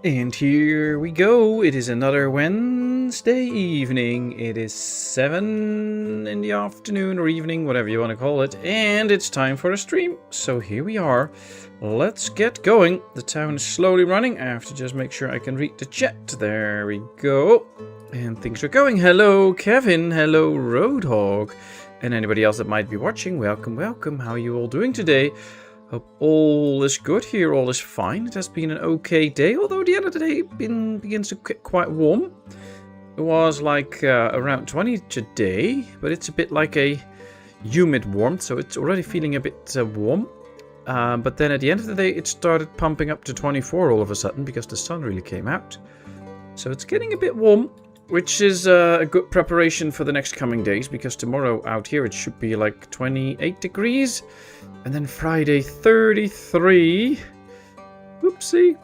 And here we go. It is another Wednesday evening. It is 7 in the afternoon or evening, whatever you want to call it. And it's time for a stream. So here we are. Let's get going. The town is slowly running. I have to just make sure I can read the chat. There we go. And things are going. Hello, Kevin. Hello, Roadhog. And anybody else that might be watching, welcome, welcome. How are you all doing today? Hope all is good here, all is fine. It has been an okay day, although the end of the day begins to get quite warm. It was like around 20 today, but it's a bit like a humid warmth, so it's already feeling a bit warm. But then at the end of the day, it started pumping up to 24 all of a sudden, because the sun really came out. So it's getting a bit warm, which is a good preparation for the next coming days, because tomorrow out here it should be like 28 degrees. And then Friday 33. Whoopsie.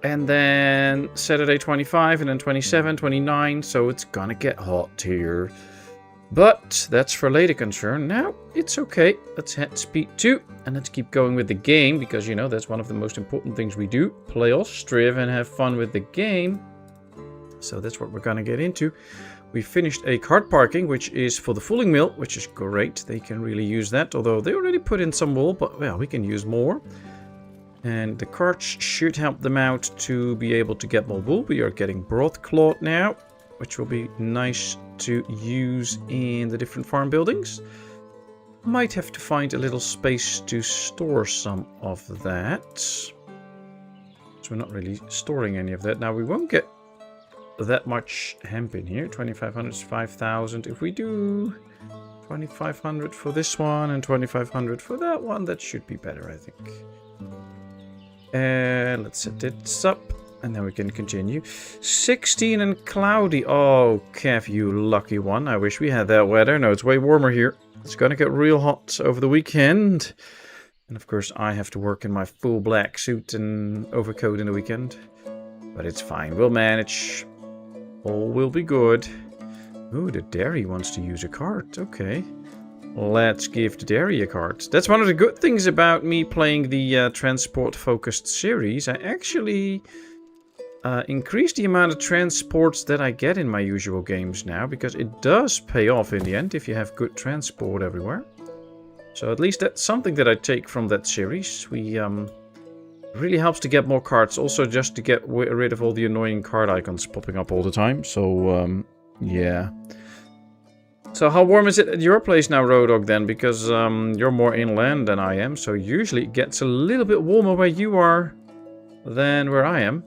And then Saturday 25 and then 27, 29. So it's gonna get hot here. But that's for later concern. Now it's okay. Let's hit speed 2 and let's keep going with the game, because you know that's one of the most important things we do. Play Ostriv and have fun with the game. So that's what we're gonna get into. We finished a cart parking, which is for the fulling mill, which is great. They can really use that, although they already put in some wool, but well, we can use more. And the carts should help them out to be able to get more wool. We are getting broadcloth now, which will be nice to use in the different farm buildings. Might have to find a little space to store some of that. So we're not really storing any of that. Now we won't get that much hemp in here. 2,500 is 5,000. If we do 2,500 for this one and 2,500 for that one, that should be better, I think. And let's set this up and then we can continue. 16 and cloudy. Oh, Kev, you lucky one. I wish we had that weather. No, it's way warmer here. It's gonna get real hot over the weekend. And of course, I have to work in my full black suit and overcoat in the weekend. But it's fine. We'll manage. All will be good. Ooh, the dairy wants to use a cart. Okay. Let's give the dairy a cart. That's one of the good things about me playing the transport-focused series. I actually increase the amount of transports that I get in my usual games now, because it does pay off in the end if you have good transport everywhere. So at least that's something that I take from that series. We really helps to get more cards, also just to get rid of all the annoying card icons popping up all the time. So yeah. So how warm is it at your place now, Rodog, then? Because you're more inland than I am, so usually it gets a little bit warmer where you are than where I am.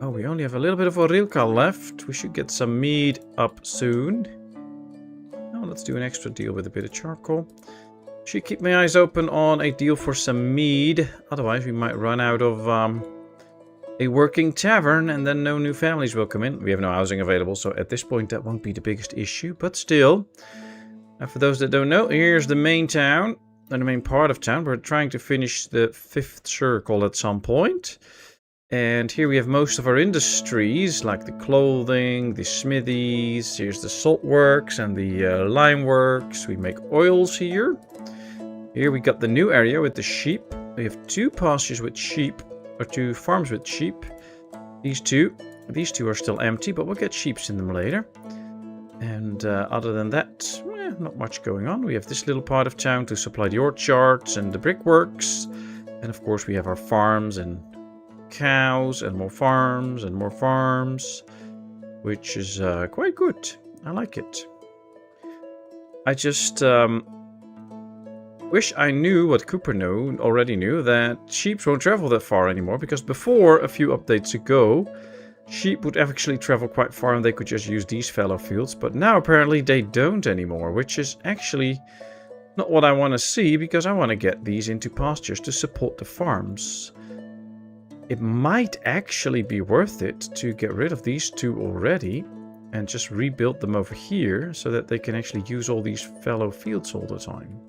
Oh, we only have a little bit of Orilka left. We should get some mead up soon. Oh, let's do an extra deal with a bit of charcoal. Should keep my eyes open on a deal for some mead. Otherwise, we might run out of a working tavern and then no new families will come in. We have no housing available, so at this point that won't be the biggest issue. But still, for those that don't know, here's the main town. in the main part of town. We're trying to finish the 5th circle at some point. And here we have most of our industries, like the clothing, the smithies. Here's the salt works and the lime works. We make oils here. Here we got the new area with the sheep. We have 2 pastures with sheep, or 2 farms with sheep. These two are still empty, but we'll get sheep in them later. And other than that, not much going on. We have this little part of town to supply the orchards and the brickworks. And of course we have our farms and cows and more farms, which is quite good. I like it. I just wish I knew what Cooper already knew, that sheep won't travel that far anymore, because before, a few updates ago, sheep would actually travel quite far and they could just use these fallow fields, but now apparently they don't anymore, which is actually not what I want to see, because I want to get these into pastures to support the farms. It might actually be worth it to get rid of these 2 already and just rebuild them over here so that they can actually use all these fallow fields all the time.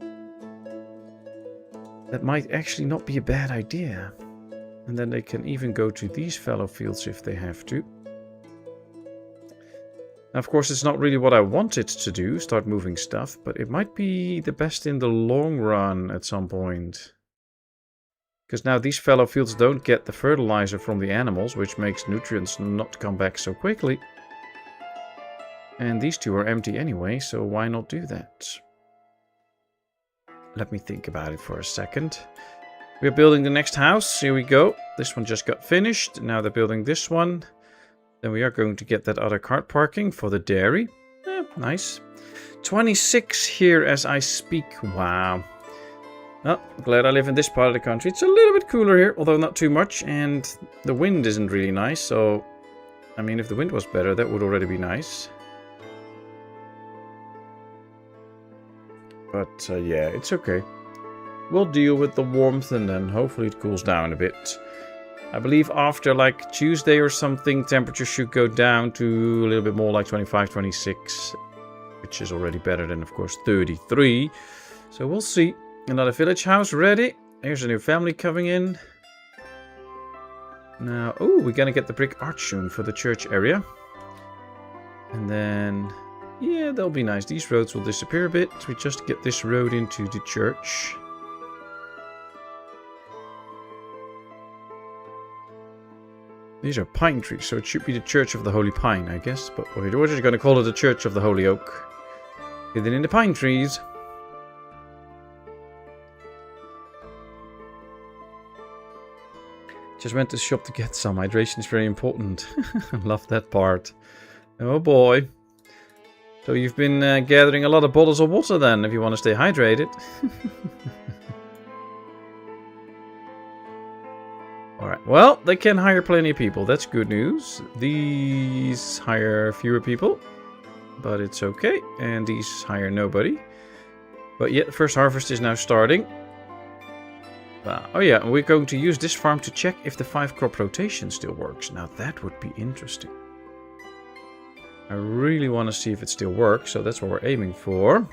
That might actually not be a bad idea. And then they can even go to these fallow fields if they have to. Now, of course, it's not really what I wanted to do, start moving stuff, but it might be the best in the long run at some point. Because now these fallow fields don't get the fertilizer from the animals, which makes nutrients not come back so quickly. And these 2 are empty anyway, so why not do that? Let me think about it for a second. We're building the next house. Here we go. This one just got finished. Now they're building this one. Then we are going to get that other cart parking for the dairy. Nice. 26 here as I speak. Wow. Oh, glad I live in this part of the country. It's a little bit cooler here, although not too much. And the wind isn't really nice. So, I mean, if the wind was better, that would already be nice. But yeah, it's okay. We'll deal with the warmth and then hopefully it cools down a bit. I believe after like Tuesday or something, temperature should go down to a little bit more like 25, 26. Which is already better than, of course, 33. So we'll see. Another village house ready. Here's a new family coming in. Now, oh, we're gonna get the brick arch soon for the church area. And then, yeah, that'll be nice. These roads will disappear a bit. We just get this road into the church. These are pine trees, so it should be the Church of the Holy Pine, I guess. But we're just going to call it the Church of the Holy Oak. Hidden in the pine trees. Just went to the shop to get some. Hydration is very important. Love that part. Oh boy. So you've been gathering a lot of bottles of water then, if you want to stay hydrated. Alright, well, they can hire plenty of people. That's good news. These hire fewer people, but it's okay. And these hire nobody. But yeah, the first harvest is now starting. Oh yeah, and we're going to use this farm to check if the 5-crop rotation still works. Now that would be interesting. I really want to see if it still works, so that's what we're aiming for.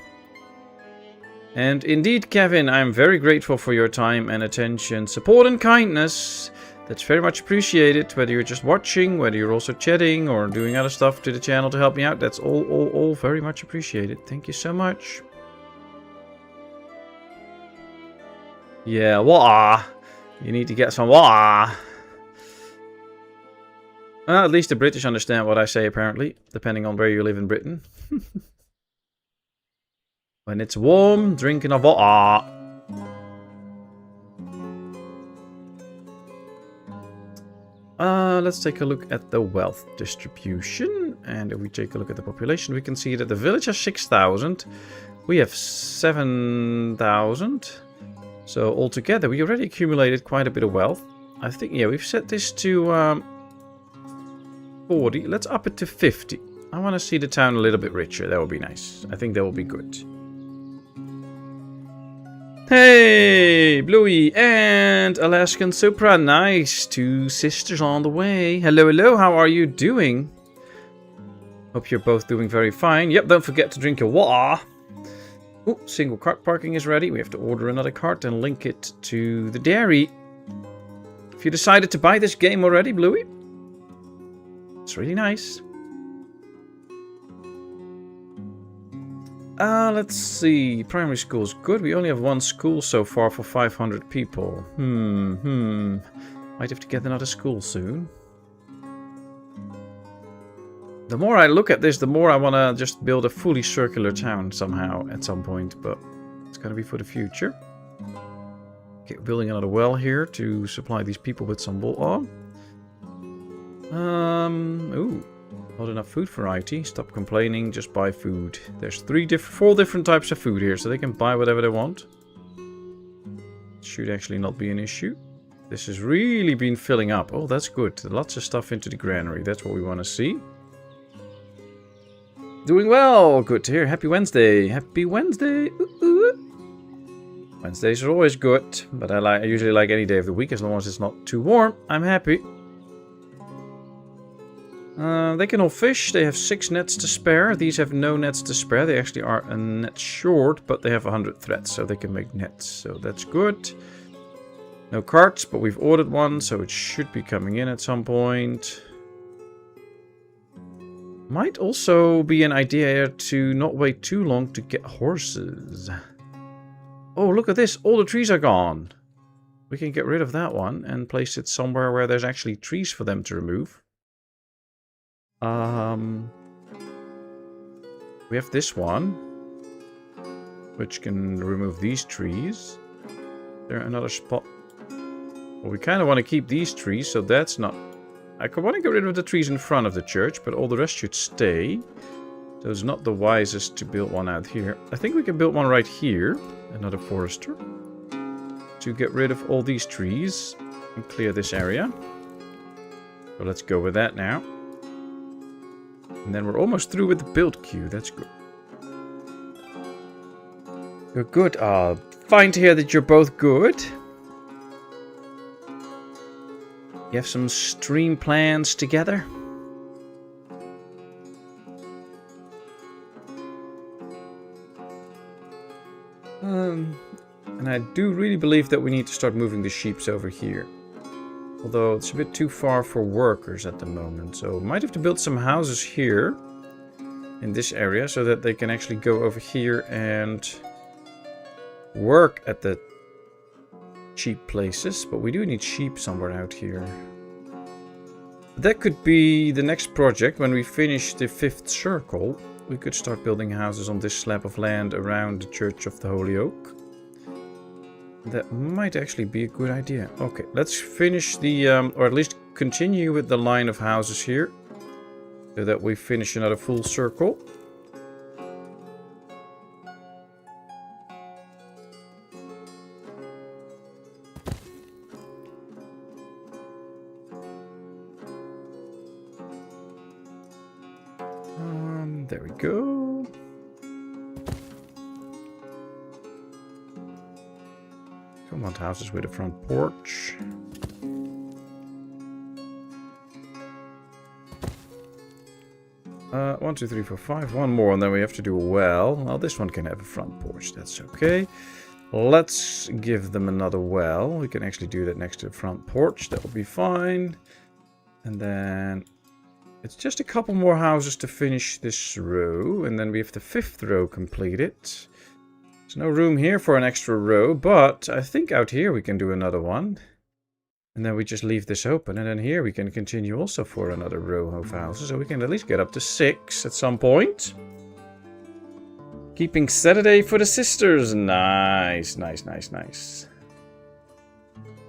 And indeed, Kevin, I'm very grateful for your time and attention, support and kindness. That's very much appreciated, whether you're just watching, whether you're also chatting or doing other stuff to the channel to help me out. That's all very much appreciated. Thank you so much. Yeah, wah. You need to get some wah. Well, at least the British understand what I say, apparently, depending on where you live in Britain. When it's warm, drinking a water. Let's take a look at the wealth distribution. And if we take a look at the population, we can see that the village has 6,000. We have 7,000. So altogether, we already accumulated quite a bit of wealth. I think, yeah, we've set this to 40. Let's up it to 50. I want to see the town a little bit richer. That would be nice. I think that will be good. Hey, Bluey and Alaskan Supra. Nice. 2 sisters on the way. Hello, hello. How are you doing? Hope you're both doing very fine. Yep, don't forget to drink your water. Oh, single cart parking is ready. We have to order another cart and link it to the dairy. If you decided to buy this game already, Bluey, it's really nice. Let's see. Primary school is good. We only have one school so far for 500 people. Might have to get another school soon. The more I look at this, the more I want to just build a fully circular town somehow at some point. But it's going to be for the future. Okay, building another well here to supply these people with some wool. Ooh. Not enough food variety. Stop complaining, just buy food. There's 4 different types of food here, so they can buy whatever they want. Should actually not be an issue. This has really been filling up. Oh, that's good. Lots of stuff into the granary. That's what we want to see. Doing well. Good to hear. Happy Wednesday. Happy Wednesday. Wednesdays are always good, but I usually like any day of the week as long as it's not too warm. I'm happy. They can all fish. They have 6 nets to spare. These have no nets to spare. They actually are a net short, but they have 100 threads, so they can make nets. So that's good. No carts, but we've ordered one, so it should be coming in at some point. Might also be an idea to not wait too long to get horses. Oh, look at this. All the trees are gone. We can get rid of that one and place it somewhere where there's actually trees for them to remove. We have this one, which can remove these trees. There another spot. Well, we kind of want to keep these trees, so that's not... I want to get rid of the trees in front of the church, but all the rest should stay. So it's not the wisest to build one out here. I think we can build one right here, another forester, to get rid of all these trees and clear this area. So let's go with that now. And then we're almost through with the build queue. That's good. You're good. Fine to hear that you're both good. You have some stream plans together? And I do really believe that we need to start moving the sheeps over here. Although it's a bit too far for workers at the moment. So might have to build some houses here in this area so that they can actually go over here and work at the cheap places. But we do need sheep somewhere out here. That could be the next project. When we finish the 5th circle, we could start building houses on this slab of land around the Church of the Holy Oak. That might actually be a good idea. Okay, let's finish the, or at least continue with the line of houses here. So that we finish another full circle. There we go. I want houses with a front porch. One, two, three, four, five. One more, and then we have to do a well. Well, this one can have a front porch. That's okay. Let's give them another well. We can actually do that next to the front porch. That will be fine. And then it's just a couple more houses to finish this row. And then we have the 5th row completed. There's no room here for an extra row, but I think out here we can do another one. And then we just leave this open. And then here we can continue also for another row of houses. So we can at least get up to 6 at some point. Keeping Saturday for the sisters. Nice, nice, nice, nice.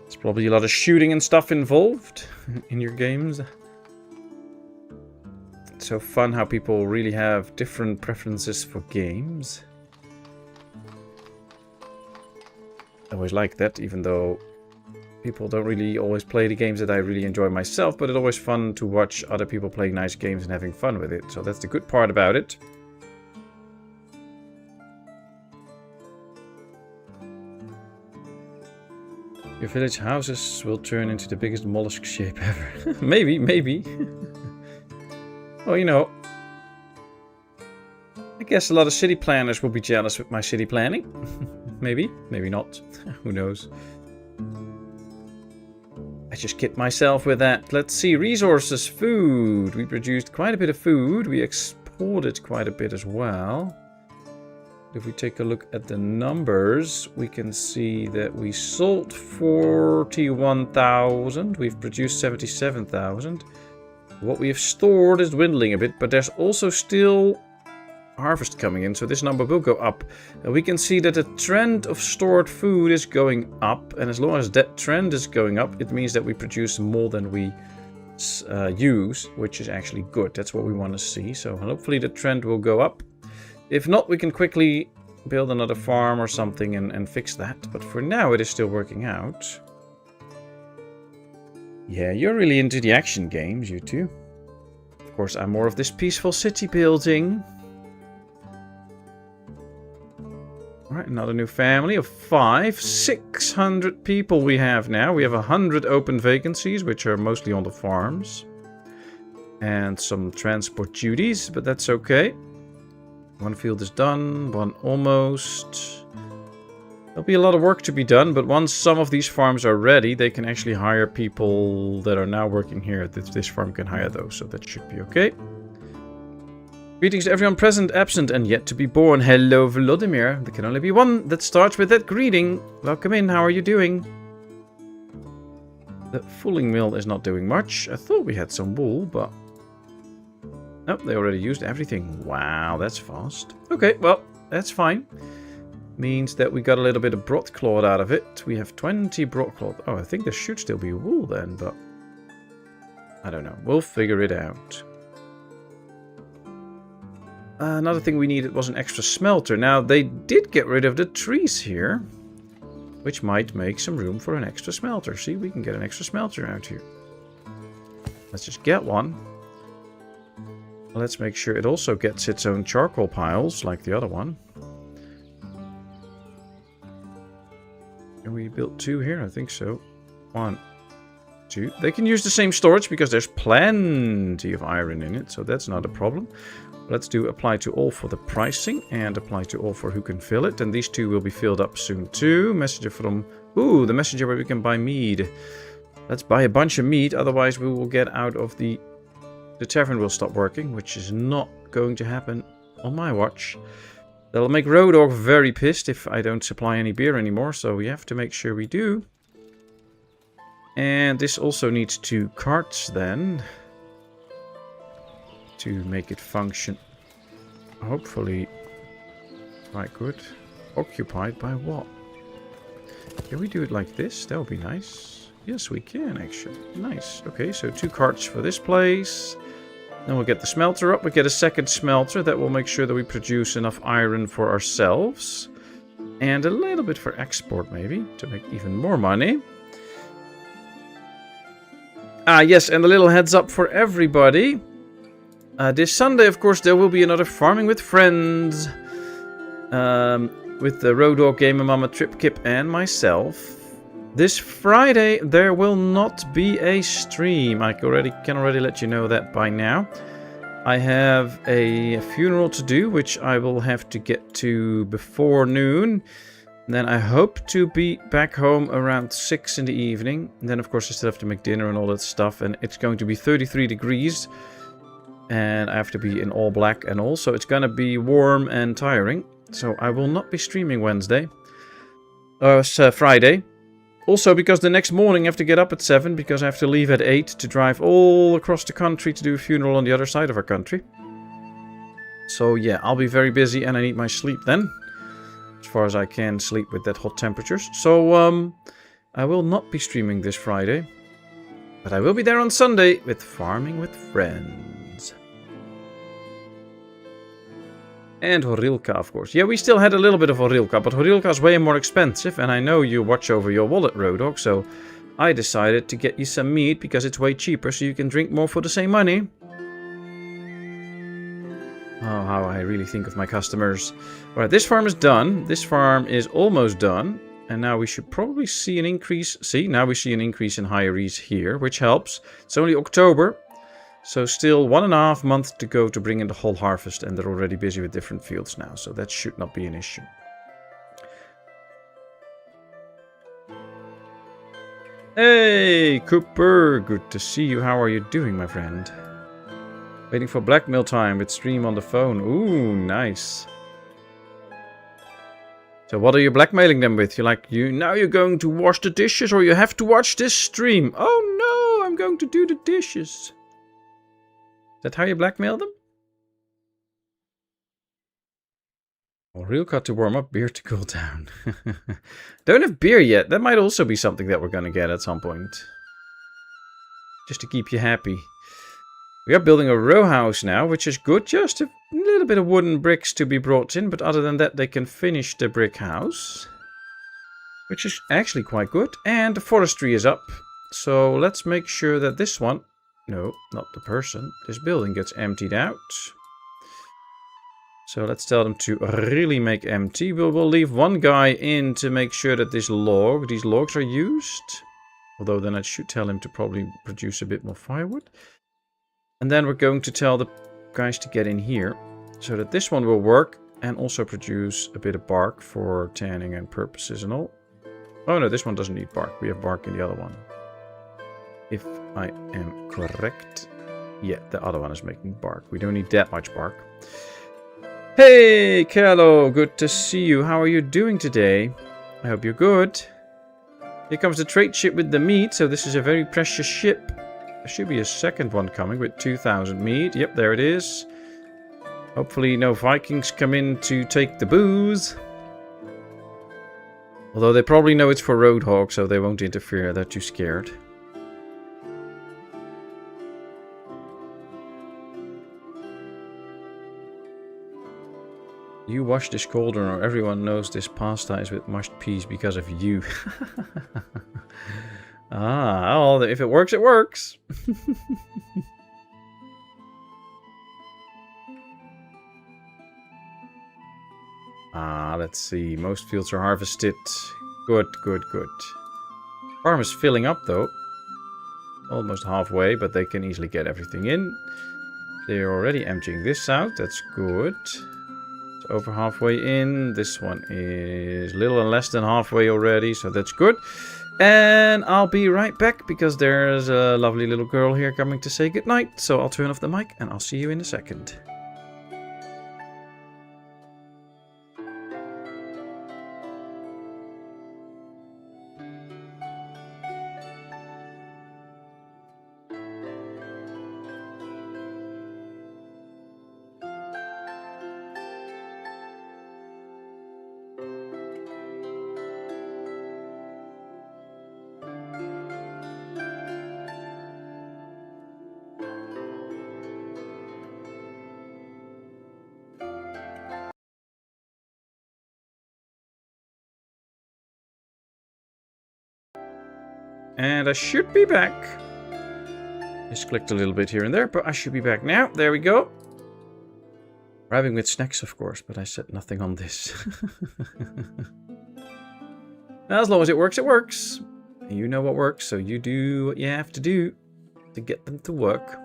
There's probably a lot of shooting and stuff involved in your games. It's so fun how people really have different preferences for games. I always like that, even though people don't really always play the games that I really enjoy myself, but it's always fun to watch other people playing nice games and having fun with it. So that's the good part about it. Your village houses will turn into the biggest mollusk shape ever. Maybe, maybe. Well, you know, I guess a lot of city planners will be jealous with my city planning. Maybe, maybe not. Who knows? I just kid myself with that. Let's see, resources, food. We produced quite a bit of food. We exported quite a bit as well. If we take a look at the numbers, we can see that we sold 41,000. We've produced 77,000. What we have stored is dwindling a bit, but there's also still harvest coming in, so this number will go up. And we can see that the trend of stored food is going up, and as long as that trend is going up, it means that we produce more than we use, which is actually good. That's what we want to see, so hopefully the trend will go up. If not, we can quickly build another farm or something and fix that. But for now, it is still working out. Yeah, you're really into the action games, you two. Of course, I'm more of this peaceful city building. Alright, another new family of 5. 600 people we have now. We have 100 open vacancies, which are mostly on the farms. And some transport duties, but that's okay. One field is done, one almost. There'll be a lot of work to be done, but once some of these farms are ready, they can actually hire people that are now working here. This farm can hire those, so that should be okay. Greetings to everyone present, absent, and yet to be born. Hello, Vladimir. There can only be one that starts with that greeting. Welcome in, how are you doing? The fulling mill is not doing much. I thought we had some wool, but... Nope, they already used everything. Wow, that's fast. Okay, well, that's fine. Means that we got a little bit of broadcloth out of it. We have 20 broadcloth. Oh, I think there should still be wool then, but... I don't know. We'll figure it out. Another thing we needed was an extra smelter. Now, they did get rid of the trees here, which might make some room for an extra smelter. See, we can get an extra smelter out here. Let's just get one. Let's make sure it also gets its own charcoal piles, like the other one. And we built 2 here? I think so. 1, 2. They can use the same storage because there's plenty of iron in it, so that's not a problem. Let's do apply to all for the pricing and apply to all for who can fill it. And these 2 will be filled up soon too. Messenger from... Ooh, the messenger where we can buy mead. Let's buy a bunch of meat, otherwise we will get out of the... The tavern will stop working, which is not going to happen on my watch. That'll make Rodog very pissed if I don't supply any beer anymore, so we have to make sure we do. And this also needs 2 carts then. To make it function. Hopefully quite good. Occupied by what? Can we do it like this? That would be nice. Yes, we can actually. Nice. Okay, so 2 carts for this place. Then we'll get the smelter up. We get a second smelter. That will make sure that we produce enough iron for ourselves. And a little bit for export maybe. To make even more money. Ah, yes, and a little heads up for everybody. This Sunday, of course, there will be another Farming with Friends. With the Road Dog Gamer Mama, Trip Kip, and myself. This Friday, there will not be a stream. I can already let you know that by now. I have a funeral to do, which I will have to get to before noon. And then I hope to be back home around 6 in the evening. And then, of course, I still have to make dinner and all that stuff. And it's going to be 33 degrees. And I have to be in all black and all. So it's going to be warm and tiring. So I will not be streaming Wednesday. Friday. Also because the next morning I have to get up at 7. Because I have to leave at 8 to drive all across the country to do a funeral on the other side of our country. So yeah, I'll be very busy and I need my sleep then. As far as I can sleep with that hot temperatures. So I will not be streaming this Friday. But I will be there on Sunday with Farming with Friends. And Horilka, of course. Yeah, we still had a little bit of Horilka, but Horilka is way more expensive. And I know you watch over your wallet, Rodog, so I decided to get you some meat because it's way cheaper, so you can drink more for the same money. Oh, how I really think of my customers. Alright, this farm is done. This farm is almost done. And now we should probably see an increase. See, now we see an increase in hirees here, which helps. It's only October. So still 1.5 months to go to bring in the whole harvest, and they're already busy with different fields now, so that should not be an issue. Hey, Cooper! Good to see you. How are you doing, my friend? Waiting for blackmail time with stream on the phone. Ooh, nice. So what are you blackmailing them with? Now you're going to wash the dishes or you have to watch this stream. Oh no, I'm going to do the dishes. Is that how you blackmail them? Well, real cut to warm up, beer to cool down. Don't have beer yet. That might also be something that we're going to get at some point. Just to keep you happy. We are building a row house now, which is good. Just a little bit of wooden bricks to be brought in. But other than that, they can finish the brick house. Which is actually quite good. And the forestry is up. So let's make sure that this one... No, not the person. This building gets emptied out. So let's tell them to really make empty. We'll leave one guy in to make sure that these logs are used. Although then I should tell him to probably produce a bit more firewood. And then we're going to tell the guys to get in here. So that this one will work. And also produce a bit of bark for tanning and purposes and all. Oh no, this one doesn't need bark. We have bark in the other one. If I am correct. Yeah, the other one is making bark. We don't need that much bark. Hey, Kello, good to see you. How are you doing today? I hope you're good. Here comes the trade ship with the meat, so this is a very precious ship. There should be a second one coming with 2,000 meat. Yep, there it is. Hopefully no Vikings come in to take the booze. Although they probably know it's for Roadhog, so they won't interfere. They're too scared. You wash this cauldron or everyone knows this pasta is with mashed peas because of you. Well, if it works, it works. Let's see. Most fields are harvested. Good, good, good. Farm is filling up though. Almost halfway, but they can easily get everything in. They're already emptying this out. That's good. Over halfway in. This one is a little less than halfway already, so that's good. And I'll be right back because there's a lovely little girl here coming to say goodnight. So I'll turn off the mic and I'll see you in a second. And I should be back. Just clicked a little bit here and there, but I should be back now. There we go. Arriving with snacks, of course, but I said nothing on this. As long as it works, it works. You know what works, so you do what you have to do to get them to work.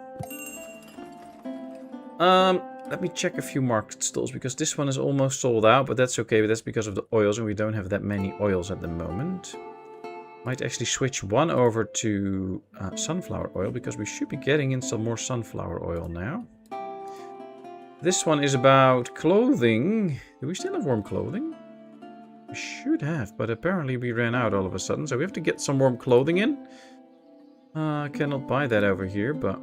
Let me check a few market stalls, because this one is almost sold out, but that's okay. But that's because of the oils, and we don't have that many oils at the moment. Might actually switch one over to sunflower oil, because we should be getting in some more sunflower oil now. This one is about clothing. Do we still have warm clothing? We should have, but apparently we ran out all of a sudden, so we have to get some warm clothing in. I cannot buy that over here, but...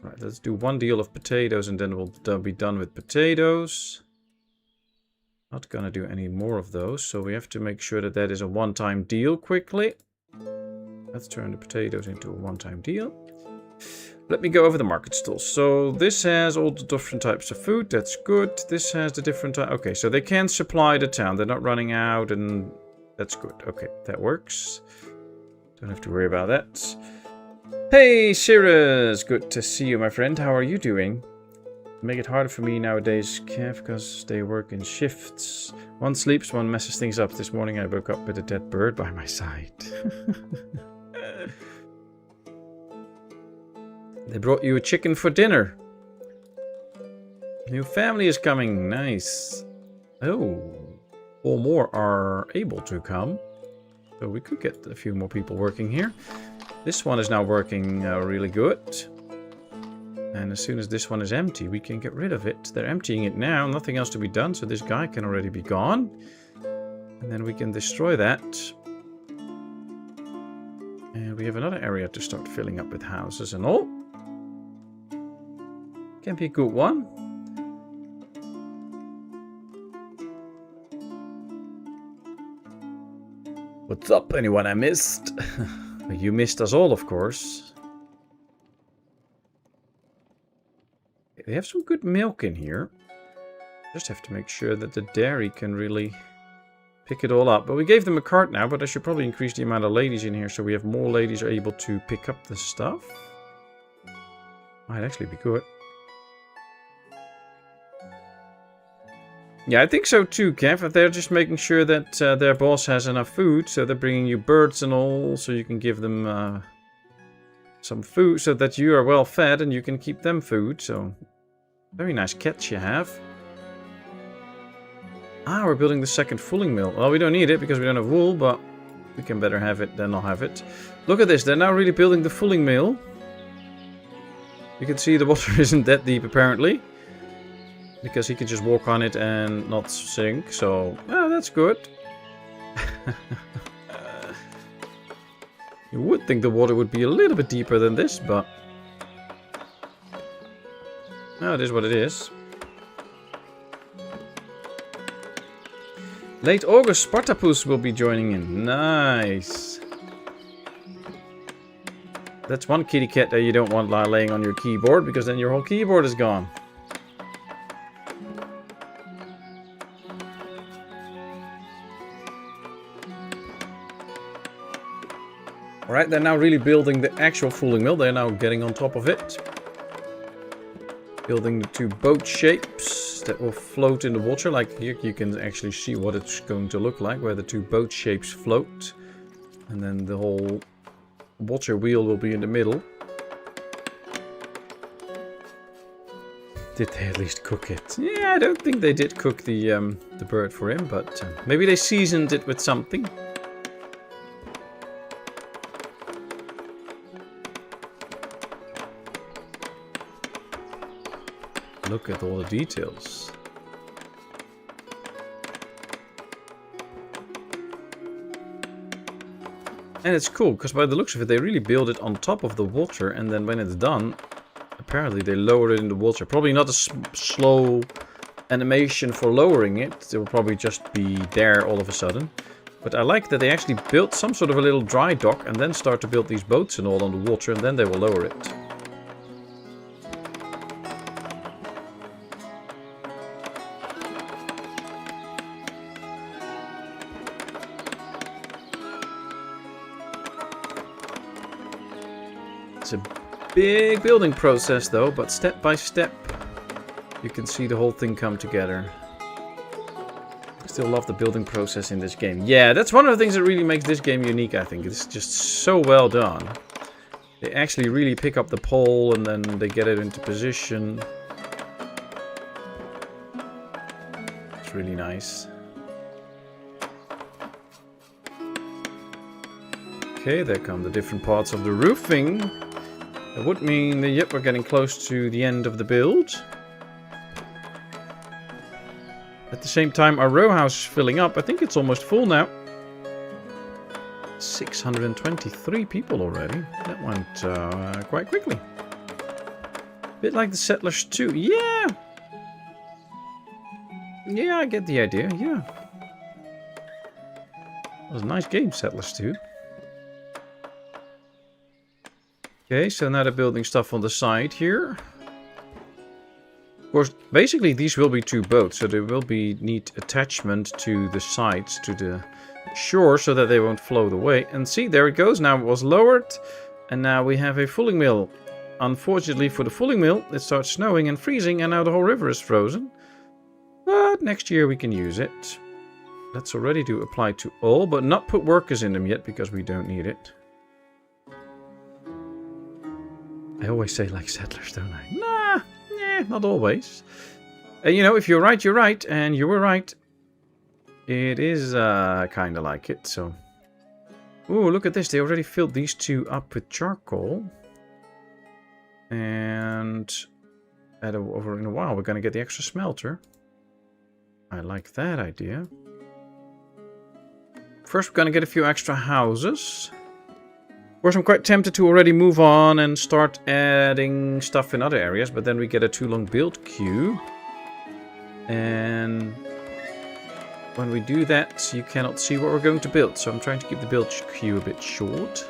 Right, let's do one deal of potatoes and then we'll be done with potatoes. Not gonna do any more of those, so we have to make sure that that is a one-time deal quickly. Let's turn the potatoes into a one-time deal. Let me go over the market stalls. So this has all the different types of food. That's good. This has the different type. Okay, so they can supply the town. They're not running out, and that's good. Okay, that works. Don't have to worry about that. Hey, Cirrus! Good to see you, my friend. How are you doing? Make it harder for me nowadays, Kev, because they work in shifts. One sleeps, one messes things up. This morning I woke up with a dead bird by my side. They brought you a chicken for dinner. New family is coming. Nice. Oh, 4 more are able to come. So we could get a few more people working here. This one is now working really good. And as soon as this one is empty, we can get rid of it. They're emptying it now. Nothing else to be done. So this guy can already be gone. And then we can destroy that. And we have another area to start filling up with houses and all. Can be a good one. What's up, anyone I missed? You missed us all, of course. They have some good milk in here. Just have to make sure that the dairy can really pick it all up. But we gave them a cart now, but I should probably increase the amount of ladies in here so we have more ladies are able to pick up the stuff. Might actually be good. Yeah, I think so too, Kev. They're just making sure that their boss has enough food. So they're bringing you birds and all. So you can give them some food so that you are well fed and you can keep them food. So very nice catch you have. Ah, we're building the second fulling mill. Well, we don't need it because we don't have wool, but we can better have it than not have it. Look at this. They're now really building the fulling mill. You can see the water isn't that deep apparently. Because he can just walk on it and not sink. So, well, that's good. You would think the water would be a little bit deeper than this, but... no, it is what it is. Late August, Spartapus will be joining in. Nice. That's one kitty cat that you don't want laying on your keyboard, because then your whole keyboard is gone. Alright, they're now really building the actual fulling mill. They're now getting on top of it. Building the 2 boat shapes that will float in the water. Like here you can actually see what it's going to look like, where the 2 boat shapes float. And then the whole water wheel will be in the middle. Did they at least cook it? Yeah, I don't think they did cook the bird for him, but maybe they seasoned it with something. Look at all the details. And it's cool, because by the looks of it, they really build it on top of the water, and then when it's done, apparently they lower it in the water. Probably not a slow animation for lowering it. It will probably just be there all of a sudden. But I like that they actually built some sort of a little dry dock, and then start to build these boats and all on the water, and then they will lower it. It's a big building process though, but step by step you can see the whole thing come together. I still love the building process in this game. Yeah, that's one of the things that really makes this game unique, I think. It's just so well done. They actually really pick up the pole and then they get it into position. It's really nice. Okay, there come the different parts of the roofing. That would mean that, yep, we're getting close to the end of the build. At the same time, our row house is filling up. I think it's almost full now. 623 people already. That went quite quickly. Bit like the Settlers 2. Yeah! Yeah, I get the idea, yeah. It was a nice game, Settlers 2. Okay, so now they're building stuff on the side here. Of course, basically these will be 2 boats, so there will be neat attachment to the sides, to the shore, so that they won't float away. And see, there it goes. Now it was lowered, and now we have a fulling mill. Unfortunately for the fulling mill, it starts snowing and freezing, and now the whole river is frozen. But next year we can use it. Let's already do apply to all, but not put workers in them yet, because we don't need it. I always say like settlers, don't I? Nah, not always. You know, if you're right, you're right. And you were right. It is kind of like it, so... Ooh, look at this. They already filled these two up with charcoal. And... over in a while, we're going to get the extra smelter. I like that idea. First, we're going to get a few extra houses. Of course, I'm quite tempted to already move on and start adding stuff in other areas, but then we get a too long build queue. And when we do that, you cannot see what we're going to build. So I'm trying to keep the build queue a bit short.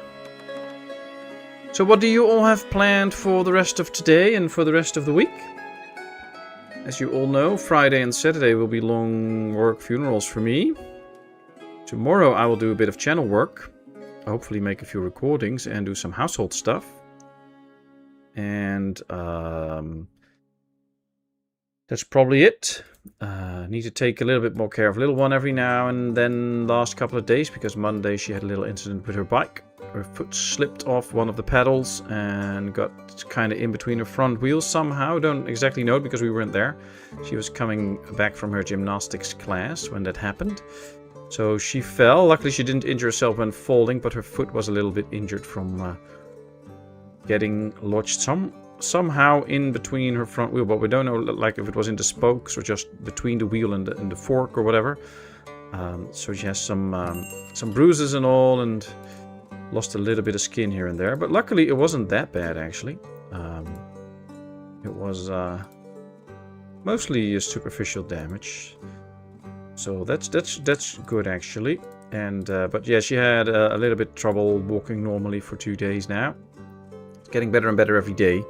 So what do you all have planned for the rest of today and for the rest of the week? As you all know, Friday and Saturday will be long work funerals for me. Tomorrow I will do a bit of channel work. Hopefully make a few recordings and do some household stuff. And that's probably it. Need to take a little bit more care of little one every now and then last couple of days, because Monday she had a little incident with her bike. Her foot slipped off one of the pedals and got kind of in between her front wheels somehow. Don't exactly know it because we weren't there. She was coming back from her gymnastics class when that happened. So she fell. Luckily she didn't injure herself when falling, but her foot was a little bit injured from getting lodged somehow in between her front wheel. But we don't know like if it was in the spokes or just between the wheel and the fork or whatever. So she has some bruises and all, and lost a little bit of skin here and there. But luckily it wasn't that bad actually. It was mostly superficial damage. So that's good actually. And but yeah, she had a little bit trouble walking normally for 2 days now. It's getting better and better every day.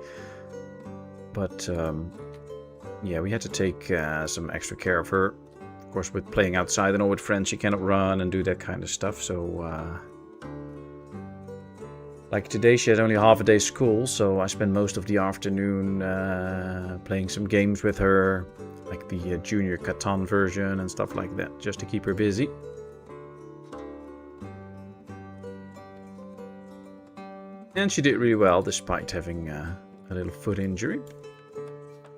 But yeah, we had to take some extra care of her. Of course, with playing outside and all with friends, she cannot run and do that kind of stuff. So like today, she had only half a day school, so I spent most of the afternoon playing some games with her. Like the Junior Catan version and stuff like that, just to keep her busy. And she did really well, despite having a little foot injury.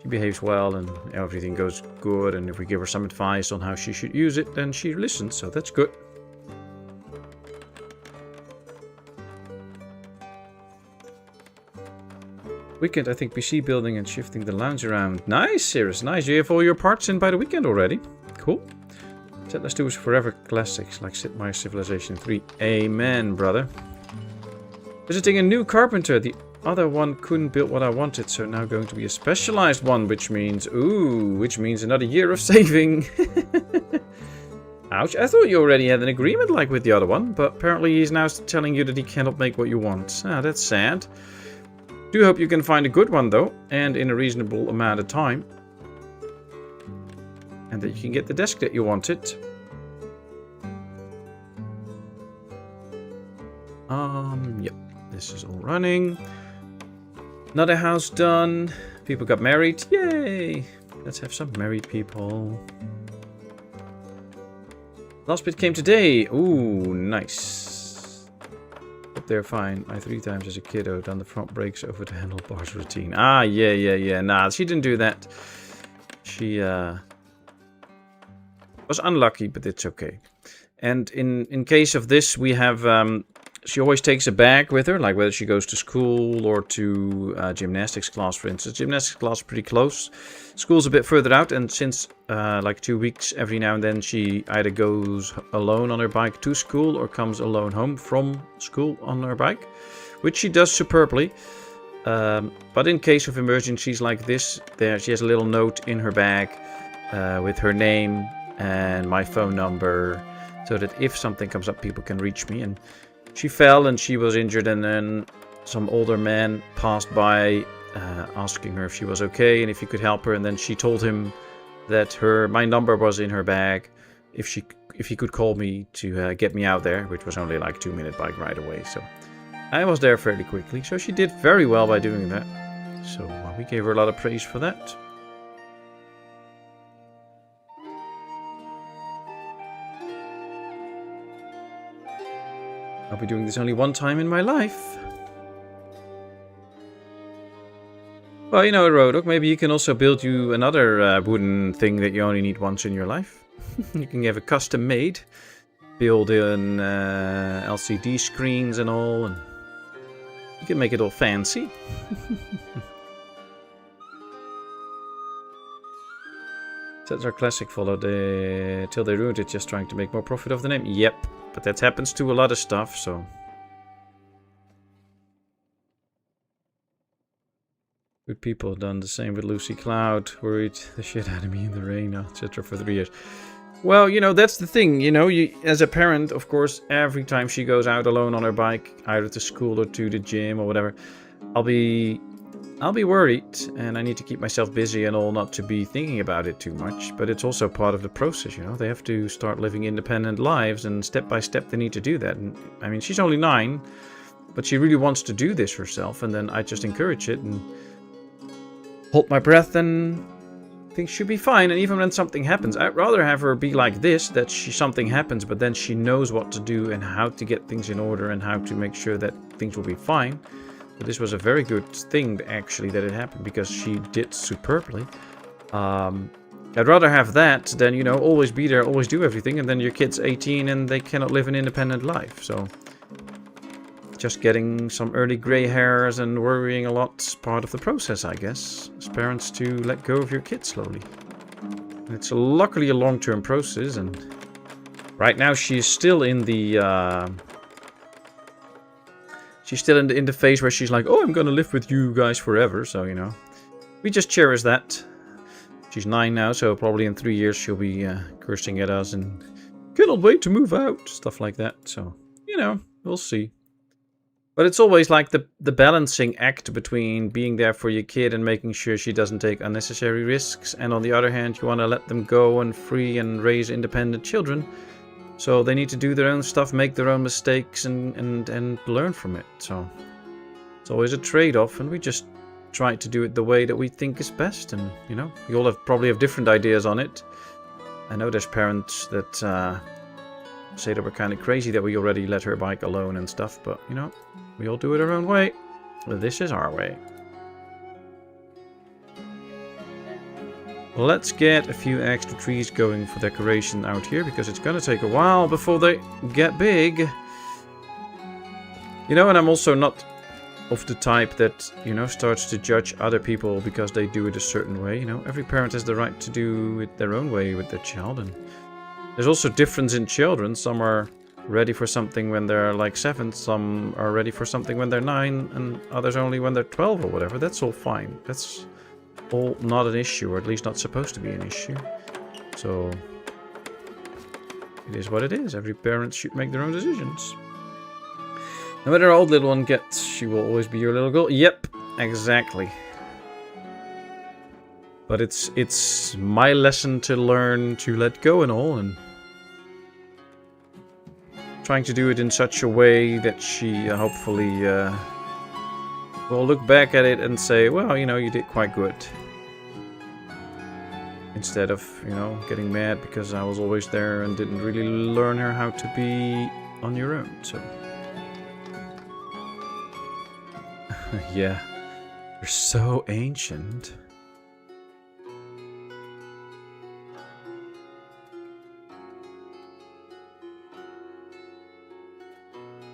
She behaves well and everything goes good, and if we give her some advice on how she should use it, then she listens, so that's good. Weekend, I think PC building and shifting the lounge around. Nice, Cirrus, nice. You have all your parts in by the weekend already. Cool. Let's do is forever classics like Sid Meier's Civilization 3. Amen, brother. Visiting a new carpenter. The other one couldn't build what I wanted, so now going to be a specialized one, which means another year of saving. Ouch, I thought you already had an agreement like with the other one, but apparently he's now telling you that he cannot make what you want. Ah, that's sad. Do hope you can find a good one though, and in a reasonable amount of time. And that you can get the desk that you wanted. Yep, this is all running. Another house done. People got married. Yay! Let's have some married people. Last bit came today. Ooh, nice. Up there, fine. I 3 times as a kiddo done the front brakes over the handlebars routine. Ah, yeah. Nah, she didn't do that. She was unlucky, but it's okay. And in case of this, we have she always takes a bag with her, like whether she goes to school or to gymnastics class, for instance. Gymnastics class is pretty close. School's a bit further out, and since like 2 weeks, every now and then she either goes alone on her bike to school or comes alone home from school on her bike, which she does superbly. But in case of emergencies like this, she has a little note in her bag with her name and my phone number, so that if something comes up, people can reach me. And she fell and she was injured, and then some older man passed by asking her if she was okay and if he could help her, and then she told him that my number was in her bag, if he could call me to get me out there, which was only like 2-minute bike ride away. So I was there fairly quickly, so she did very well by doing that. So we gave her a lot of praise for that. I'll be doing this only one time in my life. Well, you know, Rodok, maybe you can also build you another wooden thing that you only need once in your life. You can have a custom made, build in LCD screens and all, and you can make it all fancy. Sets are classic followed till they ruined it, just trying to make more profit of the name. Yep, but that happens to a lot of stuff, so. Good people have done the same with Lucy Cloud, worried the shit out of me in the rain, etc. for 3 years. Well, you know, that's the thing, you know, as a parent, of course, every time she goes out alone on her bike, either to school or to the gym or whatever, I'll be worried, and I need to keep myself busy and all, not to be thinking about it too much. But it's also part of the process, you know. They have to start living independent lives, and step by step they need to do that. And I mean, she's only 9, but she really wants to do this herself, and then I just encourage it and hold my breath, and things should be fine. And even when something happens, I'd rather have her be like this, that something happens, but then she knows what to do and how to get things in order and how to make sure that things will be fine. But this was a very good thing, actually, that it happened, because she did superbly. I'd rather have that than, you know, always be there, always do everything, and then your kid's 18 and they cannot live an independent life. So just getting some early gray hairs and worrying a lot's part of the process, I guess, as parents, to let go of your kids slowly. And it's luckily a long-term process, and right now she's still in the in the phase where she's like, oh, I'm gonna live with you guys forever. So, you know, we just cherish that. She's 9 now, so probably in 3 years she'll be cursing at us and cannot wait to move out, stuff like that. So, you know, we'll see. But it's always like the balancing act between being there for your kid and making sure she doesn't take unnecessary risks. And on the other hand, you want to let them go and free and raise independent children. So they need to do their own stuff, make their own mistakes, and learn from it. So it's always a trade-off, and we just try to do it the way that we think is best. And, you know, we all probably have different ideas on it. I know there's parents that say that we're kind of crazy that we already let her bike alone and stuff, but, you know, we all do it our own way. Well, this is our way. Let's get a few extra trees going for decoration out here, because it's gonna take a while before they get big. You know, and I'm also not of the type that, you know, starts to judge other people because they do it a certain way. You know, every parent has the right to do it their own way with their child, and there's also difference in children. Some are ready for something when they're like 7, some are ready for something when they're 9, and others only when they're 12 or whatever. That's all fine. That's all not an issue, or at least not supposed to be an issue. So it is what it is. Every parent should make their own decisions. No matter how old little one gets, she will always be your little girl. Yep, exactly. But it's my lesson to learn to let go and all, and trying to do it in such a way that she hopefully will look back at it and say, well, you know, you did quite good. Instead of, you know, getting mad because I was always there and didn't really learn her how to be on your own. So yeah, you're so ancient.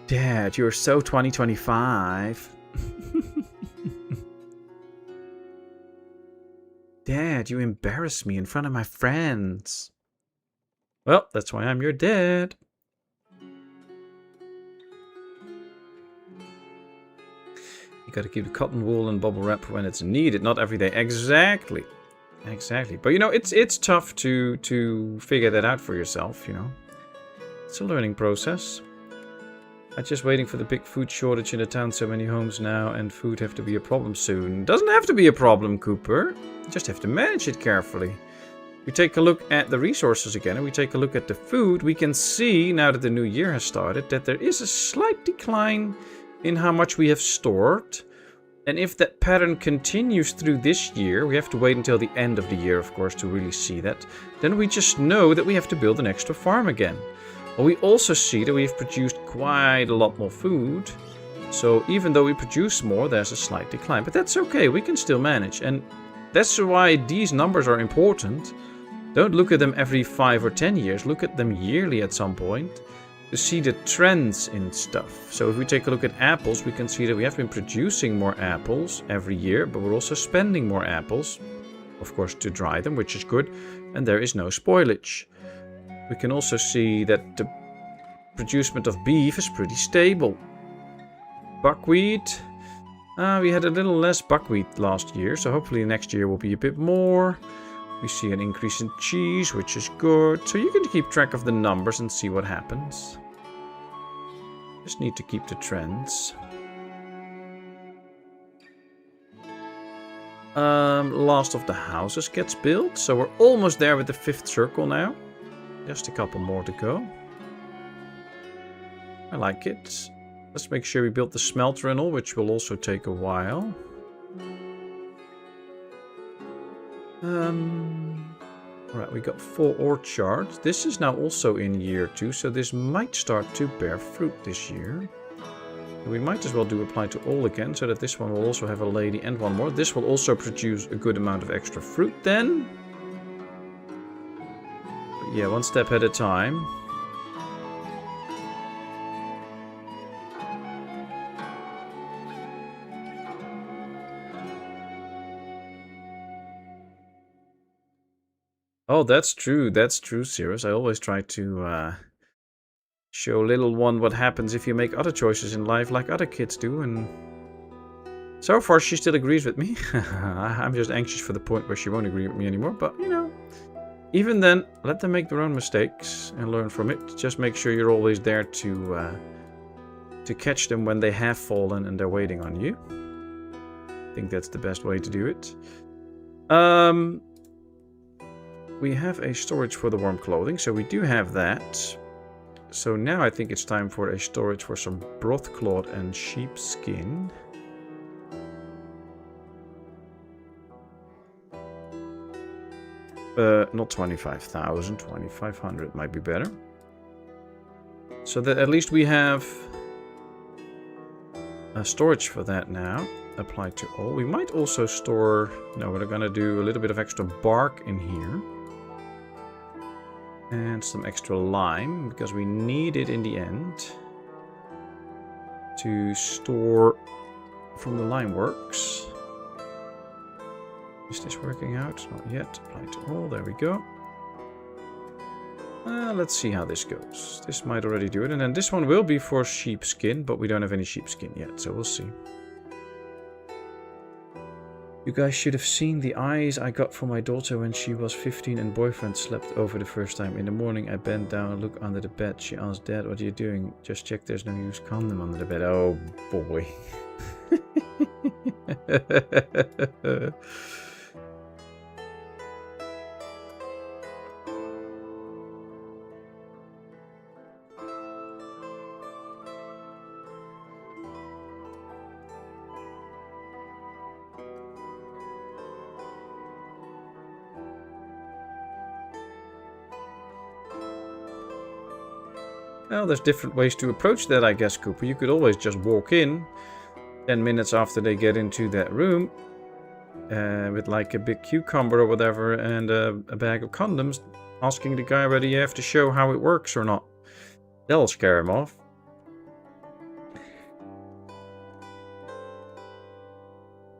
Dad, you're so 2025. Dad, you embarrass me in front of my friends. Well, that's why I'm your dad. You gotta keep the cotton wool and bubble wrap when it's needed, not every day. Exactly. Exactly. But, you know, it's tough to figure that out for yourself, you know. It's a learning process. I'm just waiting for the big food shortage in the town. So many homes now, and food have to be a problem soon. Doesn't have to be a problem, Cooper. You just have to manage it carefully. We take a look at the resources again, and we take a look at the food. We can see, now that the new year has started, that there is a slight decline in how much we have stored. And if that pattern continues through this year, we have to wait until the end of the year, of course, to really see that. Then we just know that we have to build an extra farm again. But we also see that we've produced quite a lot more food. So even though we produce more, there's a slight decline. But that's okay, we can still manage. And that's why these numbers are important. Don't look at them every 5 or 10 years. Look at them yearly at some point to see the trends in stuff. So if we take a look at apples, we can see that we have been producing more apples every year, but we're also spending more apples, of course, to dry them, which is good. And there is no spoilage. We can also see that the producement of beef is pretty stable. Buckwheat. We had a little less buckwheat last year, so hopefully next year will be a bit more. We see an increase in cheese, which is good. So you can keep track of the numbers and see what happens. Just need to keep the trends. Last of the houses gets built, so we're almost there with the 5th circle now. Just a couple more to go. I like it. Let's make sure we build the smelter and all, which will also take a while. Right, we got 4 orchards. This is now also in year 2, so this might start to bear fruit this year. We might as well do apply to all again, so that this one will also have a lady and one more. This will also produce a good amount of extra fruit then. But yeah, one step at a time. Oh, that's true, Cirrus. I always try to show little one what happens if you make other choices in life like other kids do, and so far she still agrees with me. I'm just anxious for the point where she won't agree with me anymore, but you know, even then, let them make their own mistakes and learn from it. Just make sure you're always there to catch them when they have fallen and they're waiting on you. I think that's the best way to do it. We have a storage for the warm clothing, so we do have that. So now I think it's time for a storage for some brothcloth and sheepskin. Not 25,000, 2,500 might be better. So that at least we have a storage for that now. Apply to all. We might also store... No, we're going to do a little bit of extra bark in here. And some extra lime, because we need it in the end to store from the lime works. Is this working out? Not yet. Apply to all. There we go. Let's see how this goes. This might already do it. And then this one will be for sheepskin, but we don't have any sheepskin yet, so we'll see. You guys should have seen the eyes I got from my daughter when she was 15 and boyfriend slept over the first time. In the morning I bent down and looked under the bed. She asked, Dad, what are you doing? Just check there's no used condom under the bed. Oh boy. Well, there's different ways to approach that, I guess, Cooper. You could always just walk in 10 minutes after they get into that room with like a big cucumber or whatever and a bag of condoms, asking the guy whether you have to show how it works or not. That'll scare him off.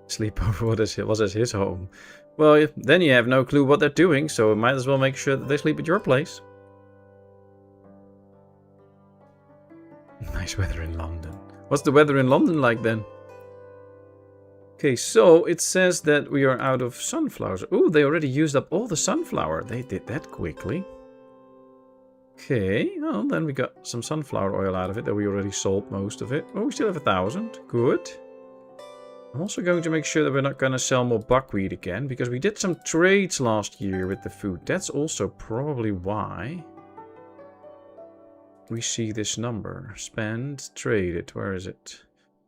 Sleepover was at his home. Well, then you have no clue what they're doing, so might as well make sure that they sleep at your place. Nice weather in London. What's the weather in London like then? Okay, so it says that we are out of sunflowers. Oh, they already used up all the sunflower. They did that quickly. Okay, well then we got some sunflower oil out of it, that we already sold most of it. Oh, we still have 1,000. Good. I'm also going to make sure that we're not going to sell more buckwheat again, because we did some trades last year with the food. That's also probably why we see this number. Spend, traded, where is it?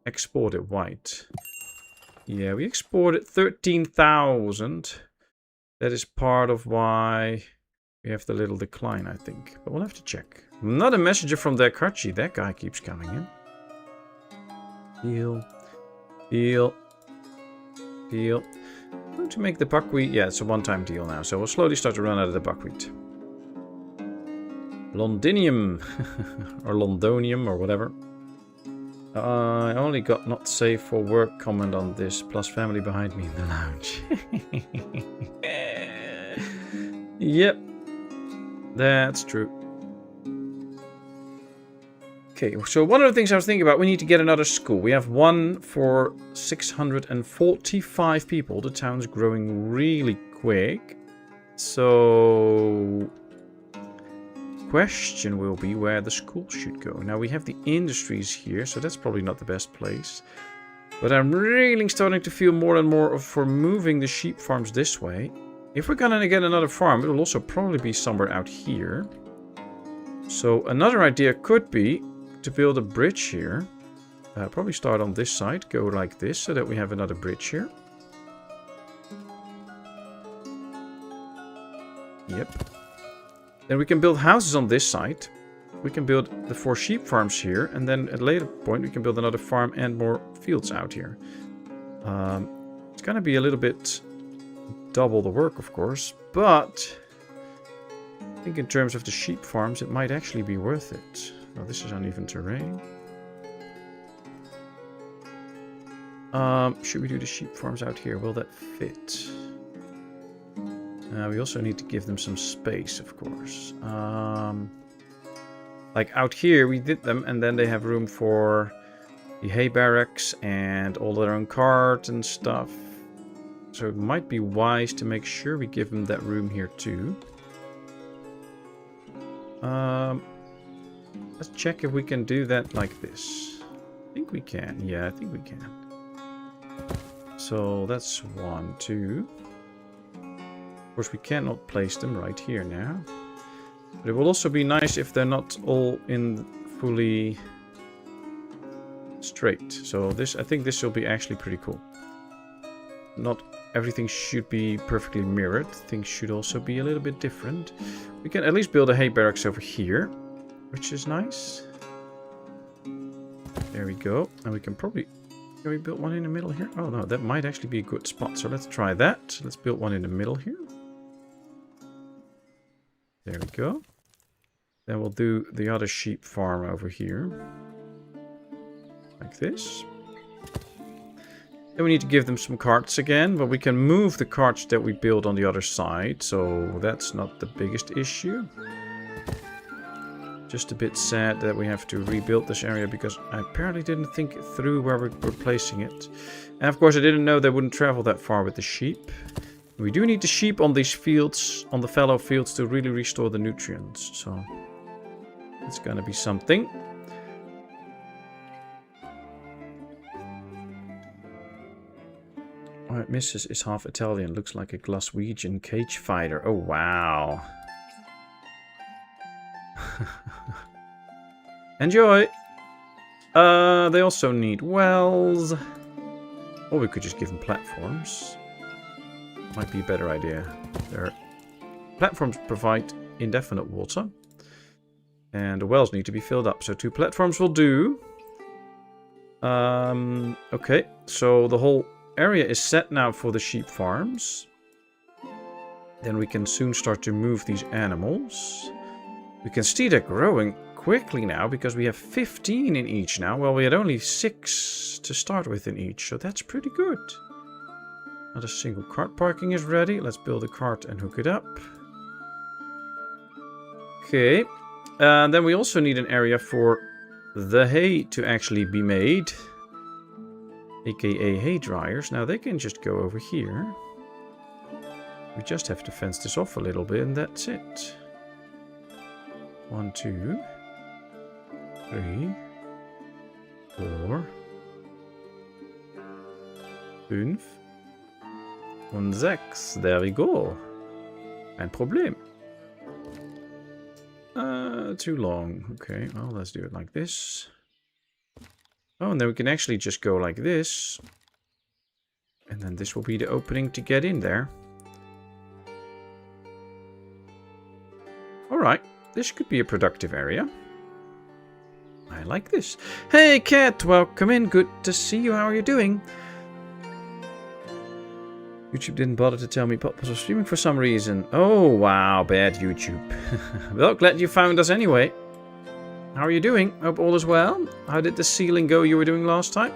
Exported white. Yeah, we exported 13,000. That is part of why we have the little decline, I think. But we'll have to check. Not a messenger from Dakachi. That guy keeps coming in. Peel. Peel. Peel. Going to make the buckwheat. Yeah, it's a one-time deal now. So we'll slowly start to run out of the buckwheat. Londinium. Or Londonium or whatever. I only got not safe for work comment on this, plus family behind me in the lounge. Yep. That's true. Okay, so one of the things I was thinking about, we need to get another school. We have one for 645 people. The town's growing really quick. So... question will be where the school should go. Now we have the industries here, so that's probably not the best place. But I'm really starting to feel more and more for moving the sheep farms this way. If we're gonna get another farm, it will also probably be somewhere out here. So another idea could be to build a bridge here. Probably start on this side, go like this, so that we have another bridge here. Yep. Then we can build houses on this side. We can build the 4 sheep farms here. And then at a later point we can build another farm and more fields out here. It's going to be a little bit double the work, of course. But I think in terms of the sheep farms it might actually be worth it. Oh, this is uneven terrain. Should we do the sheep farms out here? Will that fit? We also need to give them some space, of course. Like out here, we did them, and then they have room for the hay barracks and all their own cart and stuff. So it might be wise to make sure we give them that room here too. Let's check if we can do that like this. I think we can. Yeah, I think we can. So that's 1, 2. Of course, we cannot place them right here now. But it will also be nice if they're not all in fully straight. So this, I think this will be actually pretty cool. Not everything should be perfectly mirrored. Things should also be a little bit different. We can at least build a hay barracks over here, which is nice. There we go. And we can probably... Can we build one in the middle here? Oh no, that might actually be a good spot. So let's try that. Let's build one in the middle here. There we go. Then we'll do the other sheep farm over here. Like this. Then we need to give them some carts again. But we can move the carts that we build on the other side. So that's not the biggest issue. Just a bit sad that we have to rebuild this area because I apparently didn't think through where we're placing it. And of course I didn't know they wouldn't travel that far with the sheep. We do need the sheep on these fields, on the fallow fields, to really restore the nutrients. So it's gonna be something. Alright, Mrs. is half Italian. Looks like a Glaswegian cage fighter. Oh wow. Enjoy! They also need wells. Or we could just give them platforms. Might be a better idea. Their platforms provide indefinite water. And the wells need to be filled up. So 2 platforms will do. Okay, so the whole area is set now for the sheep farms. Then we can soon start to move these animals. We can see they're growing quickly now because we have 15 in each now. Well, we had only 6 to start with in each, so that's pretty good. Not a single cart parking is ready. Let's build a cart and hook it up. Okay. Then we also need an area for the hay to actually be made. AKA hay dryers. Now they can just go over here. We just have to fence this off a little bit and that's it. 1, 2, 3, 4, 5 und 6. There we go. Ein Problem. Too long. Okay, well, let's do it like this. Oh, and then we can actually just go like this. And then this will be the opening to get in there. Alright, this could be a productive area. I I like this. Hey, Cat, welcome in. Good to see you. How are you doing? YouTube didn't bother to tell me Patmos was streaming for some reason. Oh, wow, bad YouTube. Well, glad you found us anyway. How are you doing? Hope all is well. How did the sealing go you were doing last time?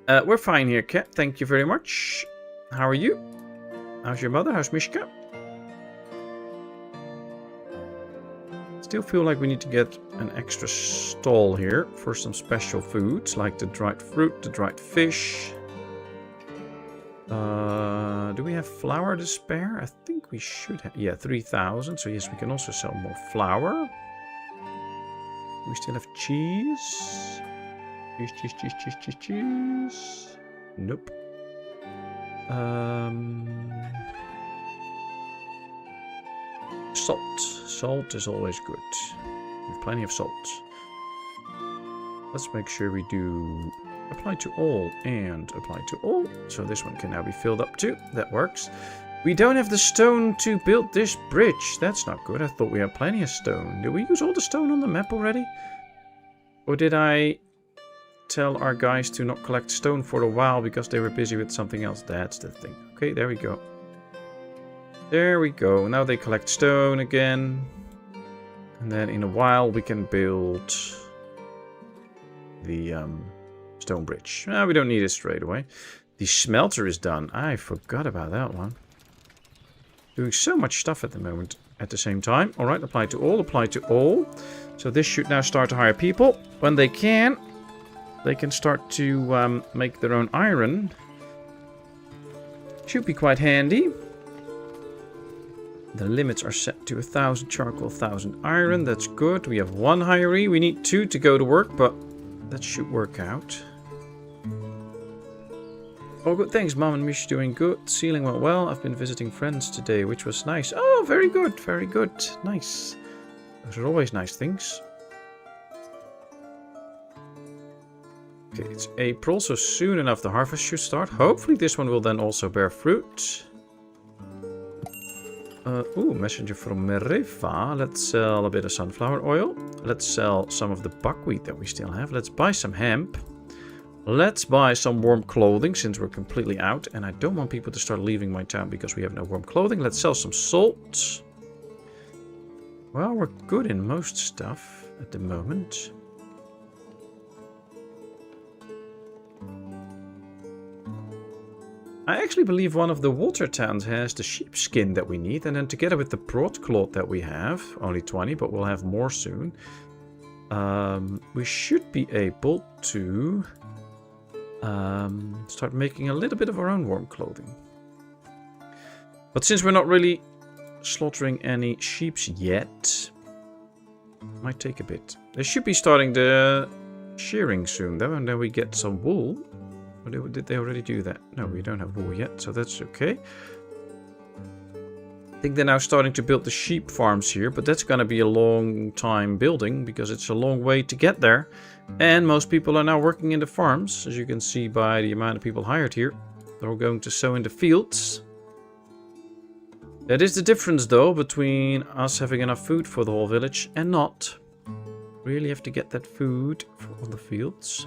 We're fine here, Cat. Thank you very much. How are you? How's your mother? How's Mishka? Still feel like we need to get an extra stall here for some special foods, like the dried fruit, the dried fish. Do we have flour to spare? I think we should have. Yeah, 3,000. So yes, we can also sell more flour. Do we still have cheese? Cheese. Nope. Salt. Salt is always good. We have plenty of salt. Let's make sure we do apply to all and apply to all. So this one can now be filled up too. That works. We don't have the stone to build this bridge. That's not good. I thought we had plenty of stone. Did we use all the stone on the map already? Or did I tell our guys to not collect stone for a while because they were busy with something else? That's the thing. Okay, there we go. There we go. Now they collect stone again. And then in a while we can build the stone bridge. We don't need it straight away. The smelter is done. I forgot about that one. Doing so much stuff at the moment at the same time. Alright, apply to all, apply to all. So this should now start to hire people. When they can start to make their own iron. Should be quite handy. The limits are set to 1,000 charcoal, 1,000 iron. That's good. We have 1 hiree. We need 2 to go to work, but that should work out. Oh, good. Thanks, Mom and Mish. Doing good. Sealing went well. I've been visiting friends today, which was nice. Oh, very good. Very good. Nice. Those are always nice things. Okay, it's April, so soon enough the harvest should start. Hopefully this one will then also bear fruit. Ooh, messenger from Mereva. Let's sell a bit of sunflower oil. Let's sell some of the buckwheat that we still have. Let's buy some hemp. Let's buy some warm clothing since we're completely out. And I don't want people to start leaving my town because we have no warm clothing. Let's sell some salt. Well, we're good in most stuff at the moment. I actually believe one of the water towns has the sheepskin that we need. And then together with the broadcloth that we have, only 20, but we'll have more soon. We should be able to start making a little bit of our own warm clothing. But since we're not really slaughtering any sheeps yet, might take a bit. They should be starting the shearing soon though, and then we get some wool. Or did they already do that? No, we don't have wool yet, so that's okay. I think they're now starting to build the sheep farms here, but that's going to be a long time building because it's a long way to get there. And most people are now working in the farms, as you can see by the amount of people hired here. They're all going to sow in the fields. That is the difference though between us having enough food for the whole village and not. Really have to get that food for all the fields.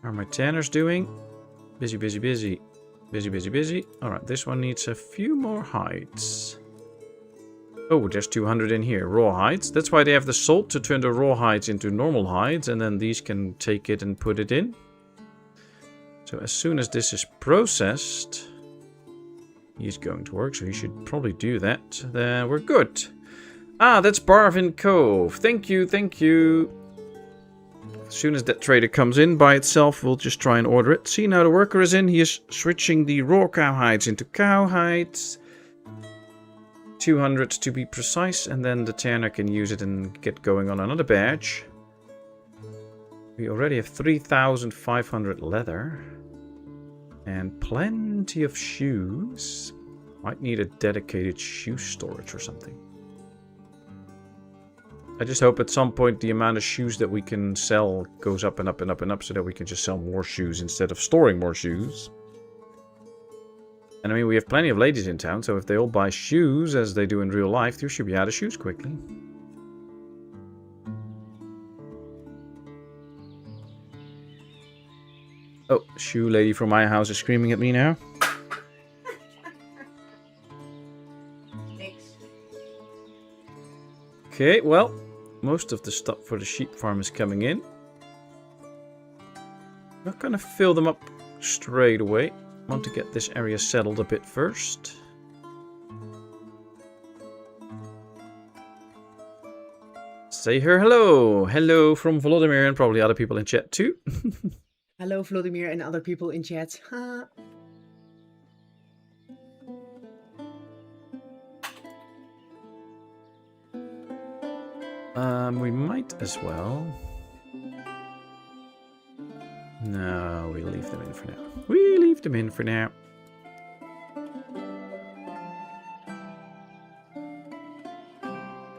How are my tanners doing? Busy, busy, busy. Busy, busy, busy. Alright, this one needs a few more hides. Oh, there's 200 in here. Raw hides. That's why they have the salt to turn the raw hides into normal hides. And then these can take it and put it in. So as soon as this is processed, he's going to work. So he should probably do that. Then we're good. Ah, that's Barvin Cove. Thank you, thank you. As soon as that trader comes in by itself, we'll just try and order it. See, now the worker is in. He is switching the raw cow hides into cow hides. 200 to be precise. And then the tanner can use it and get going on another badge. We already have 3,500 leather. And plenty of shoes. Might need a dedicated shoe storage or something. I just hope at some point the amount of shoes that we can sell goes up and up and up and up so that we can just sell more shoes instead of storing more shoes. And I mean, we have plenty of ladies in town, so if they all buy shoes as they do in real life, you should be out of shoes quickly. Oh, shoe lady from my house is screaming at me now. Okay, well, most of the stuff for the sheep farm is coming in. Not gonna fill them up straight away. Want to get this area settled a bit first. Say her hello. Hello from Volodymyr and probably other people in chat too. Hello, Volodymyr and other people in chat. We might as well. No, we'll leave them in for now. We leave them in for now.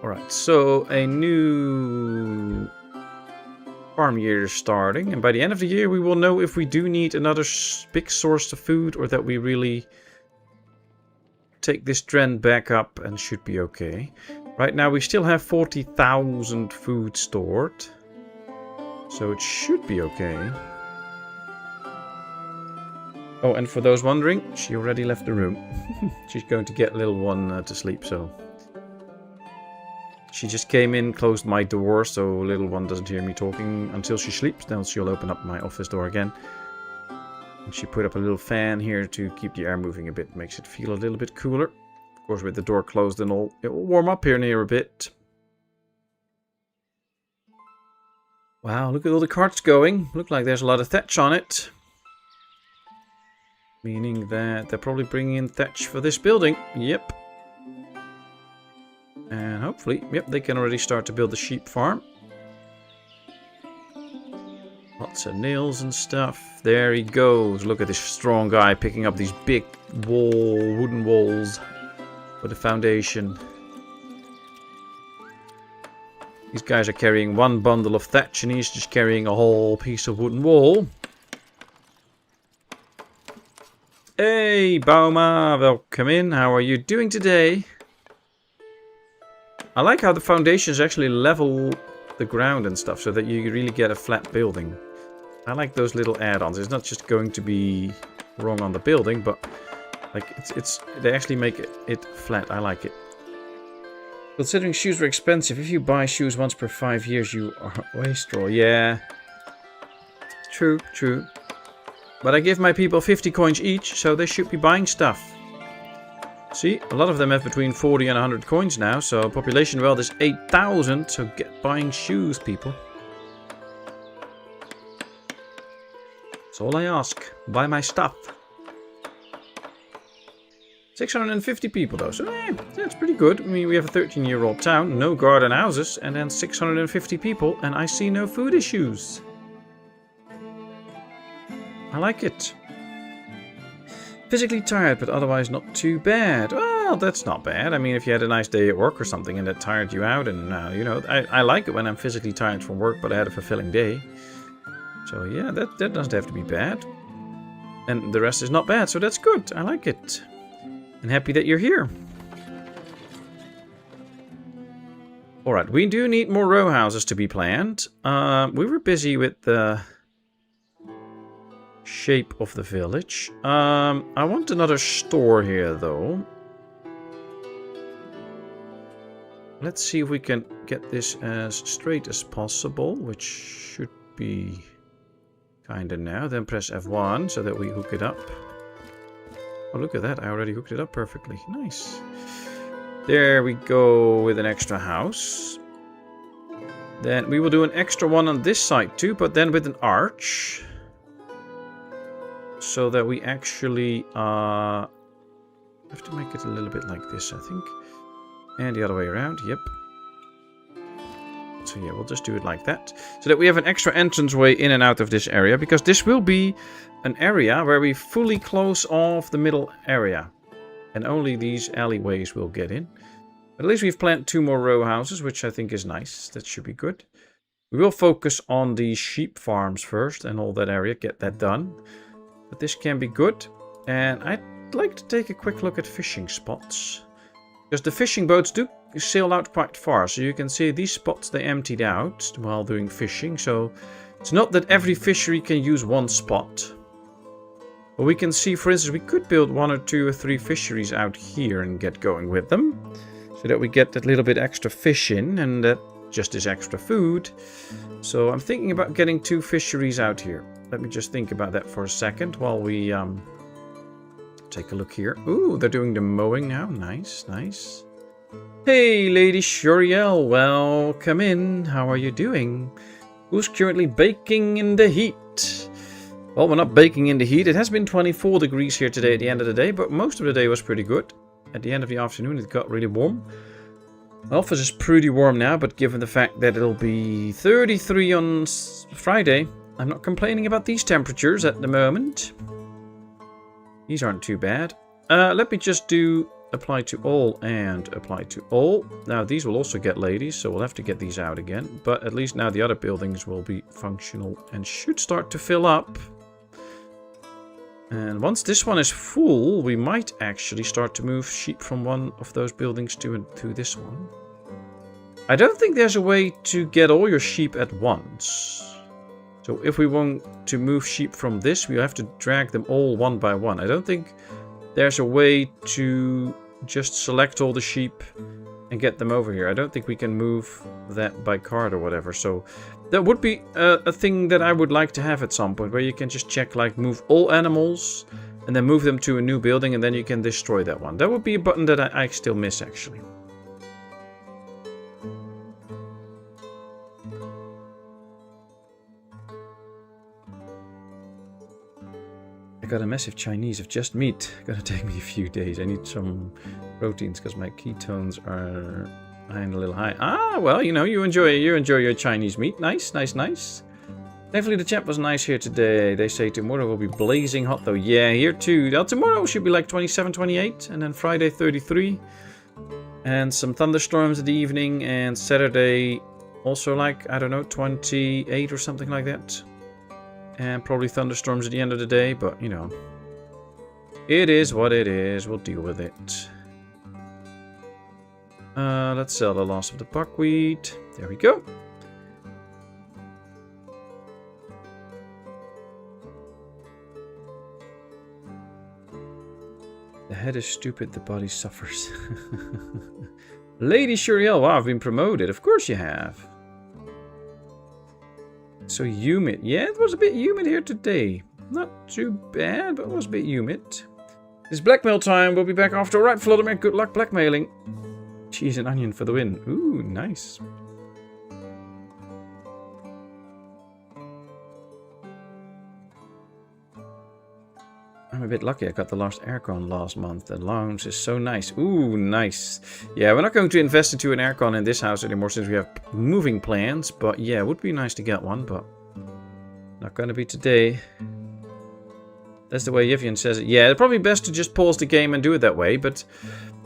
Alright, so a new farm year is starting, and by the end of the year we will know if we do need another big source of food or that we really take this trend back up and should be okay. Right now we still have 40,000 food stored, so it should be okay. Oh, and for those wondering, she already left the room. She's going to get little one to sleep, so... She just came in, closed my door, so little one doesn't hear me talking until she sleeps. Then she'll open up my office door again. And she put up a little fan here to keep the air moving a bit, makes it feel a little bit cooler. Of course, with the door closed and all, it will warm up here near a bit. Wow, look at all the carts going. Look like there's a lot of thatch on it. Meaning that they're probably bringing in thatch for this building. Yep. And hopefully, yep, they can already start to build the sheep farm. Lots of nails and stuff. There he goes. Look at this strong guy picking up these big wooden walls for the foundation. These guys are carrying one bundle of thatch and he's just carrying a whole piece of wooden wall. Hey, Bauma, welcome in. How are you doing today? I like how the foundations actually level the ground and stuff so that you really get a flat building. I like those little add-ons. It's not just going to be wrong on the building, but like they actually make it flat. I like it. Considering shoes were expensive, if you buy shoes once per 5 years, you are wastrel. Yeah. True, true. But I give my people 50 coins each, so they should be buying stuff. See, a lot of them have between 40 and 100 coins now, so population wealth is 8,000, so get buying shoes, people. That's all I ask. Buy my stuff. 650 people though, so that's pretty good. I mean, we have a 13-year-old town, no garden houses, and then 650 people, and I see no food issues. I like it. Physically tired, but otherwise not too bad. Well, that's not bad. I mean, if you had a nice day at work or something and that tired you out, and you know, I like it when I'm physically tired from work, but I had a fulfilling day. So yeah, that doesn't have to be bad. And the rest is not bad, so that's good. I like it. And happy that you're here. Alright, we do need more row houses to be planned. We were busy with the shape of the village. I want another store here though. Let's see if we can get this as straight as possible, which should be kinda now. Then press F1 so that we hook it up. Oh, look at that. I already hooked it up perfectly. Nice. There we go with an extra house. Then we will do an extra one on this side too, but then with an arch. So that we actually have to make it a little bit like this, I think. And the other way around, yep. So yeah, we'll just do it like that. So that we have an extra entranceway in and out of this area. Because this will be an area where we fully close off the middle area. And only these alleyways will get in. But at least we've planned 2 more row houses, which I think is nice. That should be good. We will focus on the sheep farms first and all that area. Get that done. But this can be good. And I would like to take a quick look at fishing spots. Because the fishing boats do sail out quite far. So you can see these spots they emptied out while doing fishing. So it's not that every fishery can use one spot. But we can see, for instance, we could build 1 or 2 or 3 fisheries out here and get going with them. So that we get that little bit extra fish in and that just is extra food. So I'm thinking about getting 2 fisheries out here. Let me just think about that for a second while we take a look here. Ooh, they're doing the mowing now. Nice, nice. Hey, Lady Shuriel, welcome in. How are you doing? Who's currently baking in the heat? Well, we're not baking in the heat. It has been 24 degrees here today at the end of the day, but most of the day was pretty good. At the end of the afternoon, it got really warm. My office is pretty warm now, but given the fact that it'll be 33 on Friday, I'm not complaining about these temperatures at the moment. These aren't too bad. Let me just do apply to all and apply to all. Now these will also get ladies, so we'll have to get these out again. But at least now the other buildings will be functional and should start to fill up. And once this one is full, we might actually start to move sheep from one of those buildings to this one. I don't think there's a way to get all your sheep at once. So if we want to move sheep from this, we have to drag them all one by one. I don't think there's a way to just select all the sheep and get them over here. I don't think we can move that by cart or whatever. So that would be a thing that I would like to have at some point, where you can just check like move all animals and then move them to a new building and then you can destroy that one. That would be a button that I still miss actually. I got a massive Chinese of just meat. Gonna take me a few days. I need some proteins because my ketones are a little high. Ah, well, you know, you enjoy your Chinese meat. Nice, nice, nice. Thankfully, the chat was nice here today. They say tomorrow will be blazing hot though. Yeah, here too. Now, tomorrow should be like 27, 28, and then Friday 33, and some thunderstorms in the evening, and Saturday also like I don't know 28 or something like that. And probably thunderstorms at the end of the day, but, you know. It is what it is. We'll deal with it. Let's sell the last of the buckwheat. There we go. The head is stupid, the body suffers. Lady Shuriel, wow, I've been promoted. Of course you have. So humid. Yeah, it was a bit humid here today. Not too bad, but it was a bit humid. It's blackmail time. We'll be back after. Alright, Vladimir, good luck blackmailing. Cheese and onion for the win. Ooh, nice. I'm a bit lucky. I got the last aircon last month. The lounge is so nice. Ooh, nice. Yeah, we're not going to invest into an aircon in this house anymore since we have moving plans. But yeah, it would be nice to get one, but not going to be today. That's the way Yvian says it. Yeah, it's probably best to just pause the game and do it that way, but...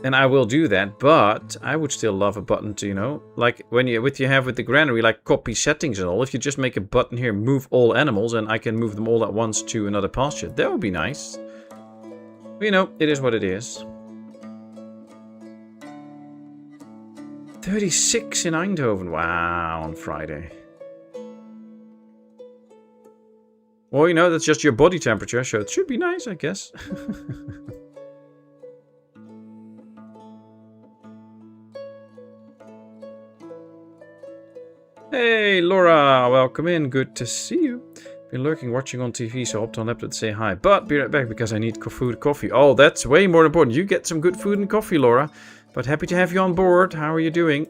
And I will do that, but I would still love a button to, you know, like when you have with the granary, like copy settings and all. If you just make a button here, move all animals, and I can move them all at once to another pasture. That would be nice. But, you know, it is what it is. 36 in Eindhoven. Wow, on Friday. Well, you know, that's just your body temperature, so it should be nice, I guess. Hey, Laura, welcome in. Good to see you. Been lurking, watching on TV, so hopped on laptop to say hi. But be right back because I need food, coffee. Oh, that's way more important. You get some good food and coffee, Laura. But happy to have you on board. How are you doing?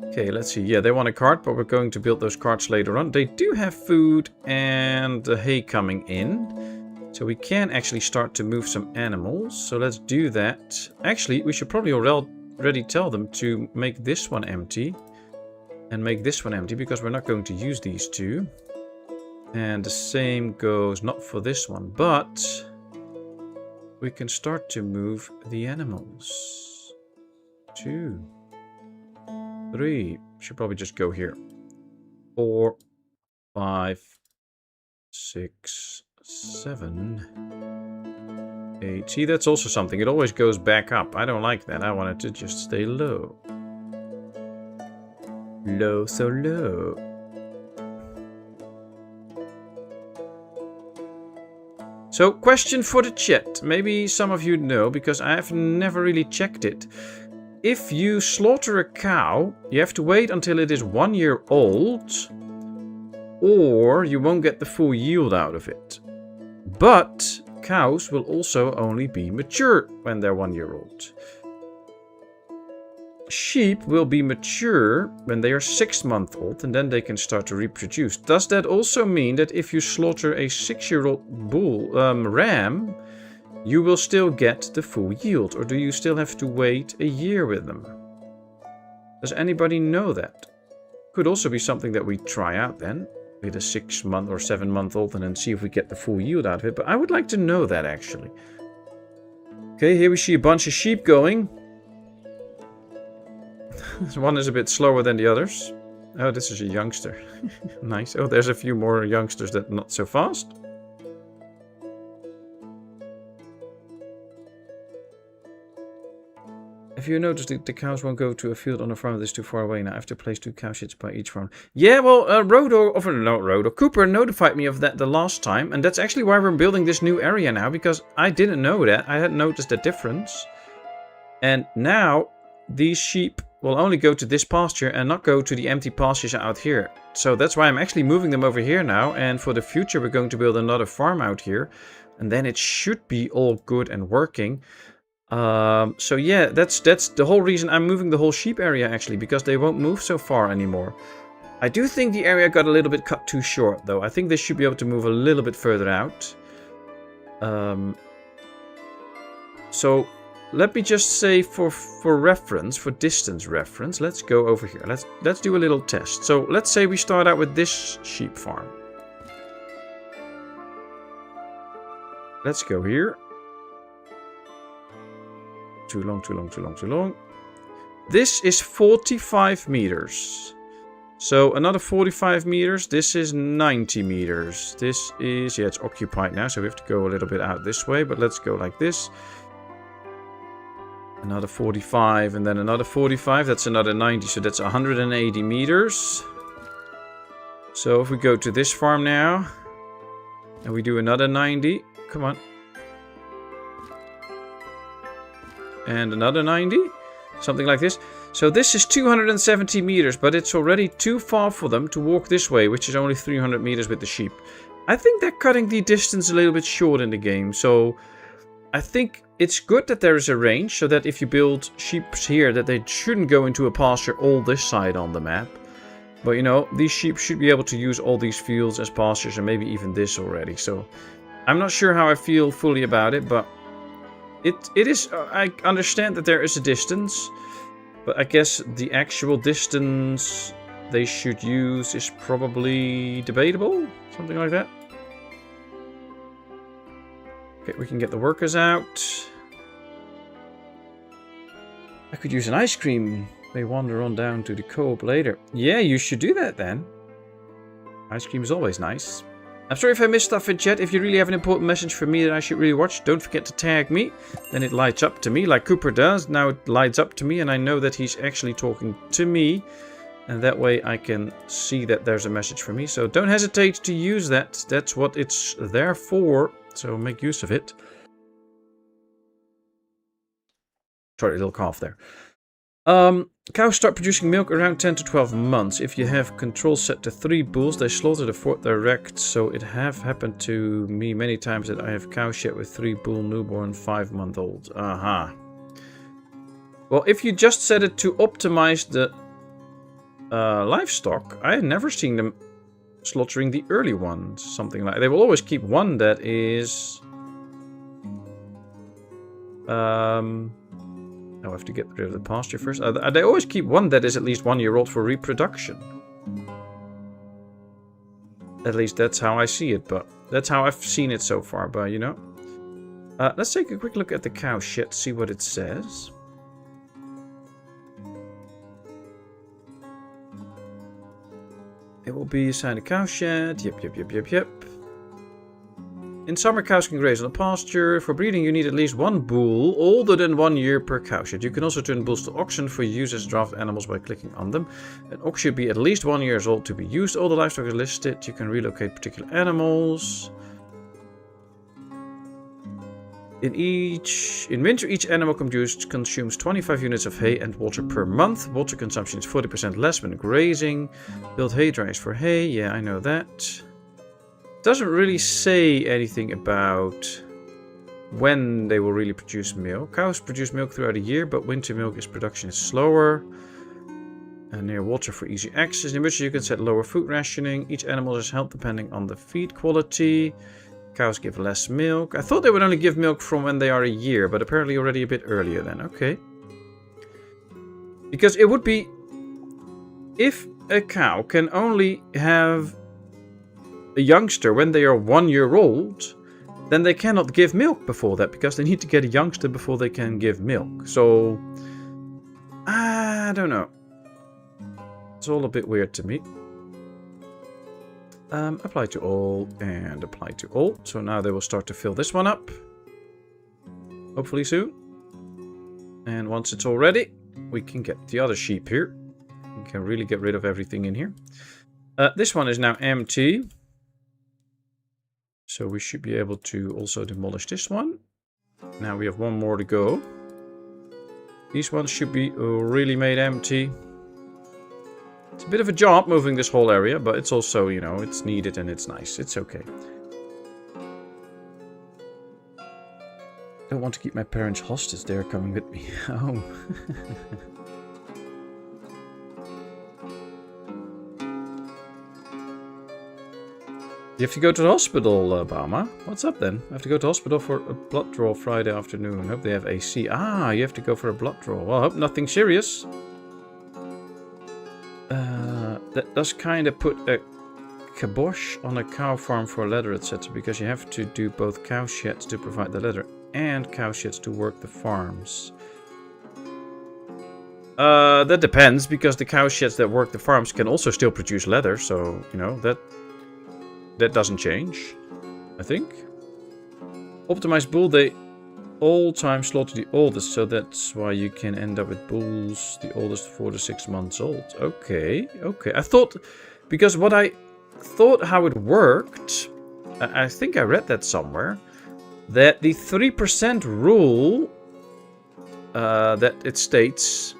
Okay, let's see. Yeah, they want a cart, but we're going to build those carts later on. They do have food and hay coming in. So we can actually start to move some animals. So let's do that. Actually, we should probably already tell them to make this one empty. And make this one empty, because we're not going to use these two. And the same goes not for this one, but we can start to move the animals. 2, 3. Should probably just go here. 4, 5, 6, 7, 8. See, that's also something. It always goes back up. I don't like that. I want it to just stay low. Low, so low. So, question for the chat. Maybe some of you know, because I have never really checked it. If you slaughter a cow, you have to wait until it is 1 year old, or you won't get the full yield out of it. But cows will also only be mature when they're 1 year old. Sheep will be mature when they are 6 months old, and then they can start to reproduce. Does that also mean that if you slaughter a 6-year-old ram, you will still get the full yield, or do you still have to wait a year with them? Does anybody know that? Could also be something that we try out then, with a 6-month or 7-month-old, and then see if we get the full yield out of it. But I would like to know that, actually. Okay, here we see a bunch of sheep going. One is a bit slower than the others. Oh, this is a youngster. Nice. Oh, there's a few more youngsters that not so fast. Have you noticed that the cows won't go to a field on a farm that's too far away now? I have to place 2 cow sheds by each farm. Yeah, well, Cooper notified me of that the last time, and that's actually why we're building this new area now, because I didn't know that. I hadn't noticed the difference. And now these sheep will only go to this pasture and not go to the empty pastures out here. So that's why I'm actually moving them over here now, and for the future we're going to build another farm out here, and then it should be all good and working. So yeah, that's the whole reason I'm moving the whole sheep area, actually, because they won't move so far anymore. I do think the area got a little bit cut too short, though. I think they should be able to move a little bit further out. So let me just say, for reference, for distance reference, let's go over here. Let's do a little test. So let's say we start out with this sheep farm. Let's go here. Too long. This is 45 meters. So another 45 meters. This is 90 meters. This is, yeah, it's occupied now, so we have to go a little bit out this way, but let's go like this. Another 45, and then another 45. That's another 90, so that's 180 meters. So if we go to this farm now, and we do another 90. Come on. And another 90, something like this. So this is 270 meters, but it's already too far for them to walk this way, which is only 300 meters with the sheep. I think they're cutting the distance a little bit short in the game, so I think it's good that there is a range, so that if you build sheep here, that they shouldn't go into a pasture all this side on the map. But you know, these sheep should be able to use all these fields as pastures, and maybe even this already. So I'm not sure how I feel fully about it, but it is, I understand that there is a distance, but I guess the actual distance they should use is probably debatable, something like that. Okay, we can get the workers out. I could use an ice cream. They wander on down to the co-op later. Yeah, you should do that then. Ice cream is always nice. I'm sorry if I missed stuff in chat. If you really have an important message for me that I should really watch, don't forget to tag me. Then it lights up to me like Cooper does. Now it lights up to me and I know that he's actually talking to me. And that way I can see that there's a message for me. So don't hesitate to use that. That's what it's there for. So make use of it. Sorry, a little cough there. Cows start producing milk around 10 to 12 months. If you have control set to 3 bulls, they slaughter the 4th direct. So it have happened to me many times that I have cow shed with 3 bull newborn 5-month-olds. Aha. Well, if you just set it to optimize the livestock, I have never seen them slaughtering the early ones. Something like they will always keep one that is I have to get rid of the pasture first. They always keep one that is at least 1 year old for reproduction. At least that's how I see it, but that's how I've seen it so far, but you know. Let's take a quick look at the cow shed, see what it says. It will be assigned a cow shed. Yep. In summer, cows can graze on the pasture. For breeding, you need at least one bull older than 1 year per cow shed. You can also turn bulls to oxen for use as draft animals by clicking on them. An ox should be at least 1 year old to be used. All the livestock is listed. You can relocate particular animals. In winter, each animal consumes 25 units of hay and water per month. Water consumption is 40% less when grazing. Build hay dryers for hay. Yeah, I know that. Doesn't really say anything about when they will really produce milk. Cows produce milk throughout the year, but winter milk production is slower. And near water for easy access. In winter, you can set lower food rationing. Each animal is held depending on the feed quality. Cows give less milk. I thought they would only give milk from when they are a year, but apparently already a bit earlier then. Okay. Because it would be... If a cow can only have a youngster when they are 1 year old, then they cannot give milk before that, because they need to get a youngster before they can give milk. So... I don't know. It's all a bit weird to me. Apply to all and apply to all. So now they will start to fill this one up. Hopefully soon. And once it's all ready, we can get the other sheep here. We can really get rid of everything in here. This one is now empty. So we should be able to also demolish this one. Now we have one more to go. These ones should be really made empty. It's a bit of a job moving this whole area, but it's also, you know, it's needed and it's nice. It's okay. Don't want to keep my parents hostage. They're coming with me. Oh. You have to go to the hospital, Bama. What's up then? I have to go to the hospital for a blood draw Friday afternoon. Hope they have AC. Ah, you have to go for a blood draw. Well, I hope nothing serious. That does kind of put a kibosh on a cow farm for leather, etc. Because you have to do both cow sheds to provide the leather and cow sheds to work the farms. That depends, because the cow sheds that work the farms can also still produce leather. So, you know, that doesn't change, I think. Optimized bull, they all time slaughter the oldest, so that's why you can end up with bulls the oldest 4 to 6 months old. Okay, okay. I thought, because what I thought how it worked, I think I read that somewhere, that the 3% rule that it states,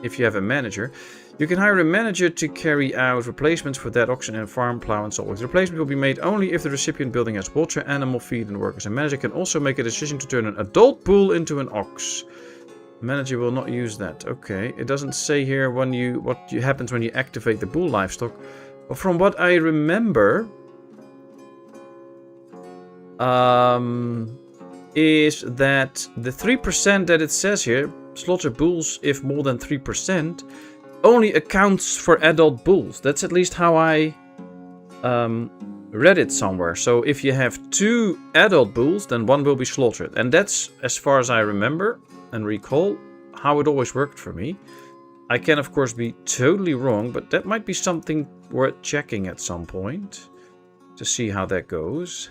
if you have a manager, you can hire a manager to carry out replacements for dead oxen and farm plow and so on. The replacement will be made only if the recipient building has water, animal feed and workers. A manager can also make a decision to turn an adult bull into an ox. The manager will not use that. Okay, it doesn't say here what happens when you activate the bull livestock. But from what I remember, is that the 3% that it says here, slaughter bulls if more than 3%, only accounts for adult bulls. That's at least how I read it somewhere. So if you have 2 adult bulls, then 1 will be slaughtered. And that's, as far as I remember and recall, how it always worked for me. I can, of course, be totally wrong, but that might be something worth checking at some point to see how that goes.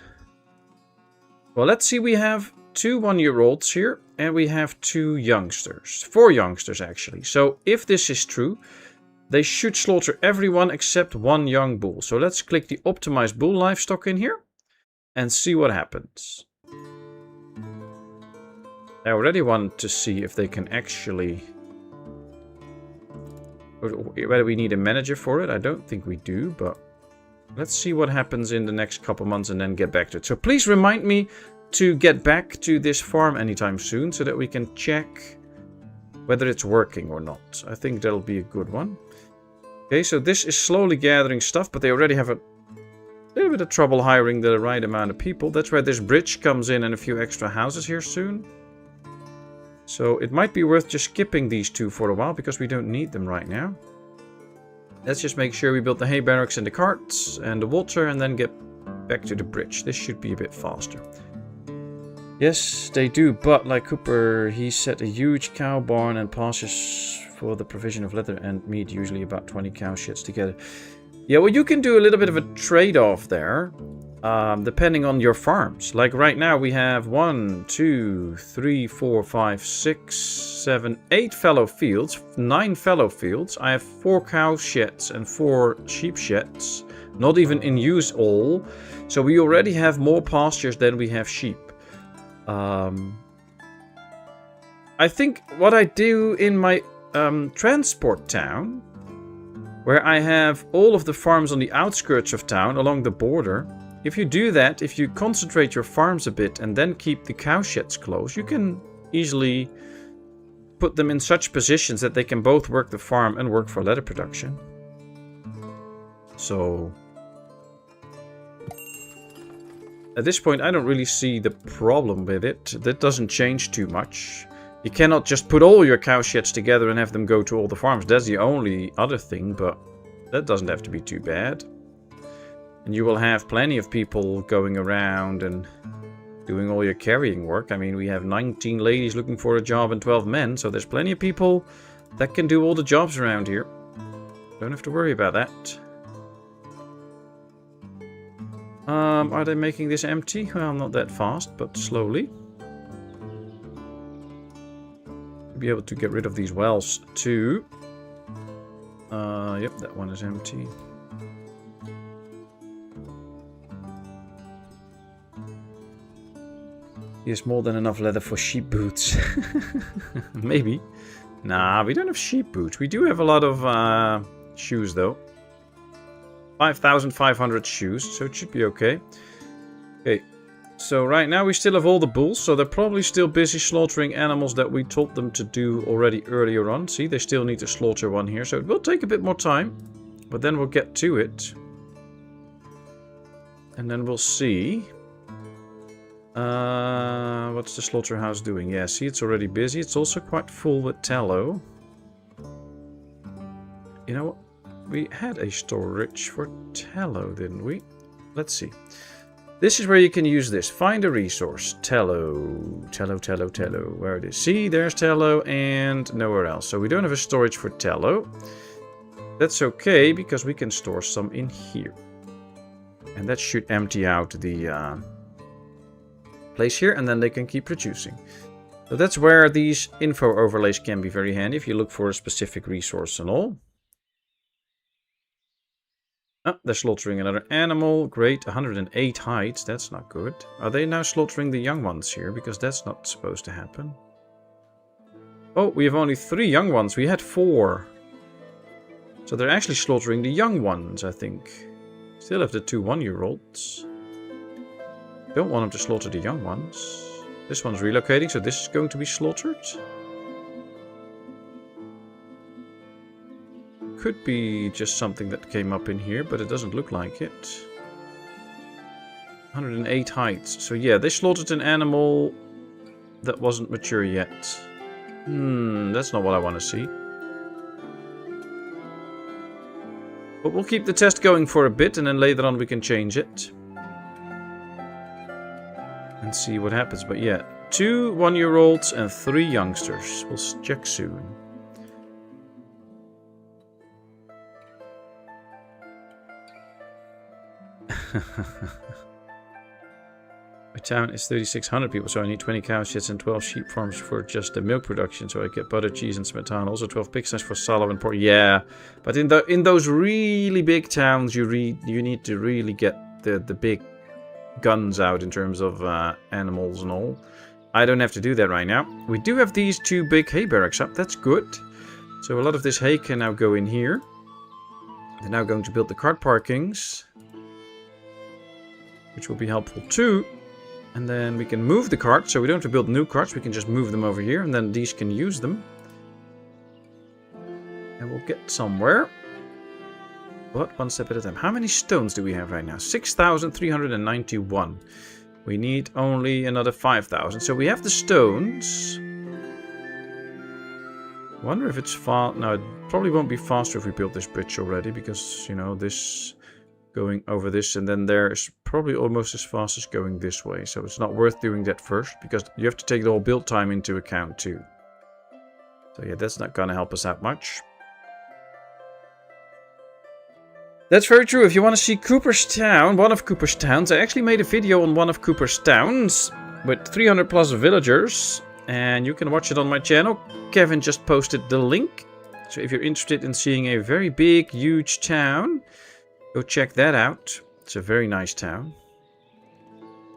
Well, let's see. We have 2 1-year-olds here, and we have 2 youngsters. 4 youngsters, actually. So if this is true, they should slaughter everyone except 1 young bull. So let's click the optimized bull livestock in here and see what happens. I already want to see if they can actually... whether we need a manager for it. I don't think we do, but let's see what happens in the next couple months and then get back to it. So please remind me to get back to this farm anytime soon so that we can check whether it's working or not. I think that'll be a good one. Okay, so this is slowly gathering stuff, but they already have a little bit of trouble hiring the right amount of people. That's where this bridge comes in and a few extra houses here soon. So it might be worth just skipping these 2 for a while because we don't need them right now. Let's just make sure we build the hay barracks and the carts and the water and then get back to the bridge. This should be a bit faster. Yes, they do, but like Cooper, he set a huge cow barn and pastures for the provision of leather and meat, usually about 20 cow sheds together. Yeah, well, you can do a little bit of a trade-off there. depending on your farms. Like right now we have 1, 2, 3, 4, 5, 6, 7, 8 fallow fields, 9 fallow fields. I have 4 cow sheds and 4 sheep sheds, not even in use all. So we already have more pastures than we have sheep. I think what I do in my transport town, where I have all of the farms on the outskirts of town along the border, if you do that, if you concentrate your farms a bit and then keep the cow sheds close, you can easily put them in such positions that they can both work the farm and work for leather production. So at this point I don't really see the problem with it. That doesn't change too much. You cannot just put all your cow sheds together and have them go to all the farms. That's the only other thing, but that doesn't have to be too bad. And you will have plenty of people going around and doing all your carrying work. I mean, we have 19 ladies looking for a job and 12 men, so there's plenty of people that can do all the jobs around here. Don't have to worry about that. Are they making this empty? Well, not that fast, but slowly. Be able to get rid of these wells too. Yep, that one is empty. Here's more than enough leather for sheep boots. Maybe. Nah, we don't have sheep boots. We do have a lot of shoes though. 5,500 shoes, so it should be okay. Okay. So right now we still have all the bulls, so they're probably still busy slaughtering animals that we told them to do already earlier on. See, they still need to slaughter one here, so it will take a bit more time, but then we'll get to it. And then we'll see. What's the slaughterhouse doing? Yeah, see, it's already busy. It's also quite full with tallow. You know what? We had a storage for tallow, didn't we? Let's see. This is where you can use this. Find a resource. Tallow. Tallow, tallow, tallow. Where it is. See, there's tallow and nowhere else. So we don't have a storage for tallow. That's okay, because we can store some in here. And that should empty out the place here, and then they can keep producing. So that's where these info overlays can be very handy if you look for a specific resource and all. Oh, they're slaughtering another animal. Great, 108 hides. That's not good. Are they now slaughtering the young ones here? Because that's not supposed to happen. Oh, we have only 3 young ones. We had 4. So they're actually slaughtering the young ones, I think. Still have the 2 1-year-olds. Don't want them to slaughter the young ones. This one's relocating, so this is going to be slaughtered. Could be just something that came up in here, but it doesn't look like it. 108 hides. So yeah, they slaughtered an animal that wasn't mature yet. That's not what I want to see. But we'll keep the test going for a bit, and then later on we can change it. And see what happens. But yeah, 2 1-year-olds and 3 youngsters. We'll check soon. My town is 3,600 people, so I need 20 cow sheds and 12 sheep farms for just the milk production, so I get butter, cheese, and smetana. Also 12 pigsties for salad and pork. Yeah, but in those really big towns, you need to really get the big guns out in terms of animals and all. I don't have to do that right now. We do have these 2 big hay barracks up. That's good. So a lot of this hay can now go in here. They're now going to build the cart parkings, which will be helpful too. And then we can move the carts, so we don't have to build new carts, we can just move them over here, and then these can use them. And we'll get somewhere. But one step at a time. How many stones do we have right now? 6,391. We need only another 5,000. So we have the stones. I wonder if it's fast. No, it probably won't be faster if we build this bridge already, because, you know, this going over this, and then there is probably almost as fast as going this way. So it's not worth doing that first, because you have to take the whole build time into account too. So yeah, that's not gonna help us out much. That's very true. If you want to see Cooper's Town, one of Cooper's towns, I actually made a video on one of Cooper's towns with 300 plus villagers, and you can watch it on my channel. Kevin just posted the link. So if you're interested in seeing a very big, huge town, go check that out. It's a very nice town.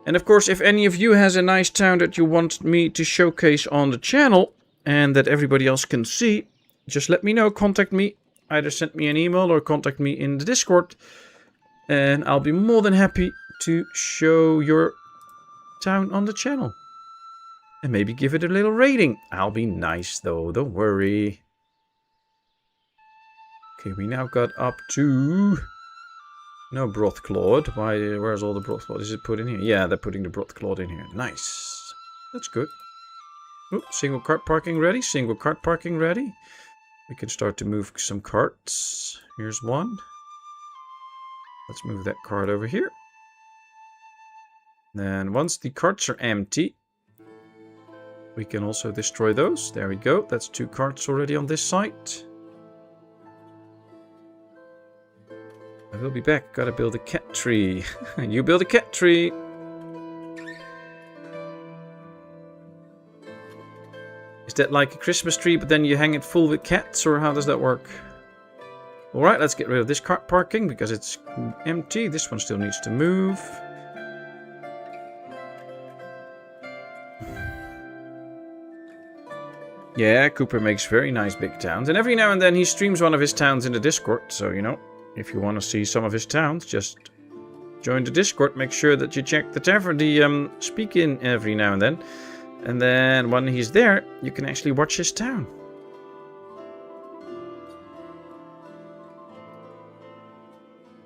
And of course, if any of you has a nice town that you want me to showcase on the channel and that everybody else can see, just let me know, contact me. Either send me an email or contact me in the Discord. And I'll be more than happy to show your town on the channel. And maybe give it a little rating. I'll be nice though, don't worry. Okay, we now got up to... No broth clod. Where's all the broth clod? Is it put in here? Yeah, they're putting the broth clod in here. Nice. That's good. Oh, single cart parking ready. Single cart parking ready. We can start to move some carts. Here's one. Let's move that cart over here. Then once the carts are empty, we can also destroy those. There we go. That's 2 carts already on this site. I will be back. Gotta build a cat tree. You build a cat tree. Is that like a Christmas tree, but then you hang it full with cats, or how does that work? Alright, let's get rid of this cart parking because it's empty. This one still needs to move. Yeah, Cooper makes very nice big towns. And every now and then he streams one of his towns in the Discord. So, you know, if you want to see some of his towns, just join the Discord. Make sure that you check the tavern, the speak in every now and then. And then when he's there, you can actually watch his town.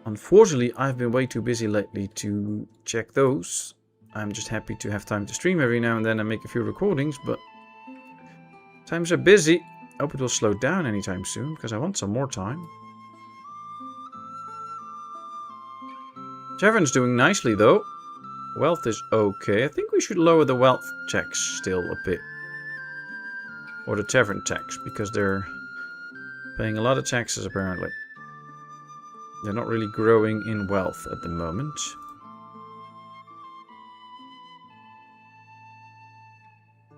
Unfortunately, I've been way too busy lately to check those. I'm just happy to have time to stream every now and then and make a few recordings, but times are busy. I hope it will slow down anytime soon, because I want some more time. Tavern's doing nicely though. Wealth is okay. I think we should lower the wealth tax still a bit. Or the tavern tax, because they're paying a lot of taxes apparently. They're not really growing in wealth at the moment.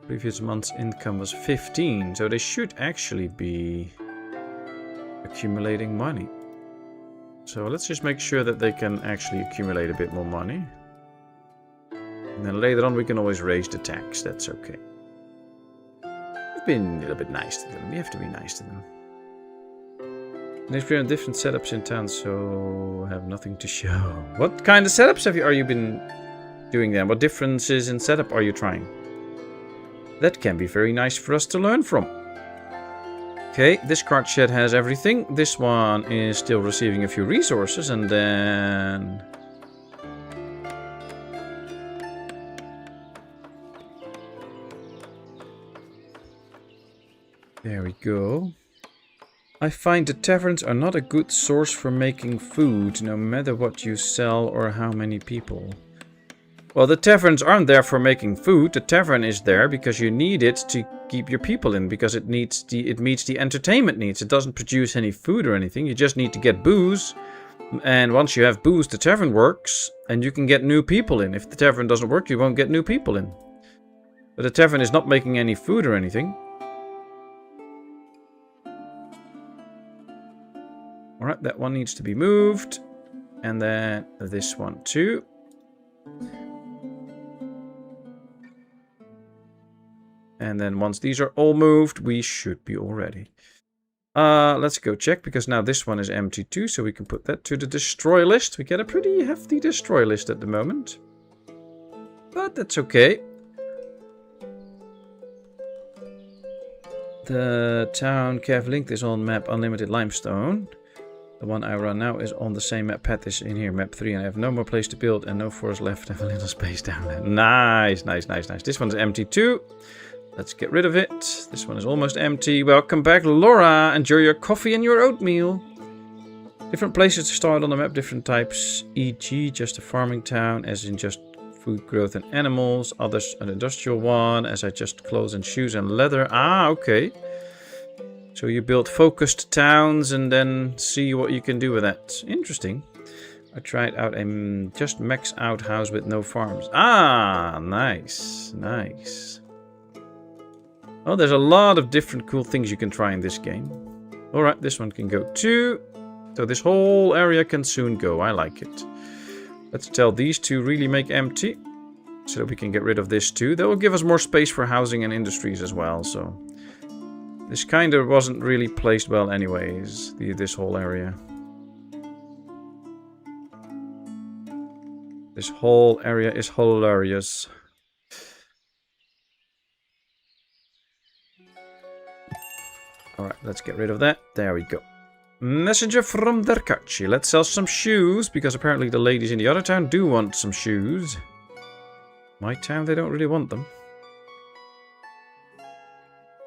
Previous month's income was 15, so they should actually be accumulating money. So let's just make sure that they can actually accumulate a bit more money. And then later on we can always raise the tax, that's okay. We've been a little bit nice to them, we have to be nice to them. Next we're on different setups in town, so I have nothing to show. What kind of setups are you been doing then? What differences in setup are you trying? That can be very nice for us to learn from. Okay, this cart shed has everything. This one is still receiving a few resources, and then... There we go. I find the taverns are not a good source for making food, no matter what you sell or how many people. Well, the taverns aren't there for making food. The tavern is there because you need it to keep your people in, because it meets the entertainment needs. It doesn't produce any food or anything. You just need to get booze. And once you have booze, the tavern works, and you can get new people in. If the tavern doesn't work, you won't get new people in. But the tavern is not making any food or anything. Alright, that one needs to be moved. And then this one too. And then once these are all moved, we should be all ready. Let's go check, because now this one is empty too, so we can put that to the destroy list. We get a pretty hefty destroy list at the moment. But that's okay. The town Cav linked is on map Unlimited Limestone. The one I run now is on the same map. Pat is in here, map 3, and I have no more place to build and no forest left. I have a little space down there. Nice, nice, nice, nice. This one's empty too. Let's get rid of it. This one is almost empty. Welcome back, Laura. Enjoy your coffee and your oatmeal. Different places to start on the map, different types. E.g. just a farming town, as in just food growth and animals. Others an industrial one, as I just clothes and shoes and leather. Ah, okay. So you build focused towns and then see what you can do with that. Interesting. I tried out a just max out house with no farms. Ah, nice. Nice. Oh, there's a lot of different cool things you can try in this game. Alright, this one can go too. So this whole area can soon go. I like it. Let's tell these two really make empty. So that we can get rid of this too. That will give us more space for housing and industries as well. So this kind of wasn't really placed well anyways. This whole area. This whole area is hilarious. Alright, let's get rid of that. There we go. Messenger from Derkachi. Let's sell some shoes, because apparently the ladies in the other town do want some shoes. My town, they don't really want them.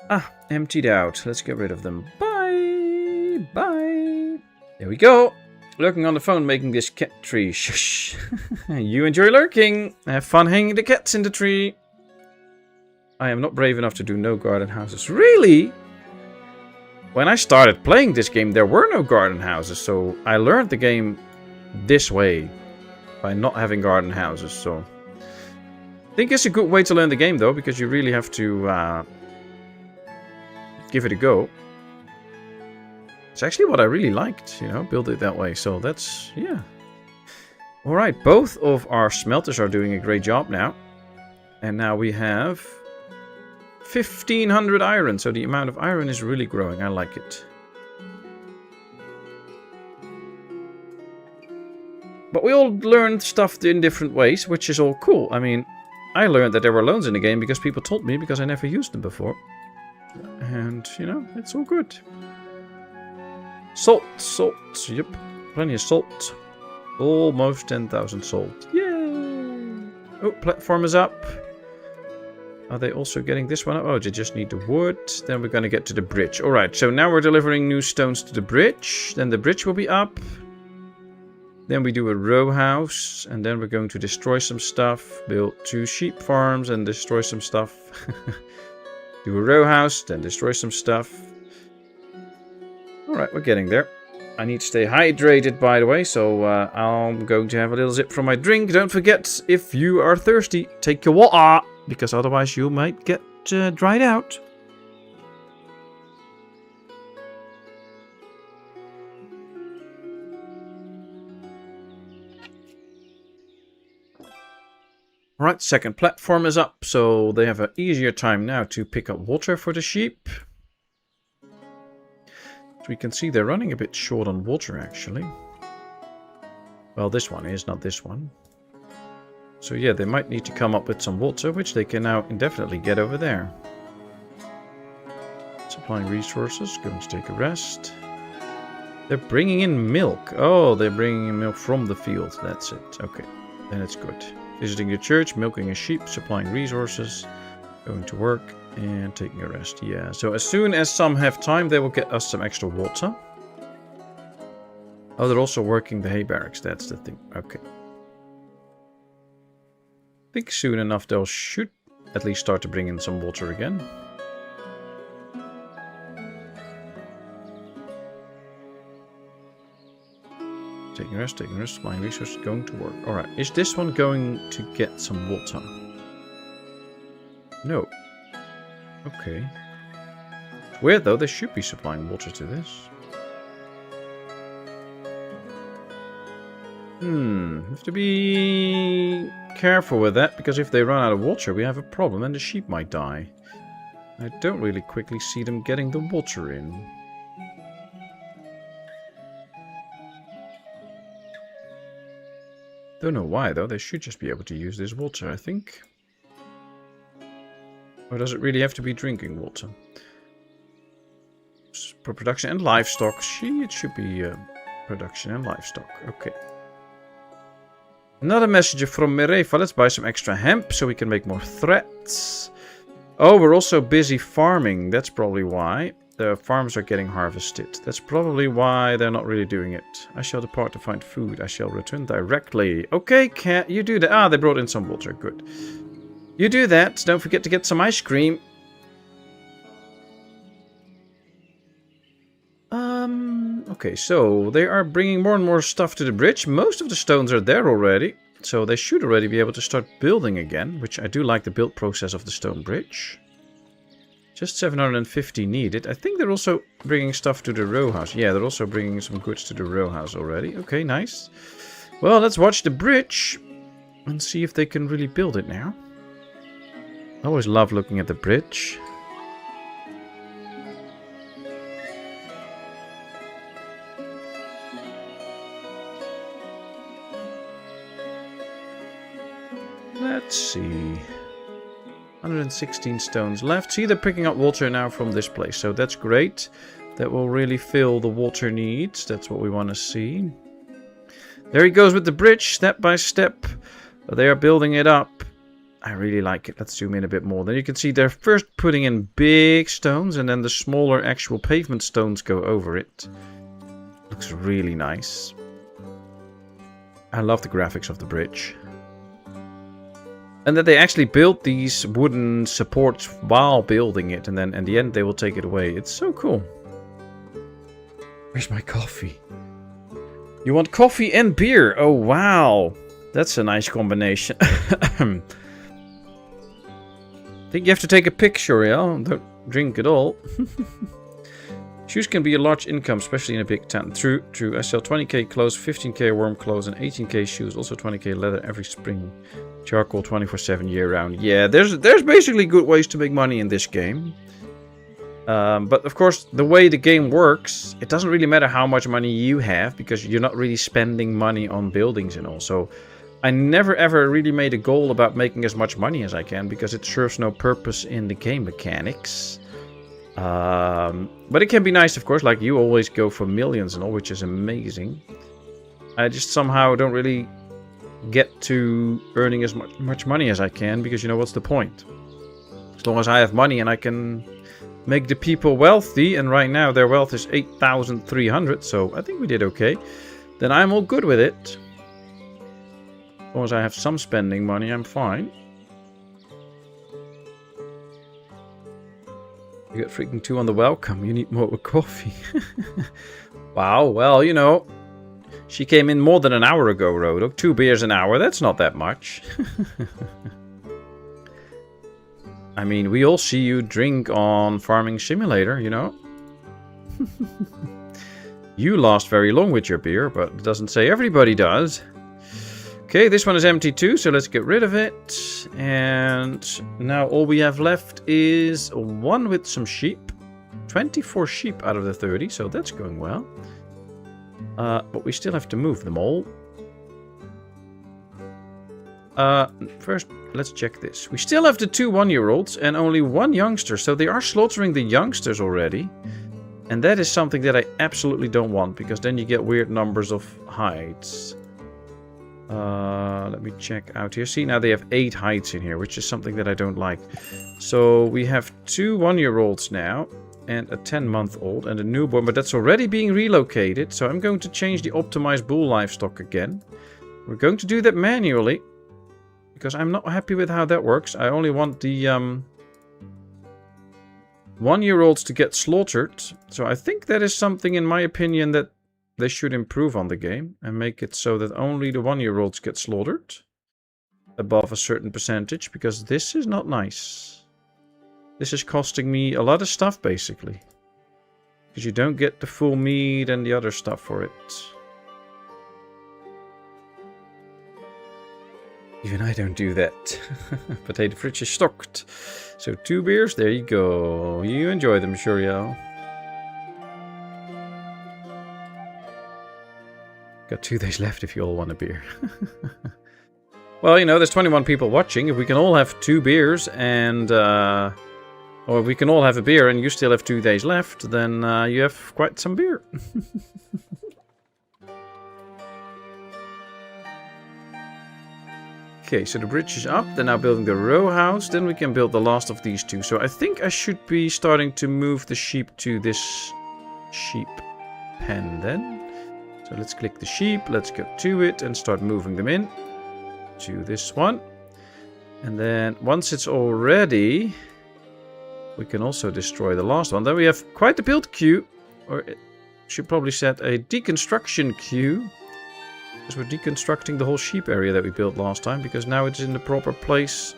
Ah, emptied out. Let's get rid of them. Bye! Bye! There we go. Lurking on the phone, making this cat tree. Shush. You enjoy lurking. Have fun hanging the cats in the tree. I am not brave enough to do no garden houses. Really? When I started playing this game, there were no garden houses, so I learned the game this way, by not having garden houses, so... I think it's a good way to learn the game, though, because you really have to give it a go. It's actually what I really liked, you know, build it that way, so that's, yeah. Alright, both of our smelters are doing a great job now. And now we have 1,500 iron, so the amount of iron is really growing. I like it. But we all learned stuff in different ways, which is all cool. I mean, I learned that there were loans in the game because people told me, because I never used them before. And, you know, it's all good. Salt, salt, yep. Plenty of salt. Almost 10,000 salt. Yay! Oh, platform is up. Are they also getting this one up? Oh, they just need the wood. Then we're going to get to the bridge. Alright, so now we're delivering new stones to the bridge. Then the bridge will be up. Then we do a row house. And then we're going to destroy some stuff. Build 2 sheep farms and destroy some stuff. Do a row house, then destroy some stuff. Alright, we're getting there. I need to stay hydrated, by the way, so I'm going to have a little sip from my drink. Don't forget, if you are thirsty, take your water, because otherwise you might get dried out. Alright, second platform is up, so they have an easier time now to pick up water for the sheep. So we can see they're running a bit short on water, actually. Well, this one is, not this one. So yeah, they might need to come up with some water, which they can now indefinitely get over there. Supplying resources, going to take a rest. They're bringing in milk. Oh, they're bringing in milk from the field. That's it. Okay, then it's good. Visiting the church, milking a sheep, supplying resources, going to work, and taking a rest. Yeah, so as soon as some have time, they will get us some extra water. Oh, they're also working the hay barracks. That's the thing. Okay. I think soon enough they should at least start to bring in some water again. Taking rest, supplying resources, going to work. Alright, is this one going to get some water? No. Okay. Weird though, they should be supplying water to this. Have to be careful with that, because if they run out of water, we have a problem and the sheep might die. I don't really quickly see them getting the water in. Don't know why though, they should just be able to use this water, I think. Or does it really have to be drinking water? For production and livestock. It should be production and livestock. Okay. Another message from Mirefa. Let's buy some extra hemp so we can make more threads. Oh, we're also busy farming. That's probably why. The farms are getting harvested. That's probably why they're not really doing it. I shall depart to find food. I shall return directly. Okay, can't you do that? Ah, they brought in some water. Good. You do that. Don't forget to get some ice cream. Okay, so they are bringing more and more stuff to the bridge. Most of the stones are there already. So they should already be able to start building again. Which I do like the build process of the stone bridge. Just 750 needed. I think they're also bringing stuff to the row house. Yeah, they're also bringing some goods to the row house already. Okay, nice. Well, let's watch the bridge. And see if they can really build it now. I always love looking at the bridge. Let's see. 116 stones left. See, they're picking up water now from this place. So that's great. That will really fill the water needs. That's what we want to see. There he goes with the bridge, step by step. They are building it up. I really like it. Let's zoom in a bit more. Then you can see they're first putting in big stones. And then the smaller actual pavement stones go over it. Looks really nice. I love the graphics of the bridge. And that they actually built these wooden supports while building it. And then in the end they will take it away. It's so cool. Where's my coffee? You want coffee and beer? Oh, wow. That's a nice combination. I think you have to take a picture, yeah? Don't drink it all. Shoes can be a large income, especially in a big town. True, true. I sell 20k clothes, 15k warm clothes, and 18k shoes. Also 20k leather every spring. Charcoal 24/7 year round. Yeah, there's basically good ways to make money in this game. But of course, the way the game works, it doesn't really matter how much money you have, because you're not really spending money on buildings and all. So I never ever really made a goal about making as much money as I can, because it serves no purpose in the game mechanics. But it can be nice, of course, like you always go for millions and all, which is amazing. I just somehow don't really get to earning as much money as I can, because you know what's the point? As long as I have money and I can make the people wealthy, and right now their wealth is 8,300, so I think we did okay, then I'm all good with it. As long as I have some spending money, I'm fine. You got freaking 2 on the welcome. You need more coffee. Wow, well, you know, she came in more than an hour ago, Rodok. 2 beers an hour, that's not that much. I mean, we all see you drink on Farming Simulator, you know. You last very long with your beer, but it doesn't say everybody does. Okay, this one is empty too, so let's get rid of it. And now all we have left is one with some sheep. 24 sheep out of the 30, so that's going well. But we still have to move them all. First, let's check this. We still have the 2 one-year-olds and only 1 youngster, so they are slaughtering the youngsters already. And that is something that I absolutely don't want, because then you get weird numbers of hides. Let me check out here. See, now they have 8 hides in here, which is something that I don't like. So we have 2 one-year-olds now, and a 10-month-old, and a newborn, but that's already being relocated. So I'm going to change the optimized bull livestock again. We're going to do that manually, because I'm not happy with how that works. I only want the 1-year-olds to get slaughtered. So I think that is something, in my opinion, that they should improve on the game and make it so that only the 1-year-olds get slaughtered above a certain percentage, because this is not nice. This is costing me a lot of stuff, basically, because you don't get the full meat and the other stuff for it. Even I don't do that. Potato fridge is stocked. So 2 beers, there you go. You enjoy them, Shuriel. Got 2 days left if you all want a beer. Well, you know, there's 21 people watching. If we can all have 2 beers and... or if we can all have a beer and you still have 2 days left, then you have quite some beer. Okay, so the bridge is up. They're now building the row house. Then we can build the last of these 2. So I think I should be starting to move the sheep to this sheep pen then. So let's click the sheep, let's go to it and start moving them in to this one. And then once it's all ready, we can also destroy the last one. Then we have quite a build queue, or should probably set a deconstruction queue. Because we're deconstructing the whole sheep area that we built last time. Because now it's in the proper place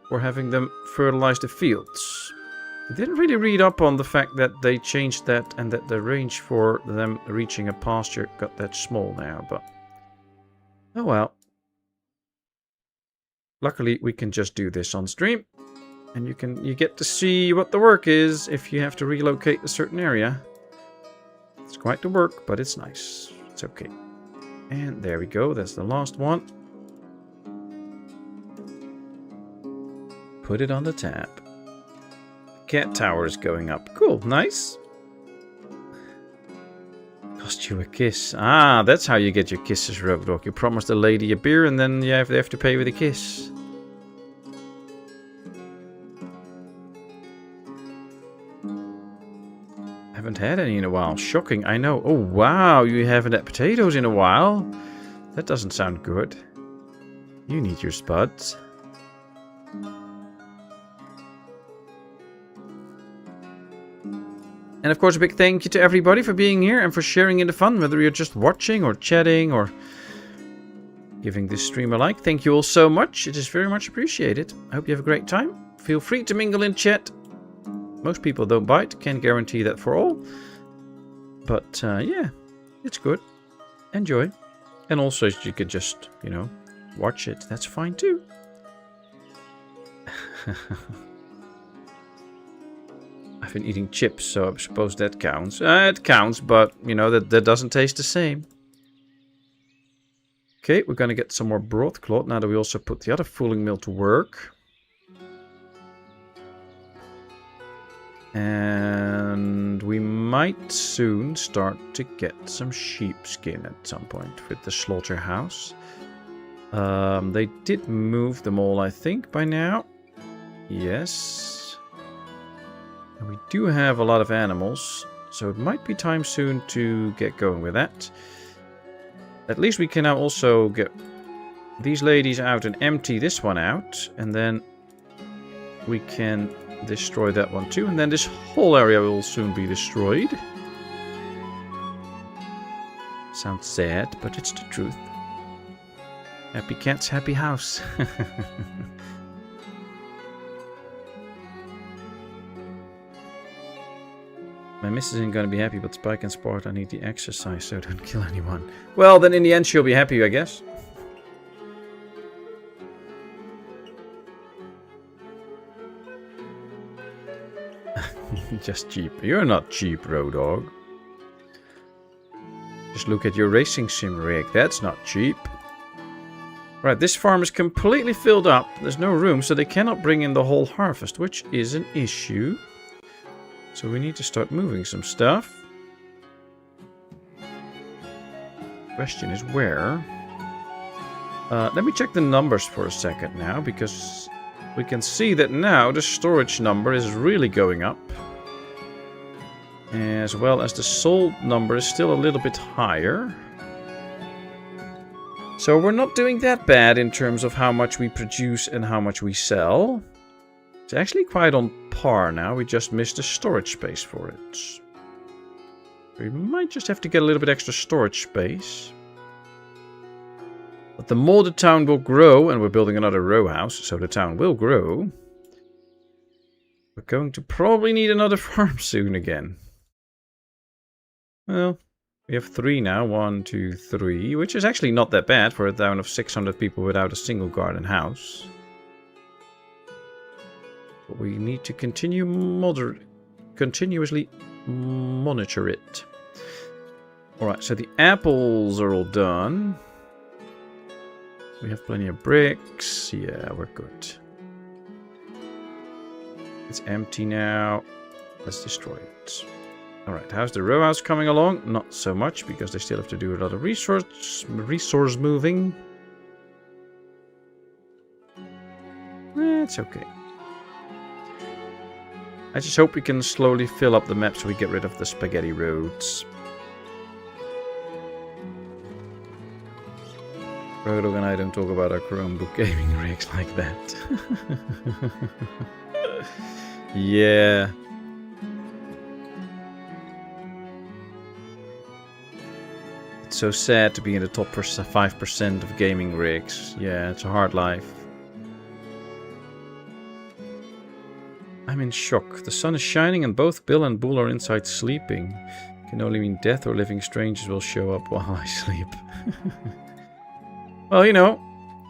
for having them fertilize the fields. I didn't really read up on the fact that they changed that and that the range for them reaching a pasture got that small now, but oh well. Luckily we can just do this on stream and you get to see what the work is if you have to relocate a certain area. It's quite the work, but it's nice. It's okay. And there we go, that's the last one. Put it on the tab. Cat tower is going up. Cool, nice. Cost you a kiss. Ah, that's how you get your kisses, Rogue Dog. You promise the lady a beer and then they have to pay with a kiss. Haven't had any in a while. Shocking, I know. Oh, wow, you haven't had potatoes in a while. That doesn't sound good. You need your spuds. And of course, a big thank you to everybody for being here and for sharing in the fun, whether you're just watching or chatting or giving this stream a like. Thank you all so much. It is very much appreciated. I hope you have a great time. Feel free to mingle in chat. Most people don't bite. Can't guarantee that for all. But yeah, it's good. Enjoy. And also you could just, you know, watch it. That's fine too. I've been eating chips, so I suppose that counts. It counts, but, you know, that doesn't taste the same. Okay, we're going to get some more broadcloth now that we also put the other fulling mill to work. And we might soon start to get some sheepskin at some point with the slaughterhouse. They did move them all, I think, by now. Yes. And we do have a lot of animals, so it might be time soon to get going with that. At least we can now also get these ladies out and empty this one out, and then we can destroy that one too, and then this whole area will soon be destroyed. Sounds sad, but it's the truth. Happy cats, happy house. My missus isn't going to be happy, but Spike and Sport, I need the exercise, so don't kill anyone. Well, then in the end she'll be happy, I guess. Just cheap. You're not cheap, Road Dog. Just look at your racing sim rig. That's not cheap. Right, this farm is completely filled up. There's no room, so they cannot bring in the whole harvest, which is an issue. So we need to start moving some stuff. Question is where? Let me check the numbers for a second now, because we can see that now the storage number is really going up. As well as the sold number is still a little bit higher. So we're not doing that bad in terms of how much we produce and how much we sell. It's actually quite on par now. We just missed the storage space for it. We might just have to get a little bit extra storage space. But the more the town will grow, and we're building another row house, so the town will grow, we're going to probably need another farm soon again. Well, we have 3 now. 1, 2, 3, which is actually not that bad for a town of 600 people without a single garden house. But we need to continuously monitor it. Alright, so the apples are all done. We have plenty of bricks. Yeah, we're good. It's empty now. Let's destroy it. Alright, how's the row house coming along? Not so much, because they still have to do a lot of resource moving. It's okay. I just hope we can slowly fill up the map so we get rid of the spaghetti roads. Rodog and I don't talk about our Chromebook gaming rigs like that. Yeah. It's so sad to be in the top 5% of gaming rigs. Yeah, it's a hard life. I'm in shock. The sun is shining and both Bill and Bull are inside sleeping. Can only mean death or living strangers will show up while I sleep. Well, you know,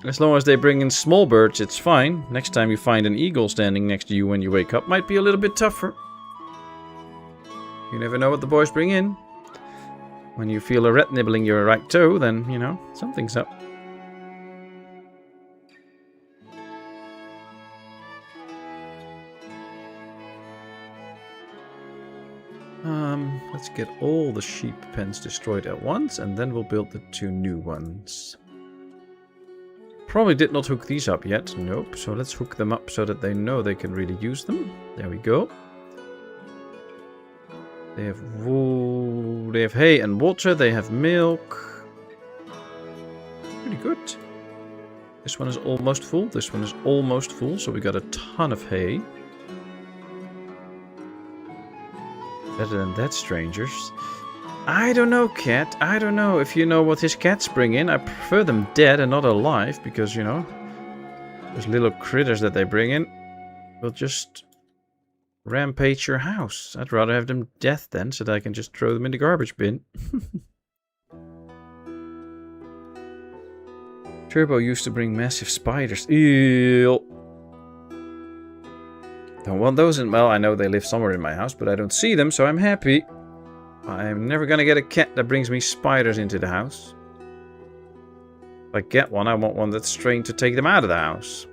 as long as they bring in small birds, it's fine. Next time you find an eagle standing next to you when you wake up, might be a little bit tougher. You never know what the boys bring in. When you feel a rat nibbling your right toe, then, you know, something's up. Let's get all the sheep pens destroyed at once, and then we'll build the 2 new ones. Probably did not hook these up yet. Nope. So let's hook them up so that they know they can really use them. There we go. They have wool, they have hay and water, they have milk. Pretty good. This one is almost full, this one is almost full, so we got a ton of hay. Better than that, strangers. I don't know, cat. I don't know. If you know what his cats bring in, I prefer them dead and not alive, because, you know, those little critters that they bring in will just rampage your house. I'd rather have them dead then, so that I can just throw them in the garbage bin. Turbo used to bring massive spiders. Ew. Don't want those in... Well, I know they live somewhere in my house, but I don't see them, so I'm happy. I'm never gonna get a cat that brings me spiders into the house. If I get one, I want one that's trained to take them out of the house.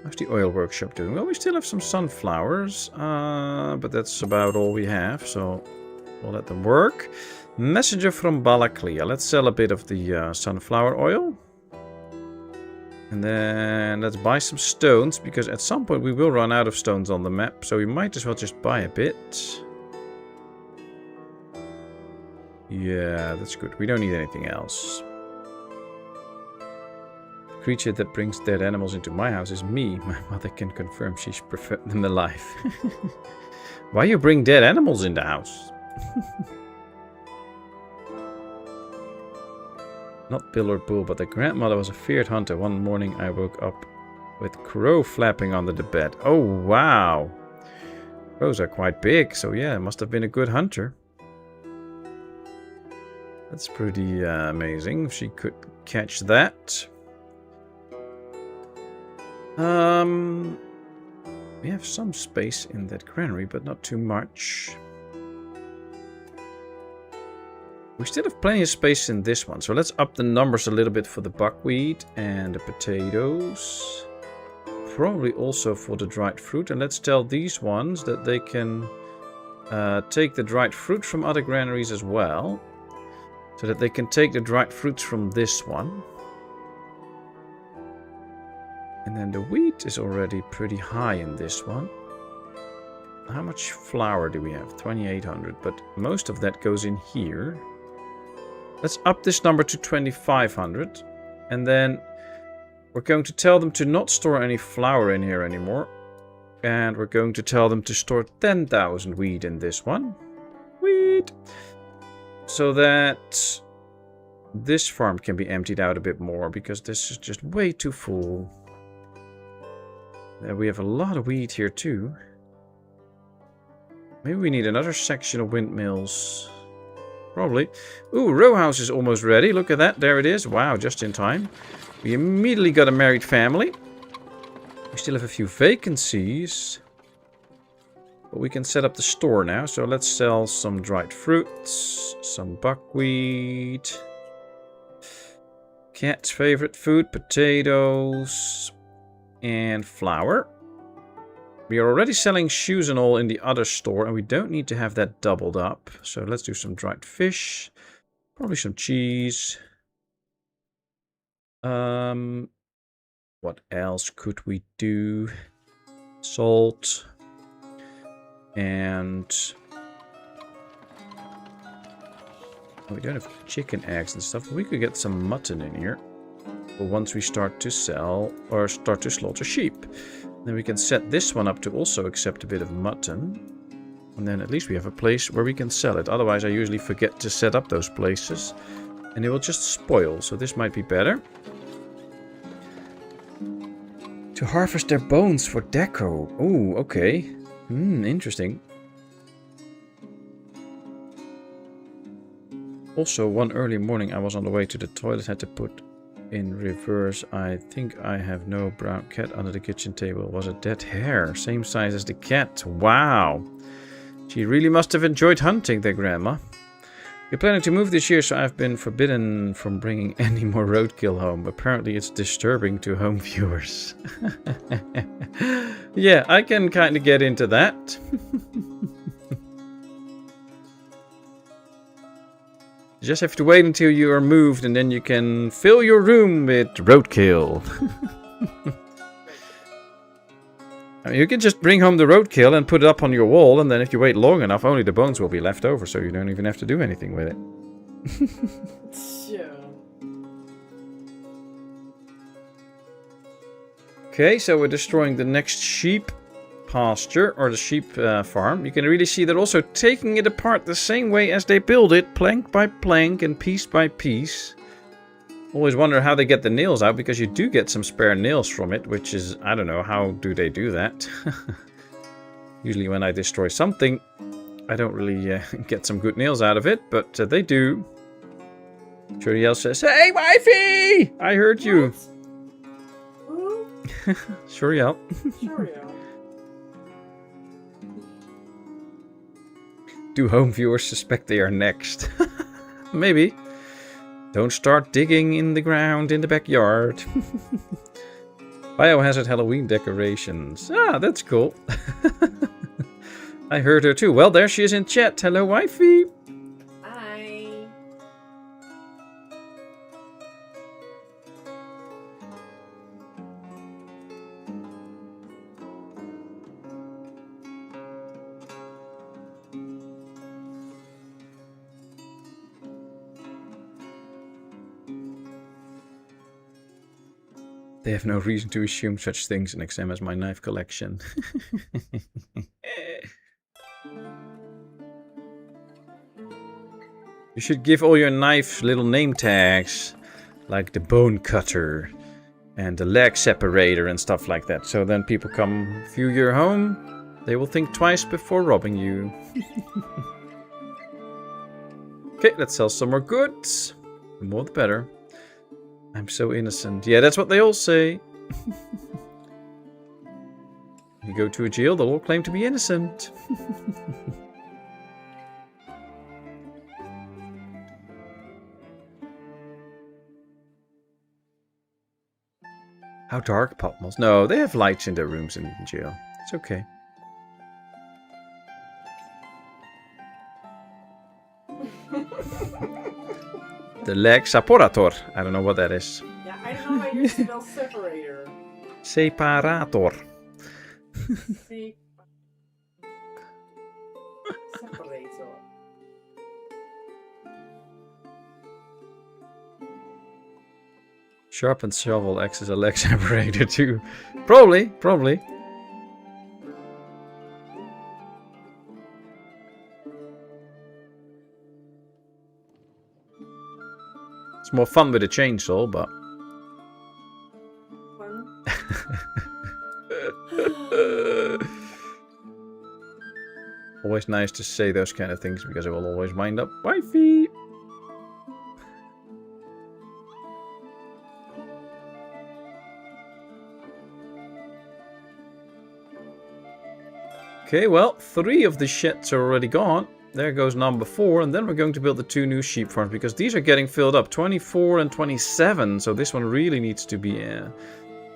How's the oil workshop doing? Well, we still have some sunflowers, but that's about all we have, so we'll let them work. Messenger from Balaklia. Let's sell a bit of the sunflower oil. And then let's buy some stones, because at some point we will run out of stones on the map, so we might as well just buy a bit. Yeah, that's good. We don't need anything else. The creature that brings dead animals into my house is me. My mother can confirm she's preferred them alive. Why you bring dead animals in the house? Not Bill or Bull, but the grandmother was a feared hunter. One morning I woke up with crow flapping under the bed. Oh, wow. Crows are quite big, so yeah, must have been a good hunter. That's pretty amazing if she could catch that. We have some space in that granary, but not too much. We still have plenty of space in this one, so let's up the numbers a little bit for the buckwheat and the potatoes. Probably also for the dried fruit, and let's tell these ones that they can take the dried fruit from other granaries as well. So that they can take the dried fruits from this one. And then the wheat is already pretty high in this one. How much flour do we have? 2,800, but most of that goes in here. Let's up this number to 2,500. And then we're going to tell them to not store any flour in here anymore. And we're going to tell them to store 10,000 wheat in this one. Wheat! So that this farm can be emptied out a bit more, because this is just way too full. We have a lot of wheat here too. Maybe we need another section of windmills. Probably. Ooh, row house is almost ready. Look at that. There it is. Wow, just in time. We immediately got a married family. We still have a few vacancies. But we can set up the store now. So let's sell some dried fruits, some buckwheat, cat's favorite food, potatoes, and flour. We are already selling shoes and all in the other store, and we don't need to have that doubled up. So let's do some dried fish, probably some cheese. What else could we do? Salt. And we don't have chicken eggs and stuff, but we could get some mutton in here. But once we start to sell or start to slaughter sheep, then we can set this one up to also accept a bit of mutton. And then at least we have a place where we can sell it. Otherwise, I usually forget to set up those places. And it will just spoil. So this might be better. To harvest their bones for deco. Oh, okay. Interesting. Also, one early morning I was on the way to the toilet, had to put in reverse. I think I have no brown cat under the kitchen table. It was a dead hare, same size as the cat. Wow. She really must have enjoyed hunting, their grandma. We're planning to move this year, so I've been forbidden from bringing any more roadkill home. Apparently it's disturbing to home viewers. Yeah, I can kind of get into that. You just have to wait until you are moved and then you can fill your room with roadkill. I mean, you can just bring home the roadkill and put it up on your wall, and then if you wait long enough, only the bones will be left over, so you don't even have to do anything with it. Okay, so we're destroying the next sheep pasture, or the sheep farm. You can really see they're also taking it apart the same way as they build it, plank by plank and piece by piece. Always wonder how they get the nails out, because you do get some spare nails from it, which is, I don't know, how do they do that? Usually when I destroy something, I don't really get some good nails out of it, but they do. Shuriel says, "Hey, wifey! I heard you." Who? Shuriel. Shuriel. Do home viewers suspect they are next? Maybe. Don't start digging in the ground in the backyard. Biohazard Halloween decorations. Ah, that's cool. I heard her too. Well, there she is in chat. Hello, wifey. Hi. They have no reason to assume such things and examine my knife collection. You should give all your knives little name tags, like the bone cutter and the leg separator and stuff like that. So then people come view your home, they will think twice before robbing you. Okay, let's sell some more goods. The more the better. I'm so innocent. Yeah, that's what they all say. You go to a jail, they'll all claim to be innocent. How dark, Patmos? No, they have lights in their rooms in jail. It's okay. The leg separator. I don't know what that is. Yeah, I don't know how you spell separator. Separator. Separator. Sharpened shovel acts as a leg separator too. Probably. It's more fun with a chainsaw, but... Fun. Always nice to say those kind of things, because it will always wind up wifey. Okay, well, 3 of the sheds are already gone. There goes number 4, and then we're going to build the 2 new sheep farms, because these are getting filled up, 24 and 27, so this one really needs to be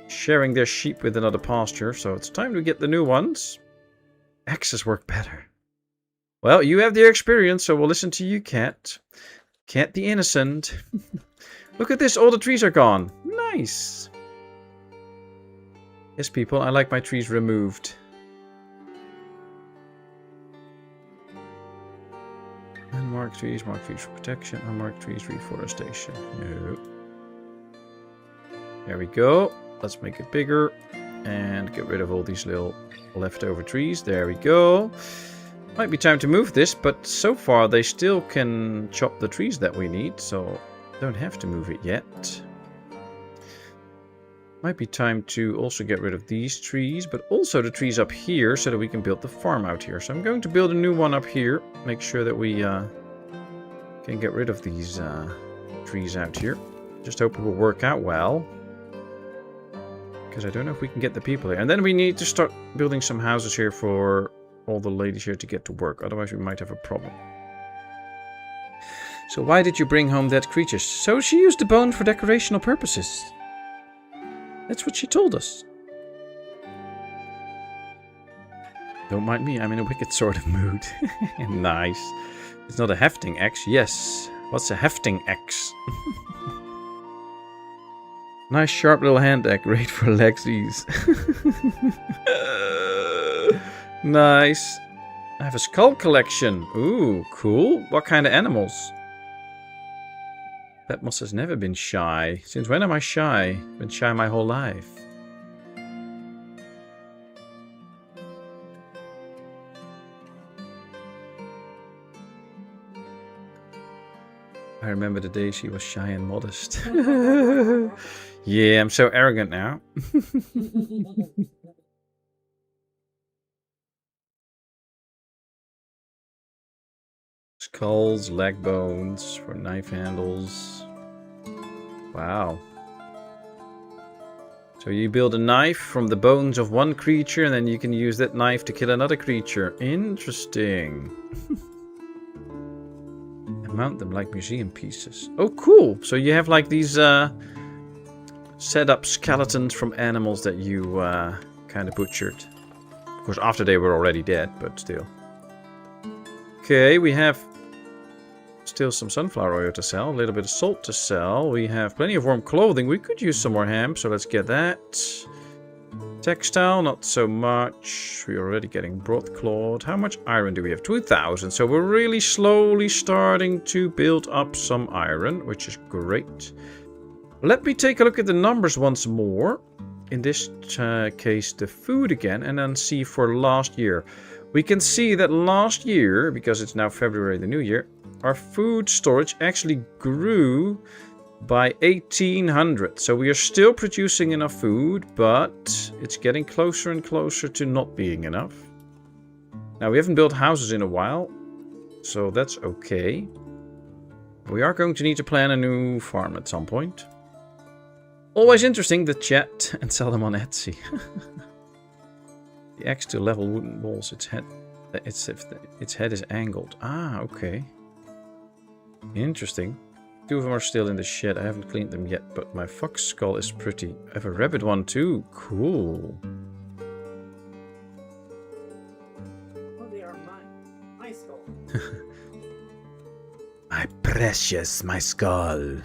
sharing their sheep with another pasture, so it's time to get the new ones. Axes work better. Well, you have the experience, so we'll listen to you, Cat. Cat the innocent. Look at this, all the trees are gone. Nice. Yes, people, I like my trees removed. Unmarked trees, marked trees for protection, unmarked trees, reforestation. No. There we go. Let's make it bigger and get rid of all these little leftover trees. There we go. Might be time to move this, but so far they still can chop the trees that we need, so don't have to move it yet. Might be time to also get rid of these trees, but also the trees up here so that we can build the farm out here. So I'm going to build a new one up here. Make sure that we can get rid of these trees out here. Just hope it will work out well. Because I don't know if we can get the people here. And then we need to start building some houses here for all the ladies here to get to work. Otherwise we might have a problem. So why did you bring home dead creatures? So she used the bone for decorational purposes. That's what she told us. Don't mind me, I'm in a wicked sort of mood. Nice. It's not a hefting axe. Yes. What's a hefting axe? Nice sharp little hand axe. Great for legsies. Nice. I have a skull collection. Ooh, cool. What kind of animals? Patmos has never been shy. Since when am I shy? Been shy my whole life. I remember the day she was shy and modest. Yeah, I'm so arrogant now. Skulls, leg bones for knife handles. Wow. So you build a knife from the bones of one creature and then you can use that knife to kill another creature. Interesting. And mount them like museum pieces. Oh, cool. So you have like these set up skeletons from animals that you kind of butchered. Of course, after they were already dead, but still. Okay, we have still some sunflower oil to sell, a little bit of salt to sell. We have plenty of warm clothing. We could use some more hemp, so let's get that. Textile, not so much. We're already getting broadcloth. How much iron do we have? 2,000. So we're really slowly starting to build up some iron, which is great. Let me take a look at the numbers once more. In this case, the food again, and then see for last year. We can see that last year, because it's now February, the new year, our food storage actually grew by 1,800. So we are still producing enough food, but it's getting closer and closer to not being enough. Now, we haven't built houses in a while, so that's okay. We are going to need to plan a new farm at some point. Always interesting, the chat, and sell them on Etsy. The axe to level wooden walls, its head is angled. Ah, okay. Interesting. 2 of them are still in the shed. I haven't cleaned them yet, but my fox skull is pretty. I have a rabbit one too. Cool. Oh, they are mine. My skull. My precious, my skull.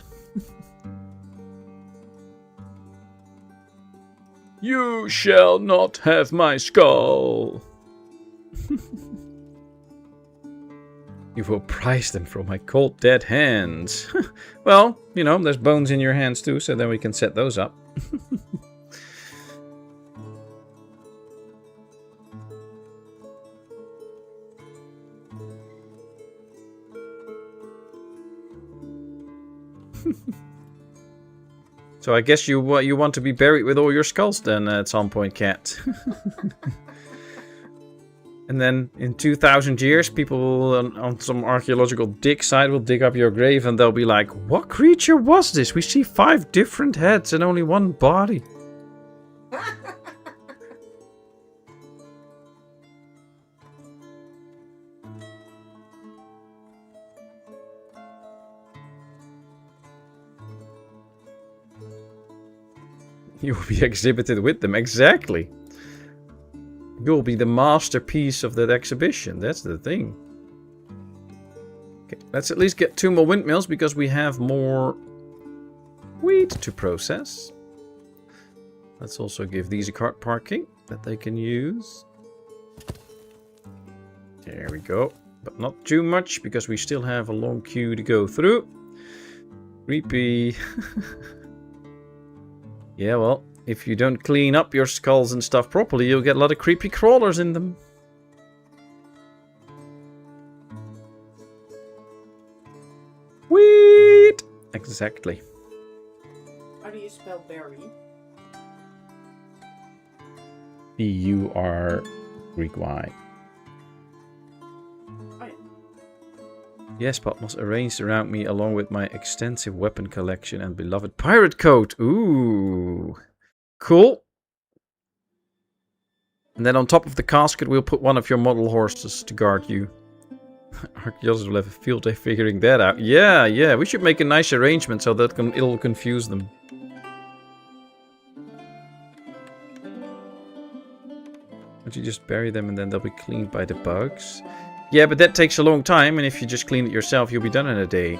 You shall not have my skull. You will prize them from my cold dead hands. Well, you know, there's bones in your hands too, so then we can set those up. So I guess you want to be buried with all your skulls then at some point, Cat. And then in 2,000 years, people will, on some archaeological dig site will dig up your grave and they'll be like, what creature was this? We see 5 different heads and only 1 body. You will be exhibited with them, exactly. You'll be the masterpiece of that exhibition, that's the thing. Okay, let's at least get 2 more windmills because we have more wheat to process. Let's also give these a cart parking that they can use. There we go, but not too much because we still have a long queue to go through. Creepy. Yeah, well, if you don't clean up your skulls and stuff properly, you'll get a lot of creepy crawlers in them. Sweet! Exactly. How do you spell berry? B-U-R Greek Y. Oh, yeah. Yes, Patmos arranged around me along with my extensive weapon collection and beloved pirate coat. Ooh. Cool. And then on top of the casket, we'll put one of your model horses to guard you. Archaeologists will have a field day figuring that out. Yeah, yeah. We should make a nice arrangement so that it'll confuse them. Would you just bury them and then they'll be cleaned by the bugs? Yeah, but that takes a long time, and if you just clean it yourself, you'll be done in a day.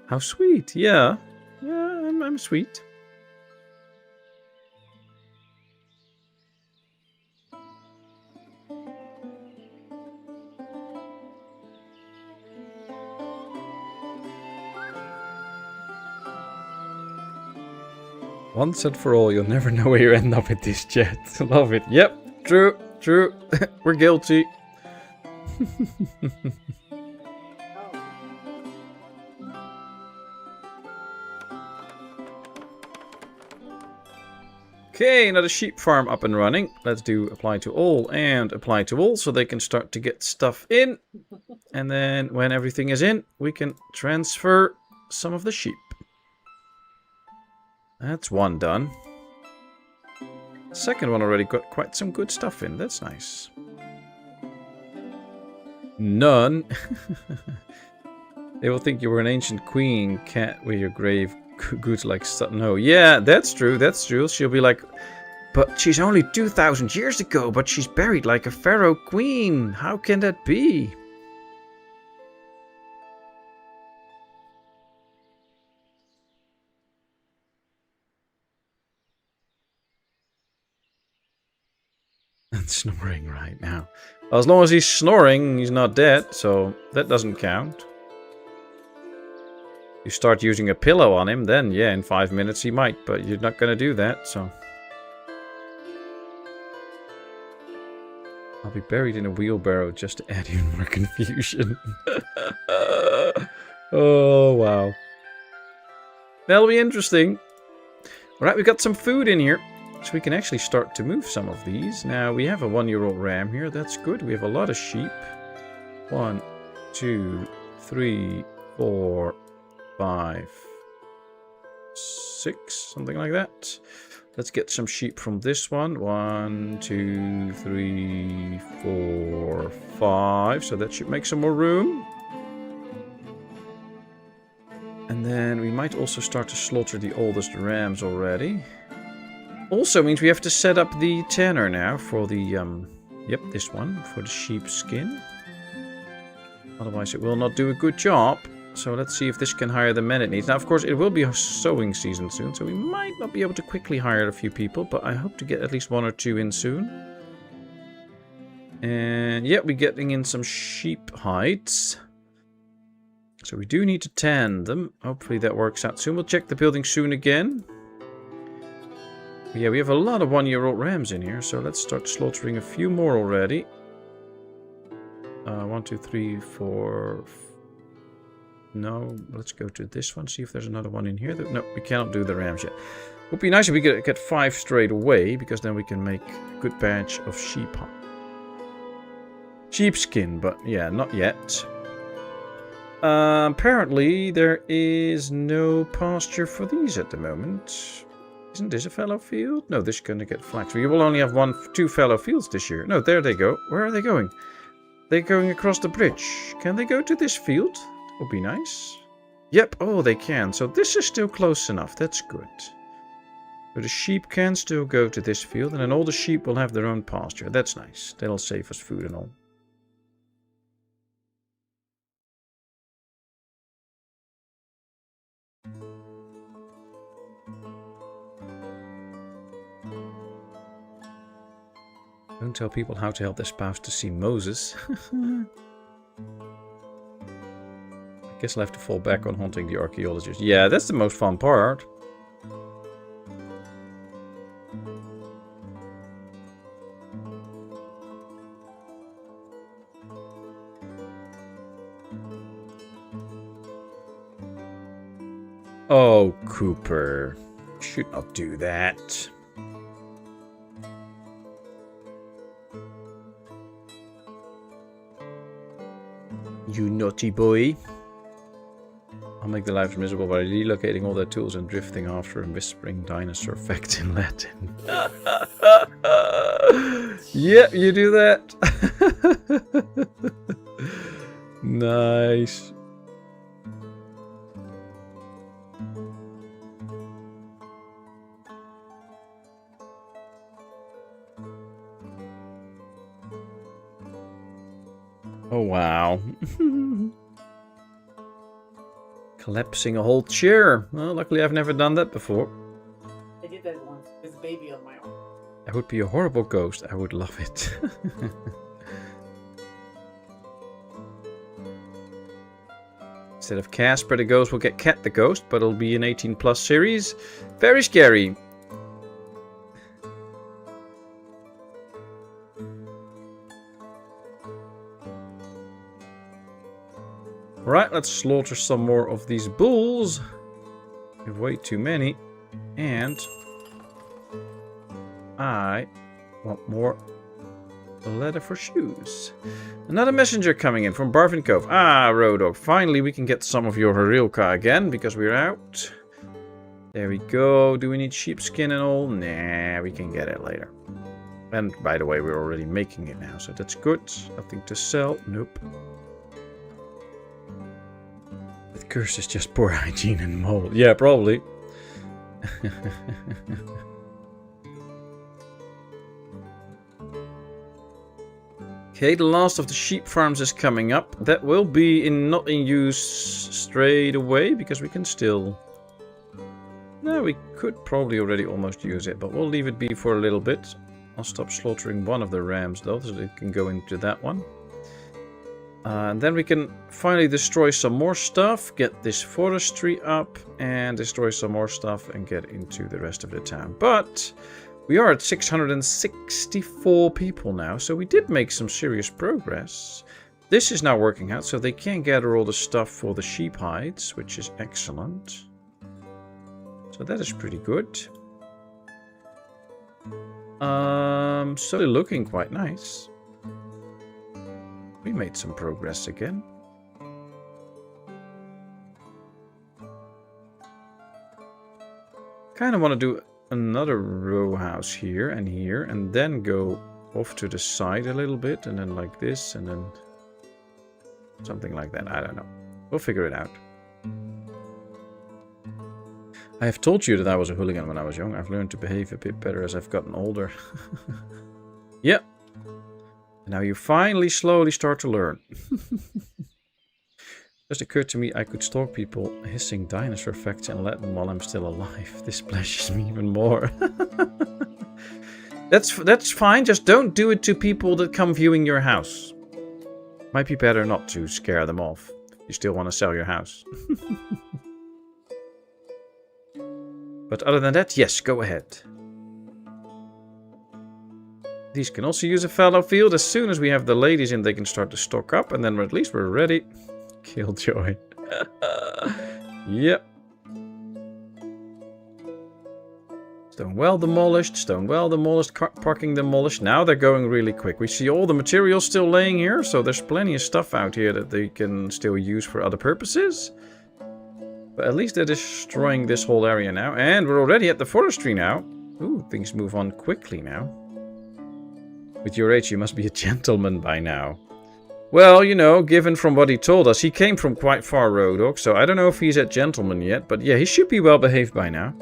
How sweet. Yeah. Yeah, I'm sweet. Once and for all, you'll never know where you end up with this chat. Love it. Yep, true, true. We're guilty. Okay, another sheep farm up and running. Let's do apply to all and apply to all so they can start to get stuff in. And then when everything is in, we can transfer some of the sheep. That's one done. Second one already got quite some good stuff in. That's nice. None. They will think you were an ancient queen cat with your grave goods like Sutton Hoo. Yeah, that's true. That's true. She'll be like, but she's only 2,000 years ago, but she's buried like a pharaoh queen. How can that be? And snoring right now. Well, as long as he's snoring, he's not dead, so that doesn't count. You start using a pillow on him, then yeah, in 5 minutes he might, but you're not gonna do that, so. I'll be buried in a wheelbarrow just to add even more confusion. Oh, wow. That'll be interesting. Alright, we got some food in here. So we can actually start to move some of these. Now, we have a 1-year-old ram here. That's good. We have a lot of sheep. 1, 2, 3, 4, 5, 6. Something like that. Let's get some sheep from this one. 1, 2, 3, 4, 5. So that should make some more room. And then we might also start to slaughter the oldest rams already. Also means we have to set up the tanner now for the, yep, this one, for the sheep skin. Otherwise it will not do a good job. So let's see if this can hire the men it needs. Now, of course, it will be sowing season soon, so we might not be able to quickly hire a few people, but I hope to get at least 1 or 2 in soon. And yeah, we're getting in some sheep hides. So we do need to tan them. Hopefully that works out soon. We'll check the building soon again. Yeah, we have a lot of 1-year-old rams in here, so let's start slaughtering a few more already. 1, 2, 3, 4. No, let's go to this one, see if there's another one in here. No, we cannot do the rams yet. It would be nice if we could get 5 straight away, because then we can make a good batch of sheepskin, but yeah, not yet. Apparently, there is no pasture for these at the moment. Isn't this a fallow field? No, this is going to get flagged. We will only have 2 fallow fields this year. No, there they go. Where are they going? They're going across the bridge. Can they go to this field? That would be nice. Yep, oh, they can. So this is still close enough. That's good. So the sheep can still go to this field, and then all the sheep will have their own pasture. That's nice. That'll save us food and all. Don't tell people how to help their spouse to see Moses. I guess I'll have to fall back on hunting the archaeologists. Yeah, that's the most fun part. Oh, Cooper. You should not do that. You naughty boy. I'll make the lives miserable by relocating all their tools and drifting after and whispering dinosaur facts in Latin. Yep, you do that. Nice. Oh, wow. Collapsing a whole chair. Well, luckily I've never done that before. I did that once with a baby on my arm. That would be a horrible ghost. I would love it. Instead of Casper the ghost, we'll get Cat the ghost, but it'll be an 18+ series. Very scary. Right, let's slaughter some more of these bulls. We have way too many. And I want more leather for shoes. Another messenger coming in from Barvin Cove. Ah, Road Dog. Finally, we can get some of your Harilka again because we're out. There we go. Do we need sheepskin and all? Nah, we can get it later. And by the way, we're already making it now, so that's good. Nothing to sell. Nope. The curse is just poor hygiene and mold. Yeah, probably. Okay, the last of the sheep farms is coming up. That will be not in use straight away because we can still... No, we could probably already almost use it, but we'll leave it be for a little bit. I'll stop slaughtering one of the rams though, so they can go into that one. And then we can finally destroy some more stuff, get this forestry up, and destroy some more stuff and get into the rest of the town. But we are at 664 people now, so we did make some serious progress. This is now working out, so they can gather all the stuff for the sheep hides, which is excellent. So that is pretty good. So they're looking quite nice. We made some progress again. Kind of want to do another row house here, and then go off to the side a little bit, and then like this, and then something like that. I don't know. We'll figure it out. I have told you that I was a hooligan when I was young. I've learned to behave a bit better as I've gotten older. Yep. Now you finally slowly start to learn. Just occurred to me I could stalk people hissing dinosaur facts in Latin while I'm still alive. This splashes me even more. That's fine, just don't do it to people that come viewing your house. Might be better not to scare them off if you still want to sell your house. But other than that, yes, go ahead. These can also use a fallow field. As soon as we have the ladies in, they can start to stock up, and then at least we're ready. Killjoy. Yep. Stone well demolished, parking demolished. Now they're going really quick. We see all the materials still laying here, so there's plenty of stuff out here that they can still use for other purposes. But at least they're destroying this whole area now. And we're already at the forestry now. Ooh, things move on quickly now. With your age, you must be a gentleman by now. Well, you know, given from what he told us, he came from quite far, Road Dog, so I don't know if he's a gentleman yet, but yeah, he should be well behaved by now.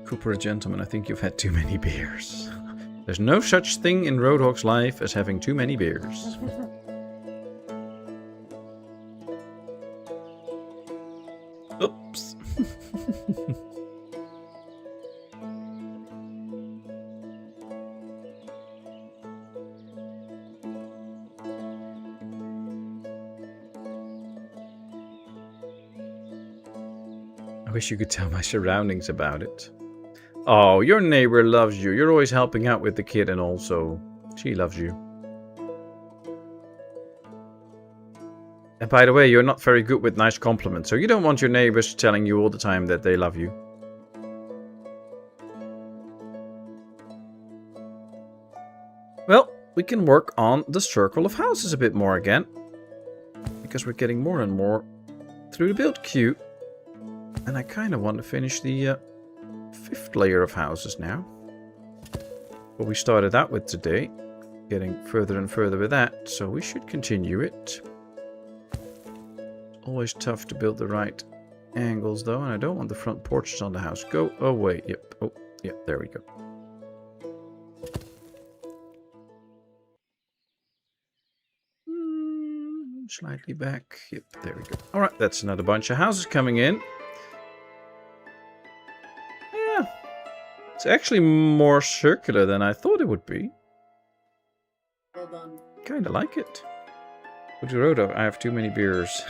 Cooper, a gentleman, I think you've had too many beers. There's no such thing in Roadhog's life as having too many beers. Oops. wish you could tell my surroundings about it. Oh, your neighbor loves you. You're always helping out with the kid and also she loves you. And by the way, you're not very good with nice compliments, so you don't want your neighbors telling you all the time that they love you. Well, we can work on the circle of houses a bit more again. Because we're getting more and more through the build queue. And I kind of want to finish the 5th layer of houses now. What we started out with today. Getting further and further with that. So we should continue it. Always tough to build the right angles though. And I don't want the front porches on the house. Go away. Yep. Oh, yeah, there we go. Slightly back. Yep, there we go. Alright, that's another bunch of houses coming in. Yeah. It's actually more circular than I thought it would be. Well done. Kinda like it. Rodo, I have too many beers.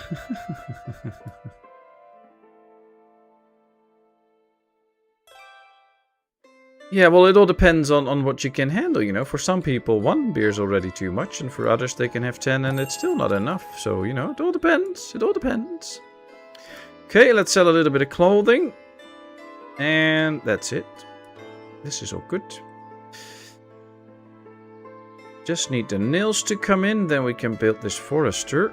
Yeah, well, it all depends on what you can handle, you know. For some people, 1 beer is already too much, and for others, they can have 10 and it's still not enough. So, you know, it all depends. It all depends. Okay, let's sell a little bit of clothing. And that's it. This is all good. Just need the nails to come in, then we can build this forester.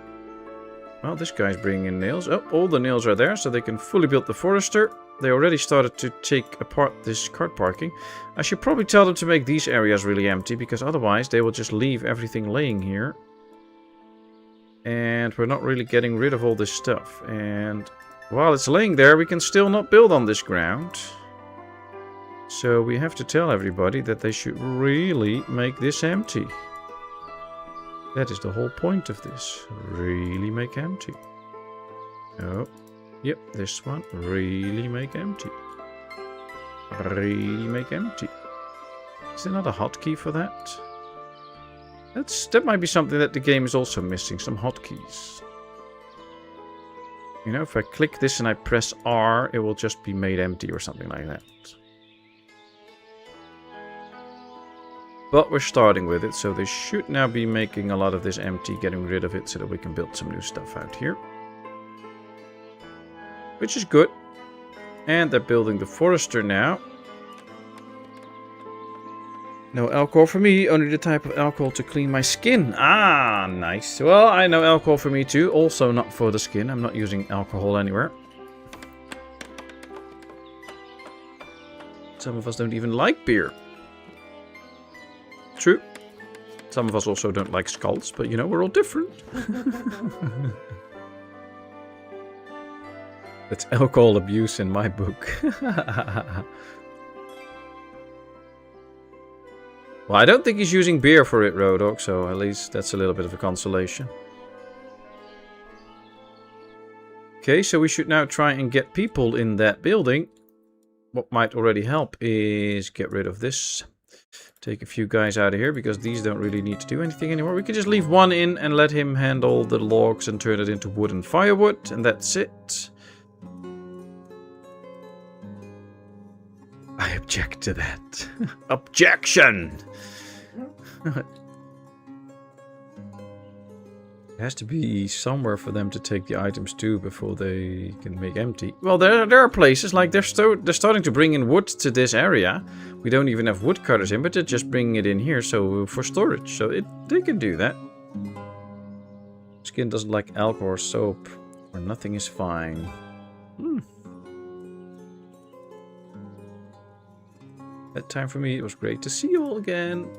Well, this guy's bringing in nails. Oh, all the nails are there, so they can fully build the forester. They already started to take apart this cart parking. I should probably tell them to make these areas really empty, because otherwise they will just leave everything laying here. And we're not really getting rid of all this stuff. And while it's laying there, we can still not build on this ground. So we have to tell everybody that they should really make this empty. That is the whole point of this. Really make empty. Oh. Yep, this one. Really make empty. Really make empty. Is there not a hotkey for that? That might be something that the game is also missing. Some hotkeys. You know, if I click this and I press R, it will just be made empty or something like that. But we're starting with it, so they should now be making a lot of this empty, getting rid of it so that we can build some new stuff out here. Which is good. And they're building the forester now. No alcohol for me, only the type of alcohol to clean my skin. Ah, nice. Well, I know alcohol for me too, also not for the skin. I'm not using alcohol anywhere. Some of us don't even like beer. True. Some of us also don't like skulls, but you know, we're all different. That's alcohol abuse in my book. Well, I don't think he's using beer for it, Rodok, so at least that's a little bit of a consolation. Okay, so we should now try and get people in that building. What might already help is get rid of this. Take a few guys out of here, because these don't really need to do anything anymore. We can just leave one in and let him handle the logs and turn it into wood and firewood, and that's it. I object to that. Objection! There has to be somewhere for them to take the items to before they can make empty. Well, there are places, like they're starting to bring in wood to this area. We don't even have woodcutters in, but they're just bringing it in here so for storage. So they can do that. Skin doesn't like alcohol or soap, or nothing is fine. That time for me, it was great to see you all again.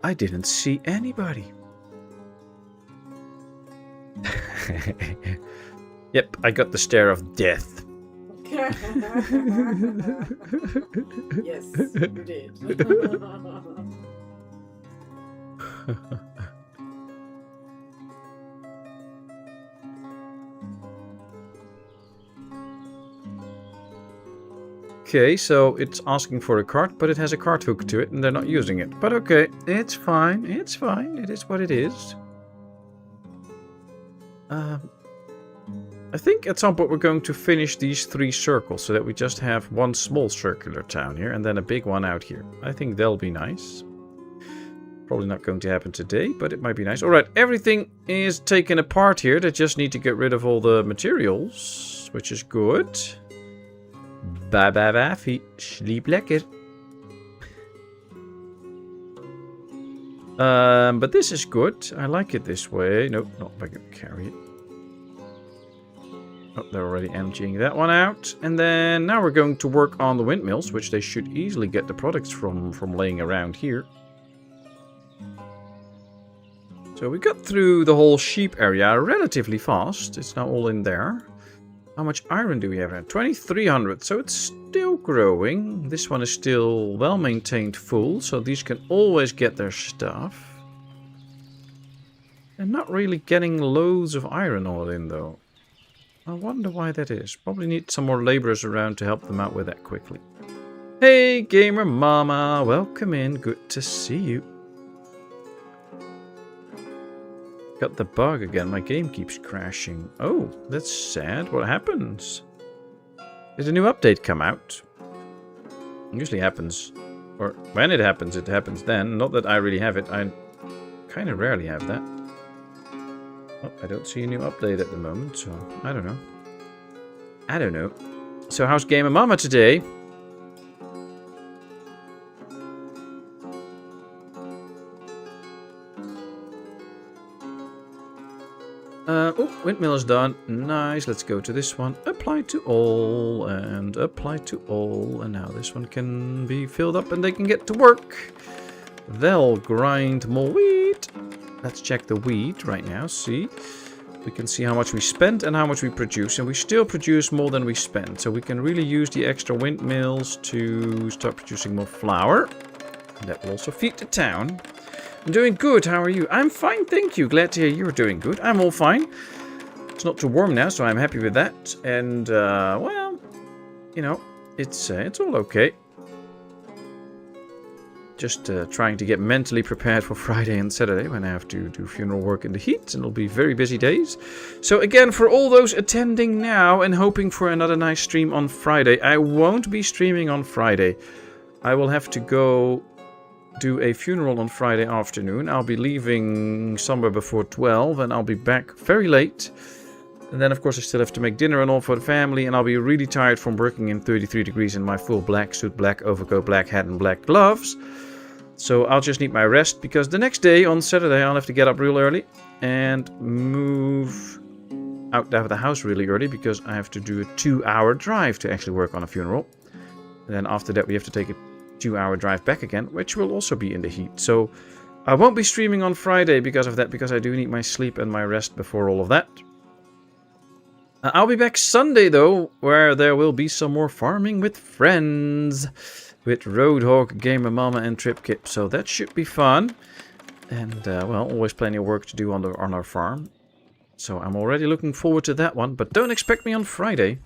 I didn't see anybody. Yep, I got the stare of death. Yes, you did. Okay, so it's asking for a cart, but it has a cart hook to it, and they're not using it. But okay, it's fine, it's fine. It is what it is. I think at some point we're going to finish these 3 circles so that we just have one small circular town here and then a big one out here. I think that'll be nice. Probably not going to happen today, but it might be nice. Alright, everything is taken apart here. They just need to get rid of all the materials, which is good. Bye bye Waffy. Sleep lekker. But this is good. I like it this way. Nope, not if I can carry it. Oh, they're already emptying that one out. And then now we're going to work on the windmills, which they should easily get the products from laying around here. So we got through the whole sheep area relatively fast. It's now all in there. How much iron do we have now? 2300. So it's still growing. This one is still well maintained full. So these can always get their stuff. They're not really getting loads of iron all in though. I wonder why that is. Probably need some more laborers around to help them out with that quickly. Hey gamer mama, welcome in. Good to see you. Got the bug again. My game keeps crashing. Oh, that's sad. What happens? Did a new update come out? It usually happens. Or when it happens then. Not that I really have it. I kind of rarely have that. Oh, I don't see a new update at the moment, so I don't know. I don't know. So how's Gamer Mama today? Oh, windmill is done. Nice. Let's go to this one. Apply to all and apply to all. And now this one can be filled up and they can get to work. They'll grind more wheat. Let's check the wheat right now. See, we can see how much we spent and how much we produce. And we still produce more than we spend. So we can really use the extra windmills to start producing more flour. And that will also feed the town. I'm doing good. How are you? I'm fine, thank you. Glad to hear you're doing good. I'm all fine. It's not too warm now, so I'm happy with that. And, well, you know, it's all okay. Just trying to get mentally prepared for Friday and Saturday when I have to do funeral work in the heat. And it'll be very busy days. So again, for all those attending now and hoping for another nice stream on Friday, I won't be streaming on Friday. I will have to go do a funeral on Friday afternoon. I'll be leaving somewhere before 12 and I'll be back very late. And then of course I still have to make dinner and all for the family, and I'll be really tired from working in 33 degrees in my full black suit, black overcoat, black hat and black gloves. So I'll just need my rest, because the next day on Saturday I'll have to get up real early and move out of the house really early, because I have to do a 2-hour drive to actually work on a funeral. And then after that we have to take a 2-hour drive back again, which will also be in the heat. So I won't be streaming on Friday because of that, because I do need my sleep and my rest before all of that. I'll be back Sunday though, where there will be some more farming with friends, with Roadhog, Gamer Mama and TripKip. So that should be fun. And well, always plenty of work to do on our farm. So I'm already looking forward to that one, but don't expect me on Friday.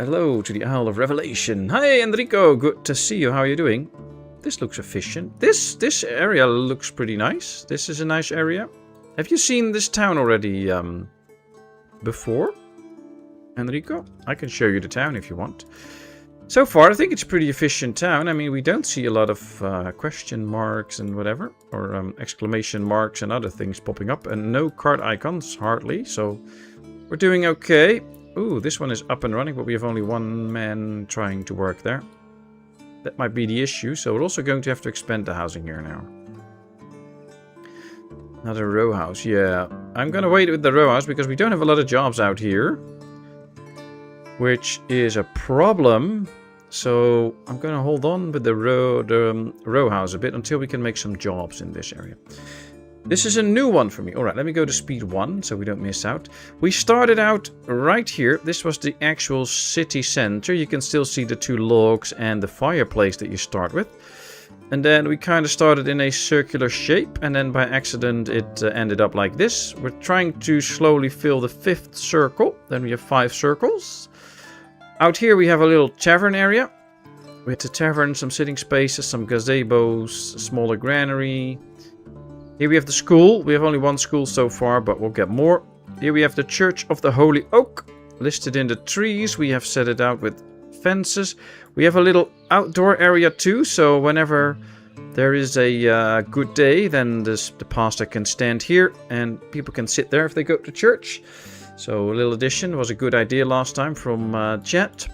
Hello to the Isle of Revelation. Hi Enrico, good to see you. How are you doing? This looks efficient. This area looks pretty nice. This is a nice area. Have you seen this town already before, Enrico? I can show you the town if you want. So far, I think it's a pretty efficient town. I mean, we don't see a lot of question marks and whatever, or exclamation marks and other things popping up, and no card icons, hardly. So we're doing okay. Ooh, this one is up and running, but we have only one man trying to work there. That might be the issue, so we're also going to have to expand the housing here now. Another row house, yeah. I'm gonna wait with the row house because we don't have a lot of jobs out here, which is a problem. So I'm gonna hold on with the row house a bit until we can make some jobs in this area. This is a new one for me. Alright, let me go to speed 1 so we don't miss out. We started out right here. This was the actual city center. You can still see the 2 logs and the fireplace that you start with. And then we kind of started in a circular shape, and then by accident it ended up like this. We're trying to slowly fill the 5th circle. Then we have 5 circles. Out here we have a little tavern area. With the tavern, some sitting spaces, some gazebos, a smaller granary. Here we have the school. We have only 1 school so far, but we'll get more. Here we have the Church of the Holy Oak listed in the trees. We have set it out with fences. We have a little outdoor area too, so whenever there is a good day, then the pastor can stand here and people can sit there if they go to church. So a little addition was a good idea last time from Chat.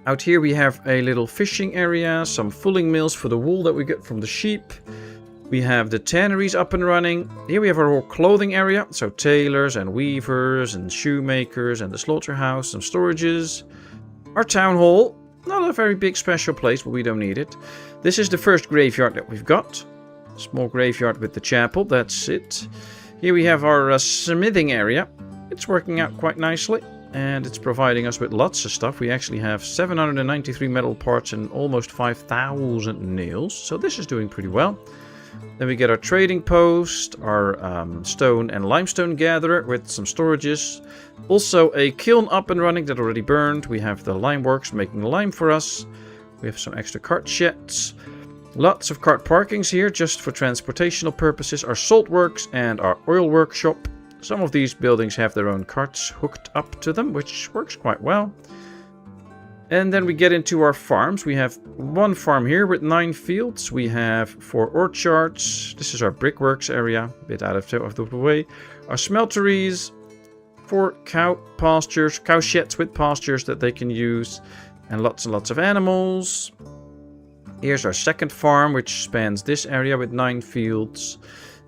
Out here we have a little fishing area, some fulling mills for the wool that we get from the sheep. We have the tanneries up and running. Here we have our whole clothing area, so tailors and weavers and shoemakers and the slaughterhouse, some storages. Our town hall, not a very big special place, but we don't need it. This is the first graveyard that we've got. Small graveyard with the chapel, that's it. Here we have our smithing area. It's working out quite nicely. And it's providing us with lots of stuff. We actually have 793 metal parts and almost 5,000 nails. So this is doing pretty well. Then we get our trading post, our stone and limestone gatherer with some storages. Also a kiln up and running that already burned. We have the lime works making lime for us. We have some extra cart sheds. Lots of cart parkings here just for transportational purposes. Our salt works and our oil workshop. Some of these buildings have their own carts hooked up to them, which works quite well. And then we get into our farms. We have one farm here with 9 fields. We have 4 orchards. This is our brickworks area, a bit out of the way. Our smelteries, 4 cow pastures, cow sheds with pastures that they can use, and lots of animals. Here's our second farm, which spans this area with 9 fields.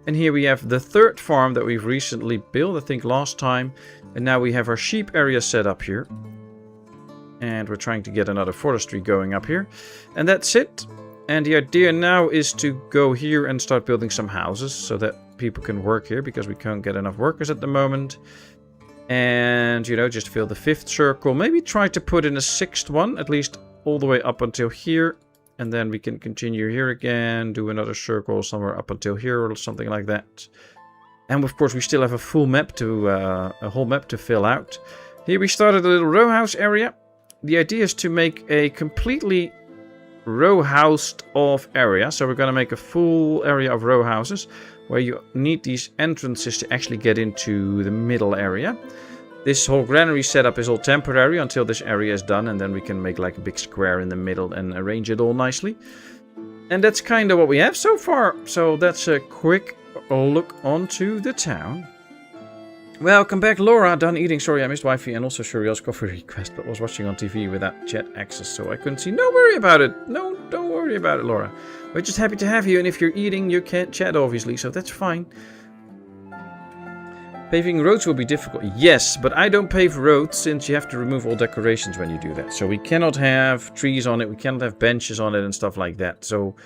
And here we have the third farm that we've recently built, I think last time. And now we have our sheep area set up here. And we're trying to get another forestry going up here. And that's it. And the idea now is to go here and start building some houses so that people can work here, because we can't get enough workers at the moment. And, you know, just fill the 5th circle. Maybe try to put in a 6th one, at least all the way up until here. And then we can continue here again, do another circle somewhere up until here or something like that. And of course we still have a full map to, a whole map to fill out. Here we started a little row house area. The idea is to make a completely row housed off area. So we're going to make a full area of row houses where you need these entrances to actually get into the middle area. This whole granary setup is all temporary until this area is done, and then we can make like a big square in the middle and arrange it all nicely. And that's kind of what we have so far. So that's a quick look onto the town. Welcome back, Laura. Done eating. Sorry, I missed Wi-Fi and also Shuriel's coffee request, but was watching on TV without chat access, so I couldn't see. No worry about it. No, don't worry about it, Laura. We're just happy to have you, and if you're eating, you can't chat, obviously, so that's fine. Paving roads will be difficult. Yes, but I don't pave roads since you have to remove all decorations when you do that. So we cannot have trees on it, we cannot have benches on it and stuff like that. So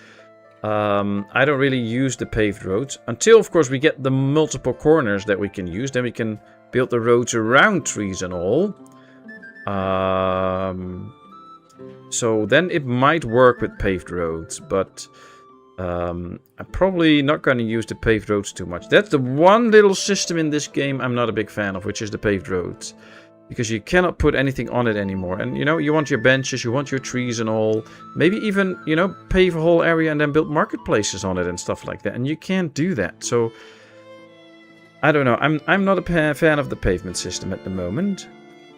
I don't really use the paved roads until, of course, we get the multiple corners that we can use. Then we can build the roads around trees and all. So then it might work with paved roads, but I'm probably not going to use the paved roads too much. That's the one little system in this game I'm not a big fan of, which is the paved roads. Because you cannot put anything on it anymore. And, you know, you want your benches, you want your trees and all. Maybe even, you know, pave a whole area and then build marketplaces on it and stuff like that. And you can't do that. So, I don't know. I'm not a fan of the pavement system at the moment.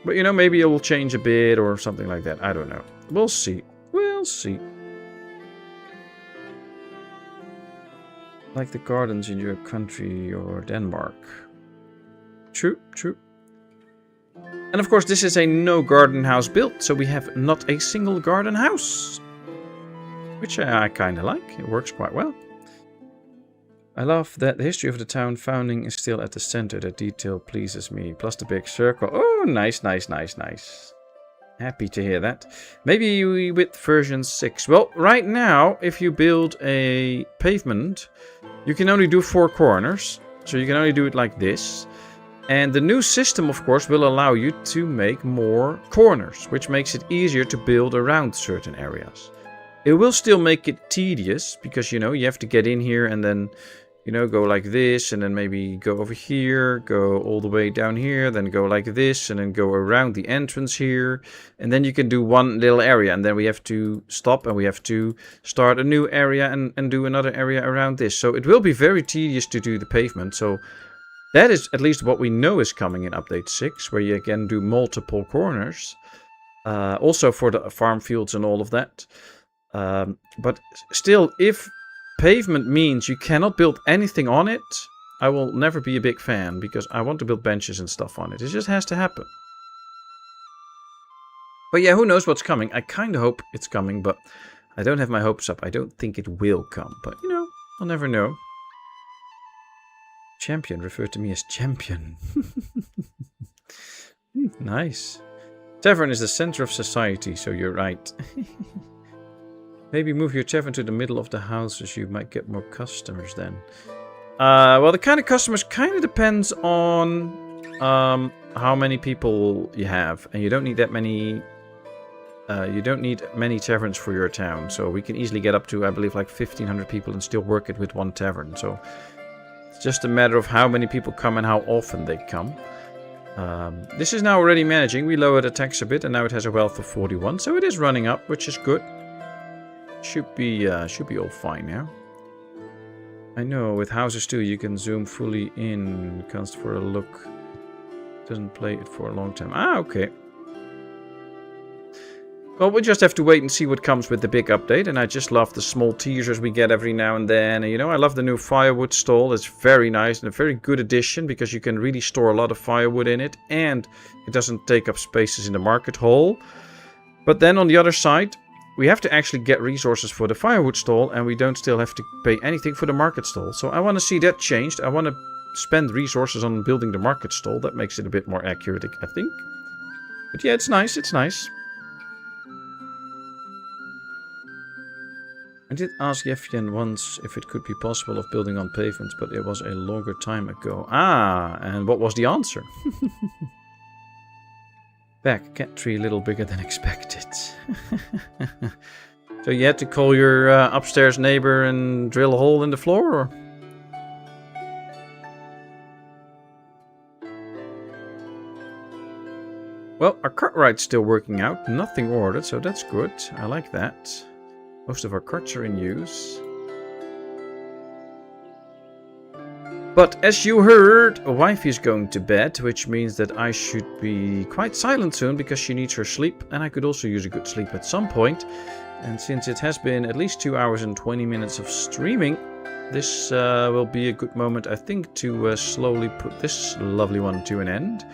But, you know, maybe it will change a bit or something like that. I don't know. We'll see. We'll see. Like the gardens in your country or Denmark. True, true. And of course this is a no garden house built, so we have not a single garden house. Which I kind of like, it works quite well. I love that the history of the town founding is still at the center, that detail pleases me. Plus the big circle, oh nice, nice, nice, nice. Happy to hear that. Maybe with version 6. Well, right now, if you build a pavement, you can only do 4 corners. So you can only do it like this. And the new system, of course, will allow you to make more corners, which makes it easier to build around certain areas. It will still make it tedious, because, you know, you have to get in here and then, you know, go like this, and then maybe go over here, go all the way down here, then go like this, and then go around the entrance here. And then you can do one little area, and then we have to stop, and we have to start a new area and do another area around this. So it will be very tedious to do the pavement, so That is at least what we know is coming in update 6, where you can do multiple corners. Also for the farm fields and all of that. But still, if pavement means you cannot build anything on it, I will never be a big fan, because I want to build benches and stuff on it. It just has to happen. But yeah, who knows what's coming. I kind of hope it's coming, but I don't have my hopes up. I don't think it will come, but you know, I'll never know. Champion, refer to me as champion. Nice. Tavern is the center of society, so you're right. Maybe move your tavern to the middle of the house, so you might get more customers then. Well, the kind of customers kind of depends on how many people you have, and you don't need that many. You don't need many taverns for your town, so we can easily get up to, I believe, like 1,500 people and still work it with one tavern. So it's just a matter of how many people come and how often they come. This is now already managing. We lowered the tax a bit, and now it has a wealth of 41, so it is running up, which is good. Should be all fine now. I know with houses too, you can zoom fully in, comes for a look. Doesn't play it for a long time. Ah, okay. Well, we just have to wait and see what comes with the big update. And I just love the small teasers we get every now and then. And, you know, I love the new firewood stall. It's very nice and a very good addition, because you can really store a lot of firewood in it. And it doesn't take up spaces in the market hall. But then on the other side, we have to actually get resources for the firewood stall. And we don't still have to pay anything for the market stall. So I want to see that changed. I want to spend resources on building the market stall. That makes it a bit more accurate, I think. But yeah, it's nice. It's nice. I did ask Yeffian once if it could be possible of building on pavements, but it was a longer time ago. Ah, and what was the answer? Back, cat tree a little bigger than expected. So you had to call your upstairs neighbor and drill a hole in the floor, or? Well, our cartwright's still working out. Nothing ordered, so that's good. I like that. Most of our carts are in use. But as you heard, wifey is going to bed, which means that I should be quite silent soon, because she needs her sleep, and I could also use a good sleep at some point. And since it has been at least 2 hours and 20 minutes of streaming, this will be a good moment, I think, to slowly put this lovely one to an end.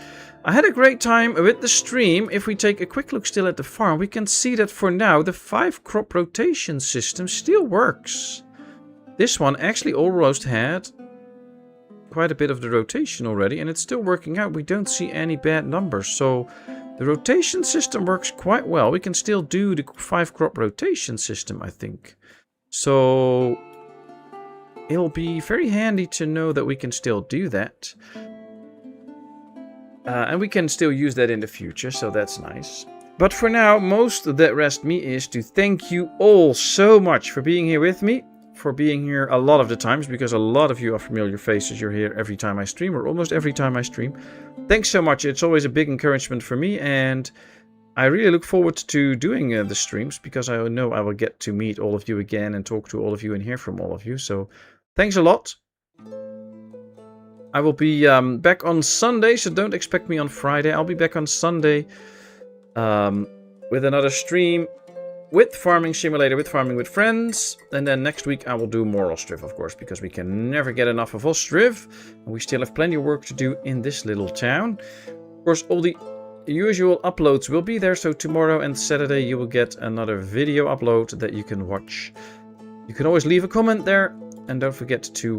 I had a great time with the stream. If we take a quick look still at the farm, we can see that for now the 5-crop rotation system still works. This one actually almost had quite a bit of the rotation already, and it's still working out. We don't see any bad numbers, so the rotation system works quite well. We can still do the 5-crop rotation system, I think. So it'll be very handy to know that we can still do that. And we can still use that in the future, so that's nice. But for now, most that rests me is to thank you all so much for being here with me. For being here a lot of the times, because a lot of you are familiar faces. You're here every time I stream, or almost every time I stream. Thanks so much. It's always a big encouragement for me, and I really look forward to doing the streams, because I know I will get to meet all of you again and talk to all of you and hear from all of you. So thanks a lot. I will be back on Sunday, so don't expect me on Friday. I'll be back on Sunday with another stream with Farming Simulator, with Farming with Friends. And then next week I will do more Ostriv, of course, because we can never get enough of Ostriv. And we still have plenty of work to do in this little town. Of course, all the usual uploads will be there, so tomorrow and Saturday you will get another video upload that you can watch. You can always leave a comment there. And don't forget to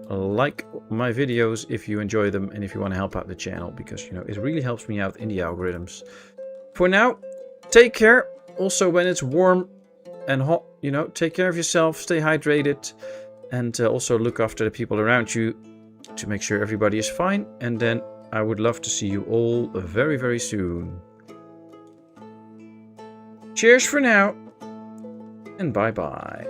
like my videos if you enjoy them and if you want to help out the channel, because, you know, it really helps me out in the algorithms. For now, take care. Also, when it's warm and hot, you know, take care of yourself, stay hydrated, and also look after the people around you to make sure everybody is fine. And then I would love to see you all very, very soon. Cheers for now, and bye-bye.